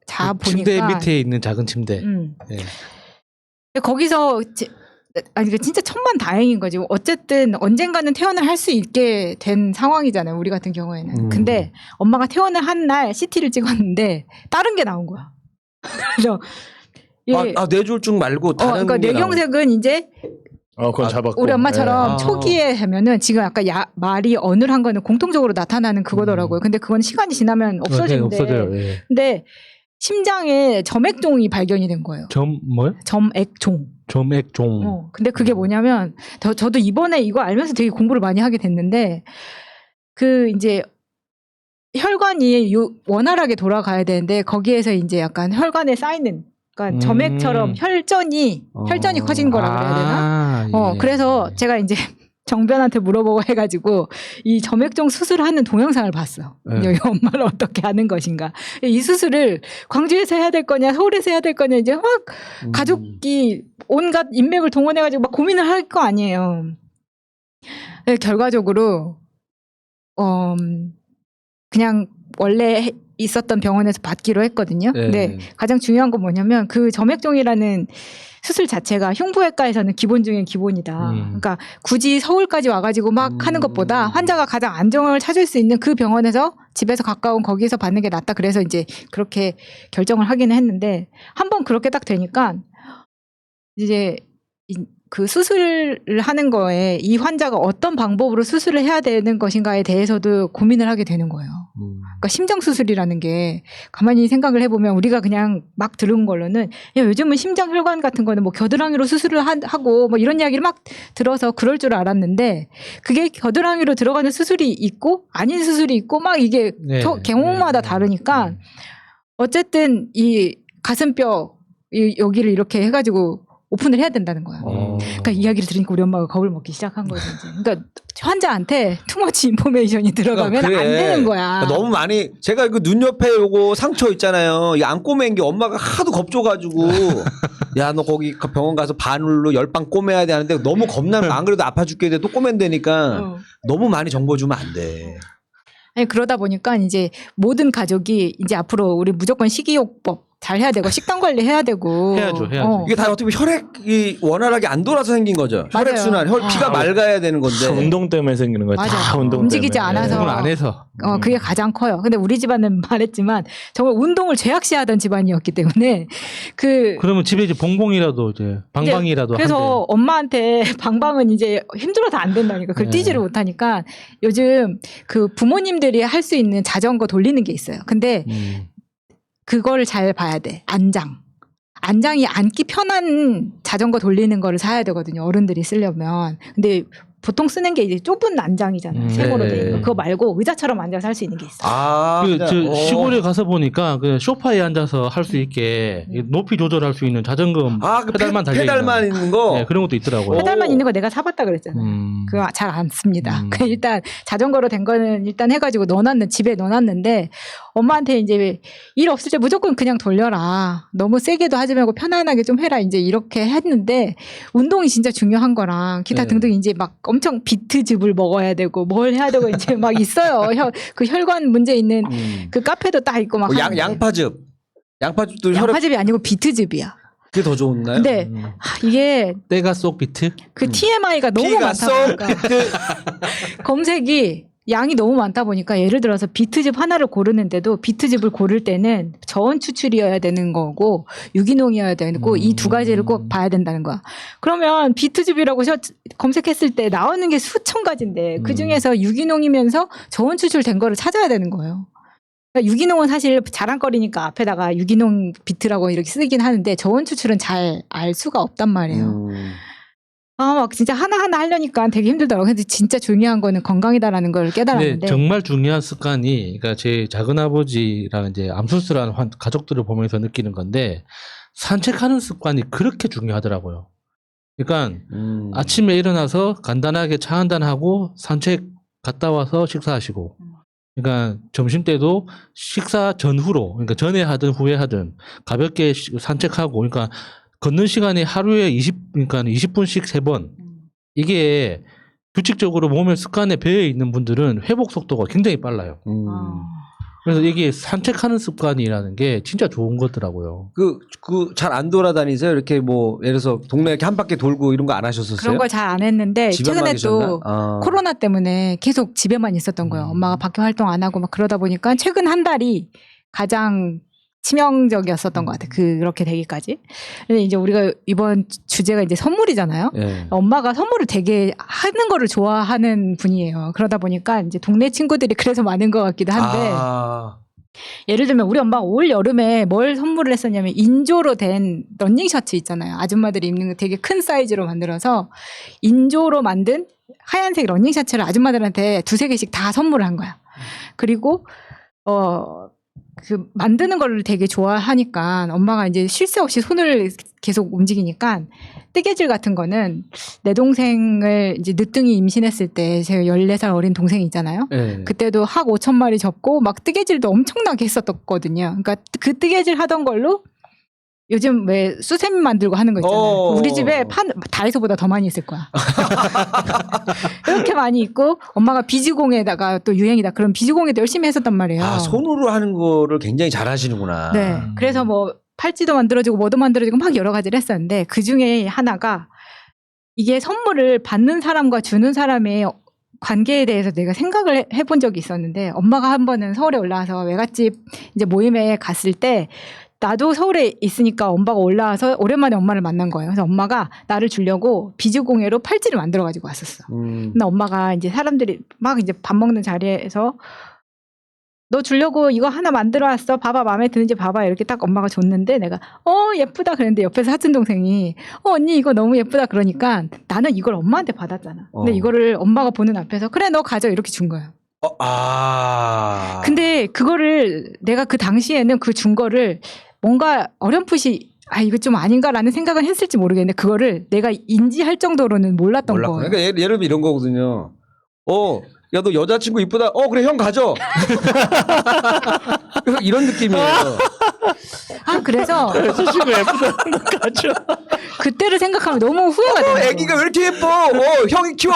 [SPEAKER 4] 자
[SPEAKER 1] 그 침대
[SPEAKER 4] 보니까
[SPEAKER 1] 밑에 있는 작은 침대. 네.
[SPEAKER 4] 근데 거기서 아니 그 진짜 천만 다행인 거지. 어쨌든 언젠가는 퇴원을 할 수 있게 된 상황이잖아요. 우리 같은 경우에는. 근데 엄마가 퇴원을 한 날 CT를 찍었는데 다른 게 나온 거야. 그래서
[SPEAKER 2] 뇌졸중 말고 다른
[SPEAKER 4] 그러니까
[SPEAKER 2] 게
[SPEAKER 4] 뇌경색은 이제
[SPEAKER 3] 그건 잡았고.
[SPEAKER 4] 우리 엄마처럼
[SPEAKER 2] 네.
[SPEAKER 4] 초기에 하면은 지금 아까 말이 어눌한 거는 공통적으로 나타나는 그거더라고요. 근데 그건 시간이 지나면 없어지는데.
[SPEAKER 1] 없어져요. 예.
[SPEAKER 4] 근데 심장에 점액종이 발견이 된 거예요.
[SPEAKER 1] 뭐요?
[SPEAKER 4] 점액종.
[SPEAKER 1] 점액종.
[SPEAKER 4] 근데 그게 뭐냐면 저도 이번에 이거 알면서 되게 공부를 많이 하게 됐는데, 그 이제 혈관이 원활하게 돌아가야 되는데 거기에서 이제 약간 혈관에 쌓이는, 그러니까 점액처럼 혈전이 커진 거라 그래야 되나?
[SPEAKER 1] 예.
[SPEAKER 4] 그래서 제가 이제 정변한테 물어보고 해가지고 이 점액종 수술하는 동영상을 봤어. 여기 엄마를 어떻게 하는 것인가. 이 수술을 광주에서 해야 될 거냐, 서울에서 해야 될 거냐, 이제 막 가족이 온갖 인맥을 동원해가지고 막 고민을 할 거 아니에요. 결과적으로 그냥 원래 있었던 병원에서 받기로 했거든요.
[SPEAKER 1] 네.
[SPEAKER 4] 근데 가장 중요한 건 뭐냐면 그 점액종이라는 수술 자체가 흉부외과에서는 기본 중에 기본이다. 그러니까 굳이 서울까지 와가지고 막 하는 것보다 환자가 가장 안정을 찾을 수 있는 그 병원에서 집에서 가까운 거기서 받는 게 낫다. 그래서 이제 그렇게 결정을 하기는 했는데, 한번 그렇게 딱 되니까 이제 그 수술을 하는 거에 이 환자가 어떤 방법으로 수술을 해야 되는 것인가에 대해서도 고민을 하게 되는 거예요. 그러니까 심장 수술이라는 게 가만히 생각을 해보면 우리가 그냥 막 들은 걸로는 요즘은 심장 혈관 같은 거는 뭐 겨드랑이로 수술을 하고 뭐 이런 이야기를 막 들어서 그럴 줄 알았는데, 그게 겨드랑이로 들어가는 수술이 있고 아닌 수술이 있고 막 이게 경우마다 다르니까 어쨌든 이 가슴뼈 여기를 이렇게 해가지고 오픈을 해야 된다는 거야. 그러니까 이야기를 들으니까 우리 엄마가 겁을 먹기 시작한 거지. 이제. 그러니까 환자한테 투머치 인포메이션이 들어가면 안 되는 거야.
[SPEAKER 2] 너무 많이, 제가 그 눈 옆에 요거 상처 있잖아요. 이 안 꼬맨 게 엄마가 하도 겁줘가지고 야 너 거기 병원 가서 바늘로 10방 꼬매야 돼 하는데 너무 겁나면 안 그래도 아파 죽겠는데 또 꼬맨다니까 너무 많이 정보 주면 안 돼.
[SPEAKER 4] 아니 그러다 보니까 이제 모든 가족이 이제 앞으로 우리 무조건 식이요법 잘 해야 되고 식단 관리 해야 되고
[SPEAKER 1] 해야죠.
[SPEAKER 2] 이게 다 어떻게 보면 혈액이 원활하게 안 돌아서 생긴 거죠. 혈액 순환, 피가 맑아야 되는 건데.
[SPEAKER 3] 운동 때문에 생기는 거야.
[SPEAKER 4] 맞아.
[SPEAKER 3] 다 운동
[SPEAKER 4] 움직이지
[SPEAKER 3] 때문에.
[SPEAKER 4] 않아서.
[SPEAKER 1] 운동을 안 해서.
[SPEAKER 4] 그게 가장 커요. 근데 우리 집안은 말했지만 정말 운동을 죄악시하던 집안이었기 때문에
[SPEAKER 1] 그러면 집에 이제 봉봉이라도 이제 방방이라도
[SPEAKER 4] 그래서
[SPEAKER 1] 한대.
[SPEAKER 4] 엄마한테 방방은 이제 힘들어서 안 된다니까. 그걸 뛰지를 못하니까 요즘 그 부모님들이 할 수 있는 자전거 돌리는 게 있어요. 근데 그거를 잘 봐야 돼. 안장이 앉기 편한 자전거 돌리는 거를 사야 되거든요. 어른들이 쓰려면. 근데 보통 쓰는 게 이제 좁은 안장이잖아요. 세모로 돼 있는 거. 그거 말고 의자처럼 앉아서 할 수 있는 게 있어요.
[SPEAKER 1] 시골에 가서 보니까 그 소파에 앉아서 할 수 있게 높이 조절할 수 있는 자전거
[SPEAKER 2] 그
[SPEAKER 1] 페달만 달려
[SPEAKER 2] 페달만 있는 거.
[SPEAKER 1] 네, 그런 것도 있더라고요.
[SPEAKER 4] 페달만 있는 거 내가 사봤다 그랬잖아요. 그거 잘 안 씁니다. 일단 자전거로 된 거는 일단 해가지고 집에 넣어놨는데, 엄마한테 이제 일 없을 때 무조건 그냥 돌려라. 너무 세게도 하지 말고 편안하게 좀 해라. 이제 이렇게 했는데, 운동이 진짜 중요한 거랑 기타 등등 이제 막 엄청 비트즙을 먹어야 되고 뭘 해야 되고 이제 막 있어요. 그 혈관 문제 있는 그 카페도 딱 있고 막.
[SPEAKER 2] 양파즙. 양파즙도
[SPEAKER 4] 양파즙이 아니고 비트즙이야.
[SPEAKER 2] 그게 더 좋나요?
[SPEAKER 4] 근데 이게
[SPEAKER 1] 때가 쏙 비트.
[SPEAKER 4] 그 TMI가 너무 많다 보니까 검색이 양이 너무 많다 보니까, 예를 들어서 비트즙 하나를 고르는데도 비트즙을 고를 때는 저온 추출이어야 되는 거고 유기농이어야 되고 이 두 가지를 꼭 봐야 된다는 거야. 그러면 비트즙이라고 검색했을 때 나오는 게 수천 가지인데 그 중에서 유기농이면서 저온 추출된 거를 찾아야 되는 거예요. 그러니까 유기농은 사실 자랑거리니까 앞에다가 유기농 비트라고 이렇게 쓰긴 하는데 저온 추출은 잘 알 수가 없단 말이에요. 막 진짜 하나하나 하려니까 되게 힘들더라고요. 근데 진짜 중요한 거는 건강이다라는 걸
[SPEAKER 1] 근데
[SPEAKER 4] 깨달았는데.
[SPEAKER 1] 정말 중요한 습관이, 그러니까 제 작은 아버지랑 이제 암수술한 가족들을 보면서 느끼는 건데, 산책하는 습관이 그렇게 중요하더라고요. 그러니까 아침에 일어나서 간단하게 차 한잔 하고 산책 갔다 와서 식사하시고, 그러니까 점심 때도 식사 전후로, 그러니까 전에 하든 후에 하든 가볍게 산책하고, 그러니까 걷는 시간이 하루에 그러니까 20분씩 3번. 이게 규칙적으로 몸의 습관에 배어 있는 분들은 회복 속도가 굉장히 빨라요. 그래서 이게 산책하는 습관이라는 게 진짜 좋은 거더라고요.
[SPEAKER 2] 잘 안 돌아다니세요? 이렇게 뭐, 예를 들어서 동네 이렇게 한 바퀴 돌고 이런 거 안 하셨었어요?
[SPEAKER 4] 그런 걸 잘 안 했는데
[SPEAKER 2] 집에만
[SPEAKER 4] 최근에 또
[SPEAKER 2] 계셨나?
[SPEAKER 4] 코로나 때문에 계속 집에만 있었던 거예요. 엄마가 밖에 활동 안 하고 막 그러다 보니까 최근 한 달이 가장 치명적이었었던 것 같아요. 그렇게 되기까지. 근데 이제 우리가 이번 주제가 이제 선물이잖아요.
[SPEAKER 2] 예.
[SPEAKER 4] 엄마가 선물을 되게 하는 거를 좋아하는 분이에요. 그러다 보니까 이제 동네 친구들이 그래서 많은 것 같기도 한데 예를 들면 우리 엄마가 올 여름에 뭘 선물을 했었냐면 인조로 된 러닝 셔츠 있잖아요. 아줌마들이 입는 거 되게 큰 사이즈로 만들어서 인조로 만든 하얀색 러닝 셔츠를 아줌마들한테 2-3개씩 다 선물을 한 거야. 그리고 그 만드는 거를 되게 좋아하니까 엄마가 이제 쉴 새 없이 손을 계속 움직이니까 뜨개질 같은 거는 내 동생을 이제 늦둥이 임신했을 때 제가 14살 어린 동생이 있잖아요.
[SPEAKER 2] 예.
[SPEAKER 4] 그때도 학 5,000마리 접고 막 뜨개질도 엄청나게 했었거든요. 그러니까 그 뜨개질 하던 걸로 요즘 왜 수세미 만들고 하는 거 있잖아요. 우리 집에 다이소보다 더 많이 있을 거야. 이렇게 많이 있고 엄마가 비즈공에다가 또 유행이다. 그럼 비즈공에도 열심히 했었단 말이에요.
[SPEAKER 2] 손으로 하는 거를 굉장히 잘 하시는구나.
[SPEAKER 4] 네. 그래서 뭐 팔찌도 만들어지고 뭐도 만들어지고 막 여러 가지를 했었는데 그 중에 하나가 이게 선물을 받는 사람과 주는 사람의 관계에 대해서 내가 생각을 해본 적이 있었는데 엄마가 한 번은 서울에 올라와서 외갓집 이제 모임에 갔을 때 나도 서울에 있으니까 엄마가 올라와서 오랜만에 엄마를 만난 거예요. 그래서 엄마가 나를 주려고 비즈공예로 팔찌를 만들어 가지고 왔었어. 근데 엄마가 이제 사람들이 막 이제 밥 먹는 자리에서 너 주려고 이거 하나 만들어 왔어. 봐봐, 마음에 드는지 봐봐. 이렇게 딱 엄마가 줬는데 내가 예쁘다 그랬는데 옆에서 사촌 동생이 언니 이거 너무 예쁘다 그러니까 나는 이걸 엄마한테 받았잖아. 근데 이거를 엄마가 보는 앞에서 그래 너 가져 이렇게 준 거예요. 근데 그거를 내가 그 당시에는 그 준 거를 뭔가 어렴풋이 이거 좀 아닌가라는 생각은 했을지 모르겠는데 그거를 내가 인지할 정도로는 몰랐던 거예요.
[SPEAKER 2] 그러니까 예를 들면 이런 거거든요. 야, 너 여자친구 이쁘다. 그래, 형 가져. 이런 느낌이에요.
[SPEAKER 4] 그래서
[SPEAKER 3] 여자친구 예쁘다. 가죠.
[SPEAKER 4] 그때를 생각하면 너무 후회가 돼요.
[SPEAKER 2] 애기가 왜 이렇게 예뻐? 형이 키워.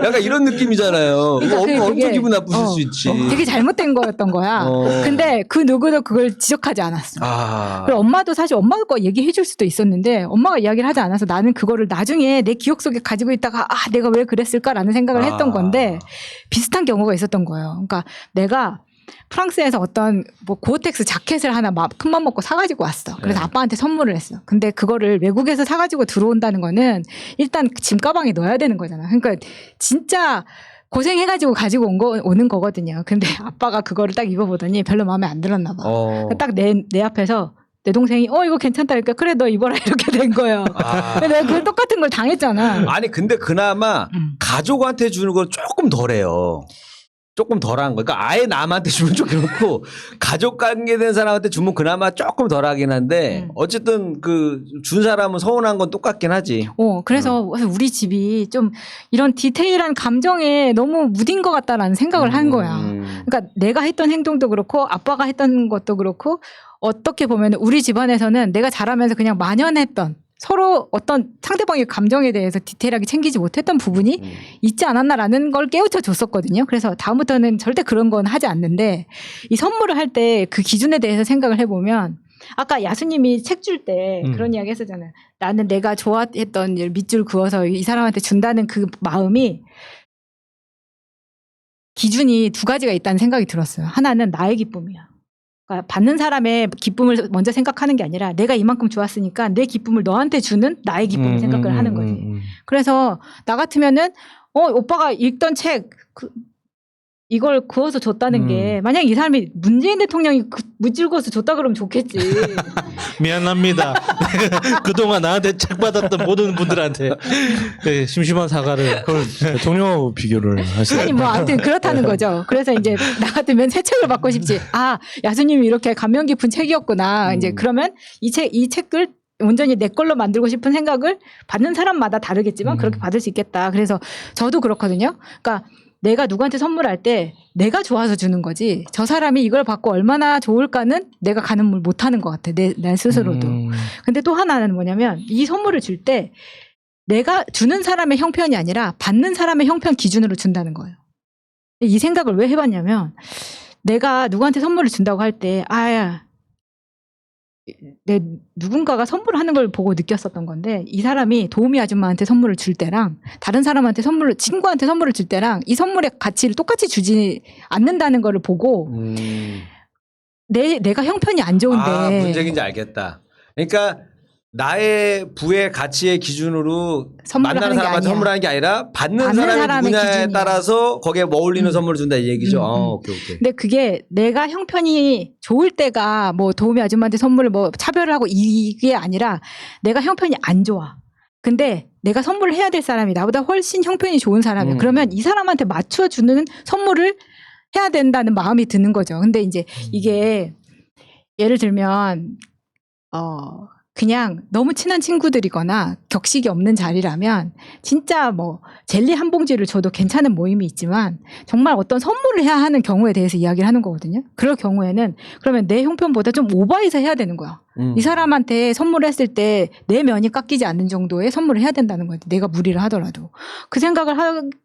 [SPEAKER 2] 약간 이런 느낌이잖아요.
[SPEAKER 4] 그러니까
[SPEAKER 2] 엄마
[SPEAKER 4] 그게
[SPEAKER 2] 엄청 기분 나쁘실 수 있지.
[SPEAKER 4] 되게 잘못된 거였던 거야. 근데 그 누구도 그걸 지적하지 않았어. 그리고 엄마도 사실 엄마가 거 얘기해 줄 수도 있었는데 엄마가 이야기를 하지 않아서 나는 그거를 나중에 내 기억 속에 가지고 있다가 내가 왜 그랬을까라는 생각을 했던 건데 비슷한 경우가 있었던 거예요. 그러니까 내가 프랑스에서 어떤 뭐 고어텍스 자켓을 하나 큰맘 먹고 사가지고 왔어. 그래서 아빠한테 선물을 했어. 근데 그거를 외국에서 사가지고 들어온다는 거는 일단 짐 가방에 넣어야 되는 거잖아. 그러니까 진짜 고생해가지고 가지고 오는 거거든요. 근데 아빠가 그거를 딱 입어보더니 별로 마음에 안 들었나 봐. 딱 내 앞에서 내 동생이 이거 괜찮다 그러니까 그래 너 입어라 이렇게 된 거예요. 내가 그 똑같은 걸 당했잖아.
[SPEAKER 2] 아니 근데 그나마 가족한테 주는 건 조금 덜해요. 조금 덜한 거. 그러니까 아예 남한테 주면 좀 그렇고 가족 관계된 사람한테 주면 그나마 조금 덜하긴 한데 어쨌든 그 준 사람은 서운한 건 똑같긴 하지.
[SPEAKER 4] 그래서 우리 집이 좀 이런 디테일한 감정에 너무 무딘 것 같다라는 생각을 한 거야. 그러니까 내가 했던 행동도 그렇고 아빠가 했던 것도 그렇고 어떻게 보면 우리 집안에서는 내가 자라면서 그냥 만연했던 서로 어떤 상대방의 감정에 대해서 디테일하게 챙기지 못했던 부분이 있지 않았나라는 걸 깨우쳐 줬었거든요. 그래서 다음부터는 절대 그런 건 하지 않는데 이 선물을 할 때 그 기준에 대해서 생각을 해보면 아까 야수님이 책 줄 때 그런 이야기 했었잖아요. 나는 내가 좋아했던 밑줄 그어서 이 사람한테 준다는 그 마음이 기준이 2가지가 있다는 생각이 들었어요. 하나는 나의 기쁨이야. 그러니까 받는 사람의 기쁨을 먼저 생각하는 게 아니라 내가 이만큼 좋았으니까 내 기쁨을 너한테 주는 나의 기쁨을 생각을 하는 거지. 그래서 나 같으면은 오빠가 읽던 책 이걸 구워서 줬다는 게 만약 이 사람이 문재인 대통령이 무질 구워서 줬다 그러면 좋겠지.
[SPEAKER 1] 미안합니다. 그동안 나한테 책 받았던 모든 분들한테 네, 심심한 사과를.
[SPEAKER 3] 대통령하고 비교를 하시네.
[SPEAKER 4] 아니 뭐 아무튼 그렇다는 거죠. 그래서 이제 나 같으면 새 책을 받고 싶지. 아 야수님이 이렇게 감명 깊은 책이었구나. 이제 그러면 이 책을 온전히 내 걸로 만들고 싶은 생각을 받는 사람마다 다르겠지만 그렇게 받을 수 있겠다. 그래서 저도 그렇거든요. 그러니까 내가 누구한테 선물할 때 내가 좋아서 주는 거지 저 사람이 이걸 받고 얼마나 좋을까는 내가 가늠을 못하는 것 같아. 내 스스로도. 근데 또 하나는 뭐냐면 이 선물을 줄 때 내가 주는 사람의 형편이 아니라 받는 사람의 형편 기준으로 준다는 거예요. 이 생각을 왜 해봤냐면 내가 누구한테 선물을 준다고 할 때 내 누군가가 선물하는 걸 보고 느꼈었던 건데 이 사람이 도우미 아줌마한테 선물을 줄 때랑 다른 사람한테 친구한테 선물을 줄 때랑 이 선물의 가치를 똑같이 주지 않는다는 거를 보고 내가 형편이 안 좋은데
[SPEAKER 2] 무슨 얘기인지 알겠다. 그러니까 나의 부의 가치의 기준으로
[SPEAKER 4] 선물을
[SPEAKER 2] 만나는
[SPEAKER 4] 하는 게
[SPEAKER 2] 사람한테
[SPEAKER 4] 아니야.
[SPEAKER 2] 선물하는 게 아니라 받는
[SPEAKER 4] 받는
[SPEAKER 2] 사람이
[SPEAKER 4] 사람의
[SPEAKER 2] 누구냐에
[SPEAKER 4] 기준이야.
[SPEAKER 2] 따라서 거기에 어울리는 선물을 준다 이 얘기죠. 오케이.
[SPEAKER 4] 근데 그게 내가 형편이 좋을 때가 뭐 도우미 아줌마한테 선물을 뭐 차별을 하고 이게 아니라 내가 형편이 안 좋아. 근데 내가 선물을 해야 될 사람이 나보다 훨씬 형편이 좋은 사람이야. 그러면 이 사람한테 맞춰주는 선물을 해야 된다는 마음이 드는 거죠. 근데 이제 이게 예를 들면 그냥 너무 친한 친구들이거나 격식이 없는 자리라면 진짜 뭐 젤리 한 봉지를 줘도 괜찮은 모임이 있지만 정말 어떤 선물을 해야 하는 경우에 대해서 이야기를 하는 거거든요. 그럴 경우에는 그러면 내 형편보다 좀 오버해서 해야 되는 거야. 이 사람한테 선물을 했을 때 내 면이 깎이지 않는 정도의 선물을 해야 된다는 거지. 내가 무리를 하더라도. 그 생각을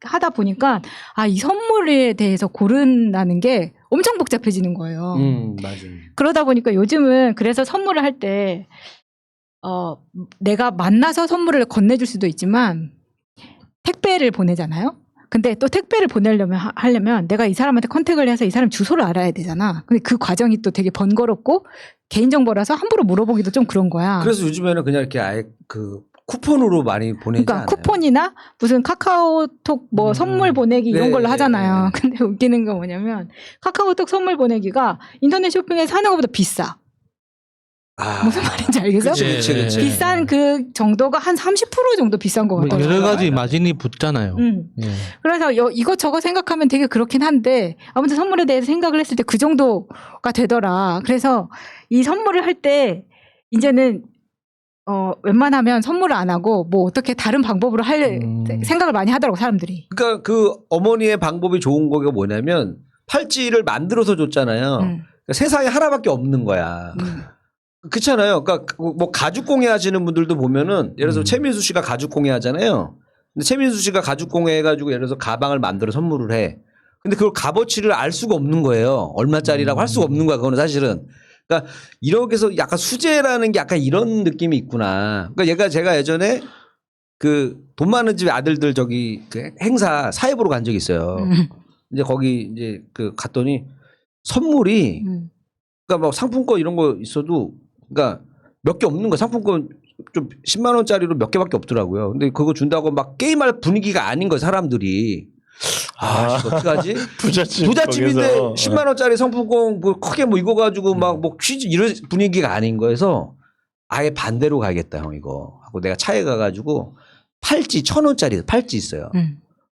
[SPEAKER 4] 하다 보니까 이 선물에 대해서 고른다는 게 엄청 복잡해지는 거예요.
[SPEAKER 2] 맞아요.
[SPEAKER 4] 그러다 보니까 요즘은 그래서 선물을 할 때 내가 만나서 선물을 건네줄 수도 있지만 택배를 보내잖아요. 근데 또 택배를 하려면 내가 이 사람한테 컨택을 해서 이 사람 주소를 알아야 되잖아. 근데 그 과정이 또 되게 번거롭고 개인정보라서 함부로 물어보기도 좀 그런 거야.
[SPEAKER 2] 그래서 요즘에는 그냥 이렇게 아예 그 쿠폰으로 많이 보내지
[SPEAKER 4] 그러니까
[SPEAKER 2] 않아요?
[SPEAKER 4] 쿠폰이나 무슨 카카오톡 뭐 선물 보내기 이런
[SPEAKER 2] 네,
[SPEAKER 4] 걸로
[SPEAKER 2] 네,
[SPEAKER 4] 하잖아요.
[SPEAKER 2] 네.
[SPEAKER 4] 근데 웃기는 건 뭐냐면 카카오톡 선물 보내기가 인터넷 쇼핑에서 하는 것보다 비싸. 무슨 말인지 알겠어?
[SPEAKER 2] 그치.
[SPEAKER 4] 비싼 그 정도가 한 30% 정도 비싼 것
[SPEAKER 1] 뭐
[SPEAKER 4] 같아요.
[SPEAKER 1] 여러 가지 마진이 붙잖아요. 예.
[SPEAKER 4] 그래서 이것저것 생각하면 되게 그렇긴 한데 아무튼 선물에 대해서 생각을 했을 때 그 정도가 되더라. 그래서 이 선물을 할 때 이제는 웬만하면 선물을 안 하고 뭐 어떻게 다른 방법으로 할 생각을 많이 하더라고 사람들이.
[SPEAKER 2] 그러니까 그 어머니의 방법이 좋은 거가 뭐냐면 팔찌를 만들어서 줬잖아요. 그러니까 세상에 하나밖에 없는 거야. 그렇잖아요. 그러니까 뭐 가죽 공예 하시는 분들도 보면은 예를 들어서 최민수 씨가 가죽 공예 하잖아요. 근데 최민수 씨가 가죽 공예 해가지고 예를 들어서 가방을 만들어 선물을 해. 근데 그걸 값어치를 알 수가 없는 거예요. 얼마짜리라고 할 수가 없는 거야. 그거는 사실은. 그러니까 이렇게 해서 약간 수제라는 게 약간 이런 느낌이 있구나. 그러니까 제가 예전에 그 돈 많은 집 아들들 저기 그 행사 사회 보러 간 적이 있어요. 이제 거기 이제 그 갔더니 선물이 그러니까 뭐 상품권 이런 거 있어도 그러니까 몇 개 없는 거야. 상품권 좀 10만 원짜리로 몇 개밖에 없더라고요. 근데 그거 준다고 막 게임할 분위기가 아닌 거야, 사람들이. 이거 어떡하지? 부잣집인데
[SPEAKER 3] 거기서.
[SPEAKER 2] 10만 원짜리 상품권 뭐 크게 뭐 이거 가지고 막 뭐 퀴즈 이런 분위기가 아닌 거여서 아예 반대로 가야겠다, 형 이거. 하고 내가 차에 가가지고 팔찌 1,000원짜리 팔찌 있어요.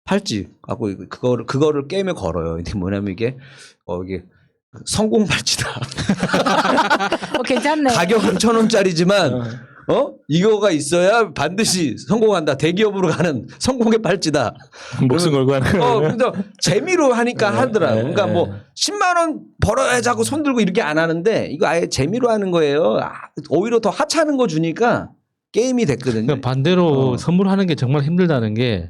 [SPEAKER 2] 팔찌 하고 그거를 게임에 걸어요. 근데 뭐냐면 이게 이게 성공 팔찌다.
[SPEAKER 4] 괜찮네.
[SPEAKER 2] 가격은 1,000원짜리지만 이거가 있어야 반드시 성공한다. 대기업으로 가는 성공의 팔찌다.
[SPEAKER 3] 목숨 걸고 하는 거.
[SPEAKER 2] 근데 재미로 하니까 하더라고. 그러니까 뭐 10만 원 벌어야 자꾸 손 들고 이렇게 안 하는데 이거 아예 재미로 하는 거예요. 오히려 더 하찮은 거 주니까 게임이 됐거든요.
[SPEAKER 1] 그러니까 반대로 선물하는 게 정말 힘들다는 게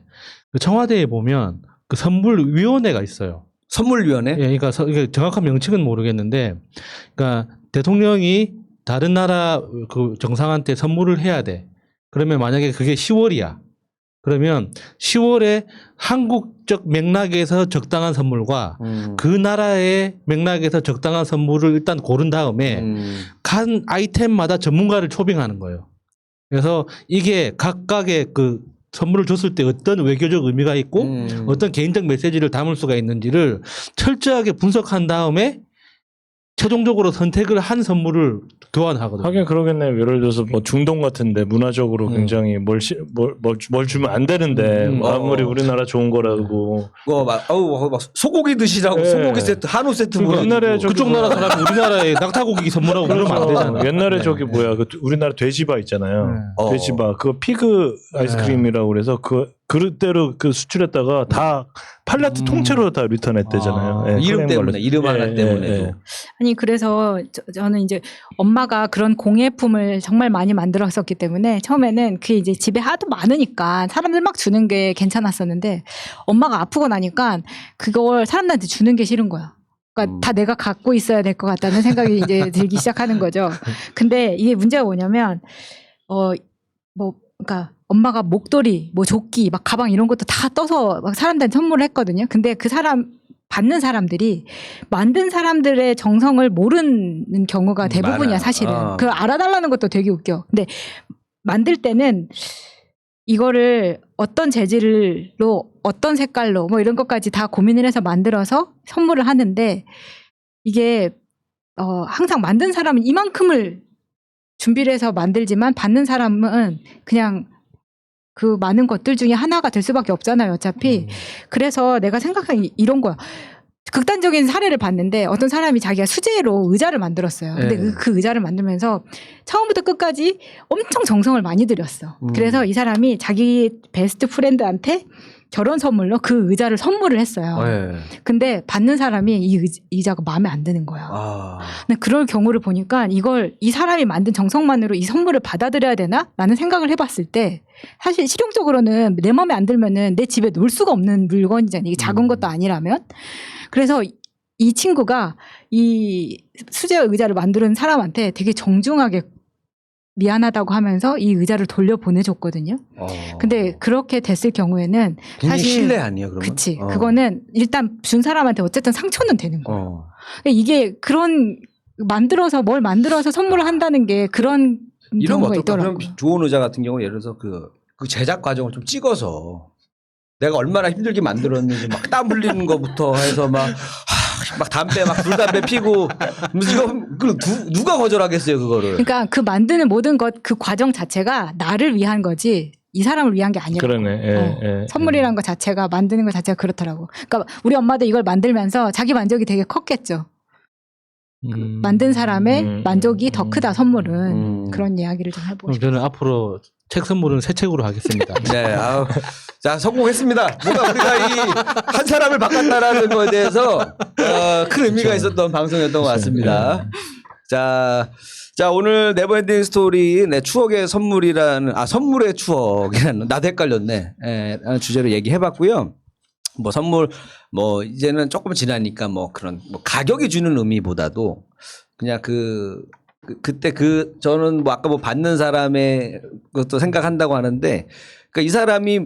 [SPEAKER 1] 그 청와대에 보면 그 선물위원회가 있어요.
[SPEAKER 2] 선물위원회?
[SPEAKER 1] 예, 그러니까 이게 정확한 명칭은 모르겠는데, 그러니까 대통령이 다른 나라 그 정상한테 선물을 해야 돼. 그러면 만약에 그게 10월이야. 그러면 10월에 한국적 맥락에서 적당한 선물과 그 나라의 맥락에서 적당한 선물을 일단 고른 다음에 간 아이템마다 전문가를 초빙하는 거예요. 그래서 이게 각각의 그 선물을 줬을 때 어떤 외교적 의미가 있고 어떤 개인적 메시지를 담을 수가 있는지를 철저하게 분석한 다음에 최종적으로 선택을 한 선물을 교환하거든요.
[SPEAKER 3] 하긴 그러겠네요. 예를 들어서 뭐 중동 같은데 문화적으로 굉장히 뭘 주면 안 되는데 아무리 우리나라 좋은 거라고.
[SPEAKER 2] 막 소고기 드시라고
[SPEAKER 3] 네.
[SPEAKER 2] 소고기 세트, 한우 세트
[SPEAKER 3] 우리나라에
[SPEAKER 1] 그쪽 나라 사람이 우리나라에 낙타고기 선물하고 그러면 안 되잖아.
[SPEAKER 3] 옛날에 저기 뭐야 그 우리나라 돼지바 있잖아요. 돼지바 그거 피그 아이스크림이라고 그래서 그 그릇대로 그 수출했다가 다 팔레트 통째로 다 리턴했대잖아요. 예,
[SPEAKER 2] 이름
[SPEAKER 3] 클레임
[SPEAKER 2] 때문에
[SPEAKER 3] 걸렸-
[SPEAKER 2] 이름 하나
[SPEAKER 3] 예,
[SPEAKER 2] 때문에도.
[SPEAKER 3] 예.
[SPEAKER 4] 아니 그래서 저는 이제 엄마가 그런 공예품을 정말 많이 만들었었기 때문에 처음에는 그게 이제 집에 하도 많으니까 사람들 막 주는 게 괜찮았었는데 엄마가 아프고 나니까 그걸 사람들한테 주는 게 싫은 거야. 그러니까 다 내가 갖고 있어야 될 것 같다는 생각이 이제 들기 시작하는 거죠. 근데 이게 문제가 뭐냐면 그러니까 엄마가 목도리, 뭐 조끼, 막 가방 이런 것도 다 떠서 막 사람들한테 선물을 했거든요. 근데 그 사람 받는 사람들이 만든 사람들의 정성을 모르는 경우가 대부분이야,
[SPEAKER 2] 많아.
[SPEAKER 4] 사실은. 그걸 알아달라는 것도 되게 웃겨. 근데 만들 때는 이거를 어떤 재질로, 어떤 색깔로, 뭐 이런 것까지 다 고민을 해서 만들어서 선물을 하는데 이게 항상 만든 사람은 이만큼을 준비를 해서 만들지만 받는 사람은 그냥 그 많은 것들 중에 하나가 될 수밖에 없잖아요, 어차피. 그래서 내가 생각한 이런 거야. 극단적인 사례를 봤는데 어떤 사람이 자기가 수제로 의자를 만들었어요. 근데
[SPEAKER 1] 네.
[SPEAKER 4] 그 의자를 만들면서 처음부터 끝까지 엄청 정성을 많이 들였어. 그래서 이 사람이 자기 베스트 프렌드한테 결혼 선물로 그 의자를 선물을 했어요.
[SPEAKER 2] 네.
[SPEAKER 4] 근데 받는 사람이 이 의자가 마음에 안 드는 거야. 근데 그럴 경우를 보니까 이걸 이 사람이 만든 정성만으로 이 선물을 받아들여야 되나? 라는 생각을 해봤을 때 사실 실용적으로는 내 마음에 안 들면은 내 집에 놓을 수가 없는 물건이잖아요. 이게 작은 것도 아니라면. 그래서 이 친구가 이 수제 의자를 만드는 사람한테 되게 정중하게 미안하다고 하면서 이 의자를 돌려보내줬거든요. 근데 그렇게 됐을 경우에는
[SPEAKER 2] 굉장히
[SPEAKER 4] 사실
[SPEAKER 2] 신뢰 아니에요, 그러면?
[SPEAKER 4] 그치. 그거는 일단 준 사람한테 어쨌든 상처는 되는 거예요. 이게 그런 뭘 만들어서 선물을 한다는 게 그런
[SPEAKER 2] 이런 거
[SPEAKER 4] 경우가
[SPEAKER 2] 어떨까?
[SPEAKER 4] 있더라고요.
[SPEAKER 2] 그럼 좋은 의자 같은 경우 예를 들어서 그 제작 과정을 좀 찍어서 내가 얼마나 힘들게 만들었는지 막 땀 흘리는 거부터 해서 막 담배 막 불담배 피고 이거 누가 거절하겠어요 그거를.
[SPEAKER 4] 그러니까 그 만드는 모든 그 과정 자체가 나를 위한 거지 이 사람을 위한 게 아니라.
[SPEAKER 3] 그러네.
[SPEAKER 4] 선물이란 것 자체가 만드는 것 자체가 그렇더라고. 그러니까 우리 엄마도 이걸 만들면서 자기 만족이 되게 컸겠죠. 만든 사람의 만족이 더 크다 선물은. 그런 이야기를 좀 해보고
[SPEAKER 1] 그럼
[SPEAKER 4] 싶어요.
[SPEAKER 1] 저는 앞으로 책 선물은 새 책으로 하겠습니다.
[SPEAKER 2] 네, 자 성공했습니다. 뭔가 우리가 이 한 사람을 바꿨다라는 거에 대해서 큰 의미가 있었던 방송이었던 것 같습니다. 자 오늘 네버엔딩 스토리 추억의 선물이라는 선물의 추억이라는 나도 헷갈렸네. 라는 주제로 얘기해봤고요. 뭐 선물 이제는 조금 지나니까 그런 가격이 주는 의미보다도 그냥 그때 저는 아까 받는 사람의 것도 생각한다고 하는데 그러니까 이 사람이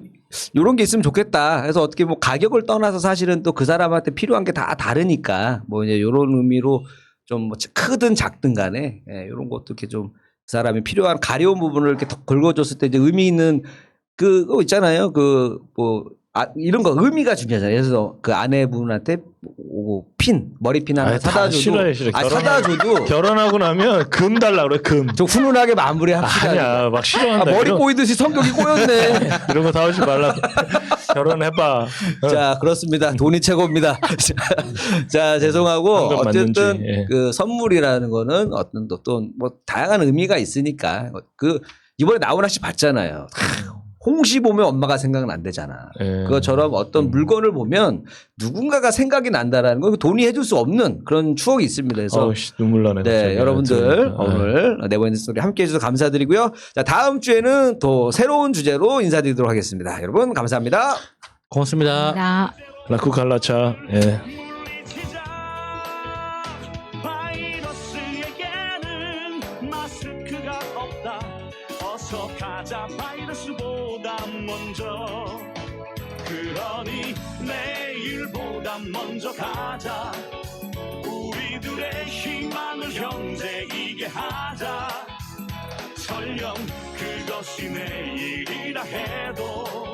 [SPEAKER 2] 요런 게 있으면 좋겠다 해서 어떻게 가격을 떠나서 사실은 또 그 사람한테 필요한 게 다 다르니까 이제 요런 의미로 좀 크든 작든 간에 요런 것도 이렇게 좀 그 사람이 필요한 가려운 부분을 이렇게 더 긁어줬을 때 이제 의미 있는 그거 있잖아요. 이런 거 의미가 중요하잖아요. 그래서 그 아내분한테 머리핀 하나 사다 줘도
[SPEAKER 3] 싫어.
[SPEAKER 2] 사다 줘도
[SPEAKER 3] 결혼하고 나면 금 달라 그래 금.
[SPEAKER 2] 좀 훈훈하게 마무리합시다.
[SPEAKER 3] 아니야 막 싫어한다.
[SPEAKER 2] 머리
[SPEAKER 3] 이런-
[SPEAKER 2] 꼬이듯이 성격이 꼬였네.
[SPEAKER 3] 이런 거 다 하지 말라. 결혼해봐.
[SPEAKER 2] 자, 그렇습니다. 돈이 최고입니다. 자, 죄송하고
[SPEAKER 3] 방금
[SPEAKER 2] 어쨌든
[SPEAKER 3] 맞는지, 예.
[SPEAKER 2] 그 선물이라는 거는 어떤 또 다양한 의미가 있으니까 이번에 나훈아 씨 봤잖아요. 홍시 보면 엄마가 생각은 안 되잖아.
[SPEAKER 3] 예.
[SPEAKER 2] 그것처럼 어떤 물건을 보면 누군가가 생각이 난다라는 건 돈이 해줄 수 없는 그런 추억이 있습니다. 그래서
[SPEAKER 3] 눈물 나네.
[SPEAKER 2] 네,
[SPEAKER 3] 갑자기.
[SPEAKER 2] 여러분들
[SPEAKER 3] 들으니까.
[SPEAKER 2] 오늘 네버엔딩 스토리 함께 해주셔서 감사드리고요. 자, 다음 주에는 또 새로운 주제로 인사드리도록 하겠습니다. 여러분 감사합니다.
[SPEAKER 1] 고맙습니다.
[SPEAKER 4] 나
[SPEAKER 3] 라쿠 갈라차. 예.
[SPEAKER 5] 바이러스에게는 마스크가 없다. 어서 가자 바이러스보다 먼저. 그러니 내일보다 먼저 가자. 우리들의 희망을 형제이게 하자. 설령 그것 이것이 내일이라 해도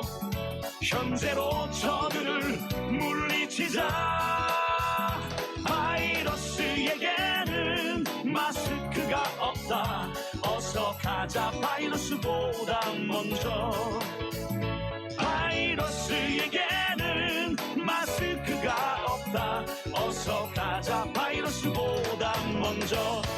[SPEAKER 5] 현재로 저들을 물리치자. 바이러스에게는 마스크가 없다. 어서 가자 바이러스보다 먼저. 바이러스에게는 마스크가 없다. 어서 가자 바이러스보다 먼저.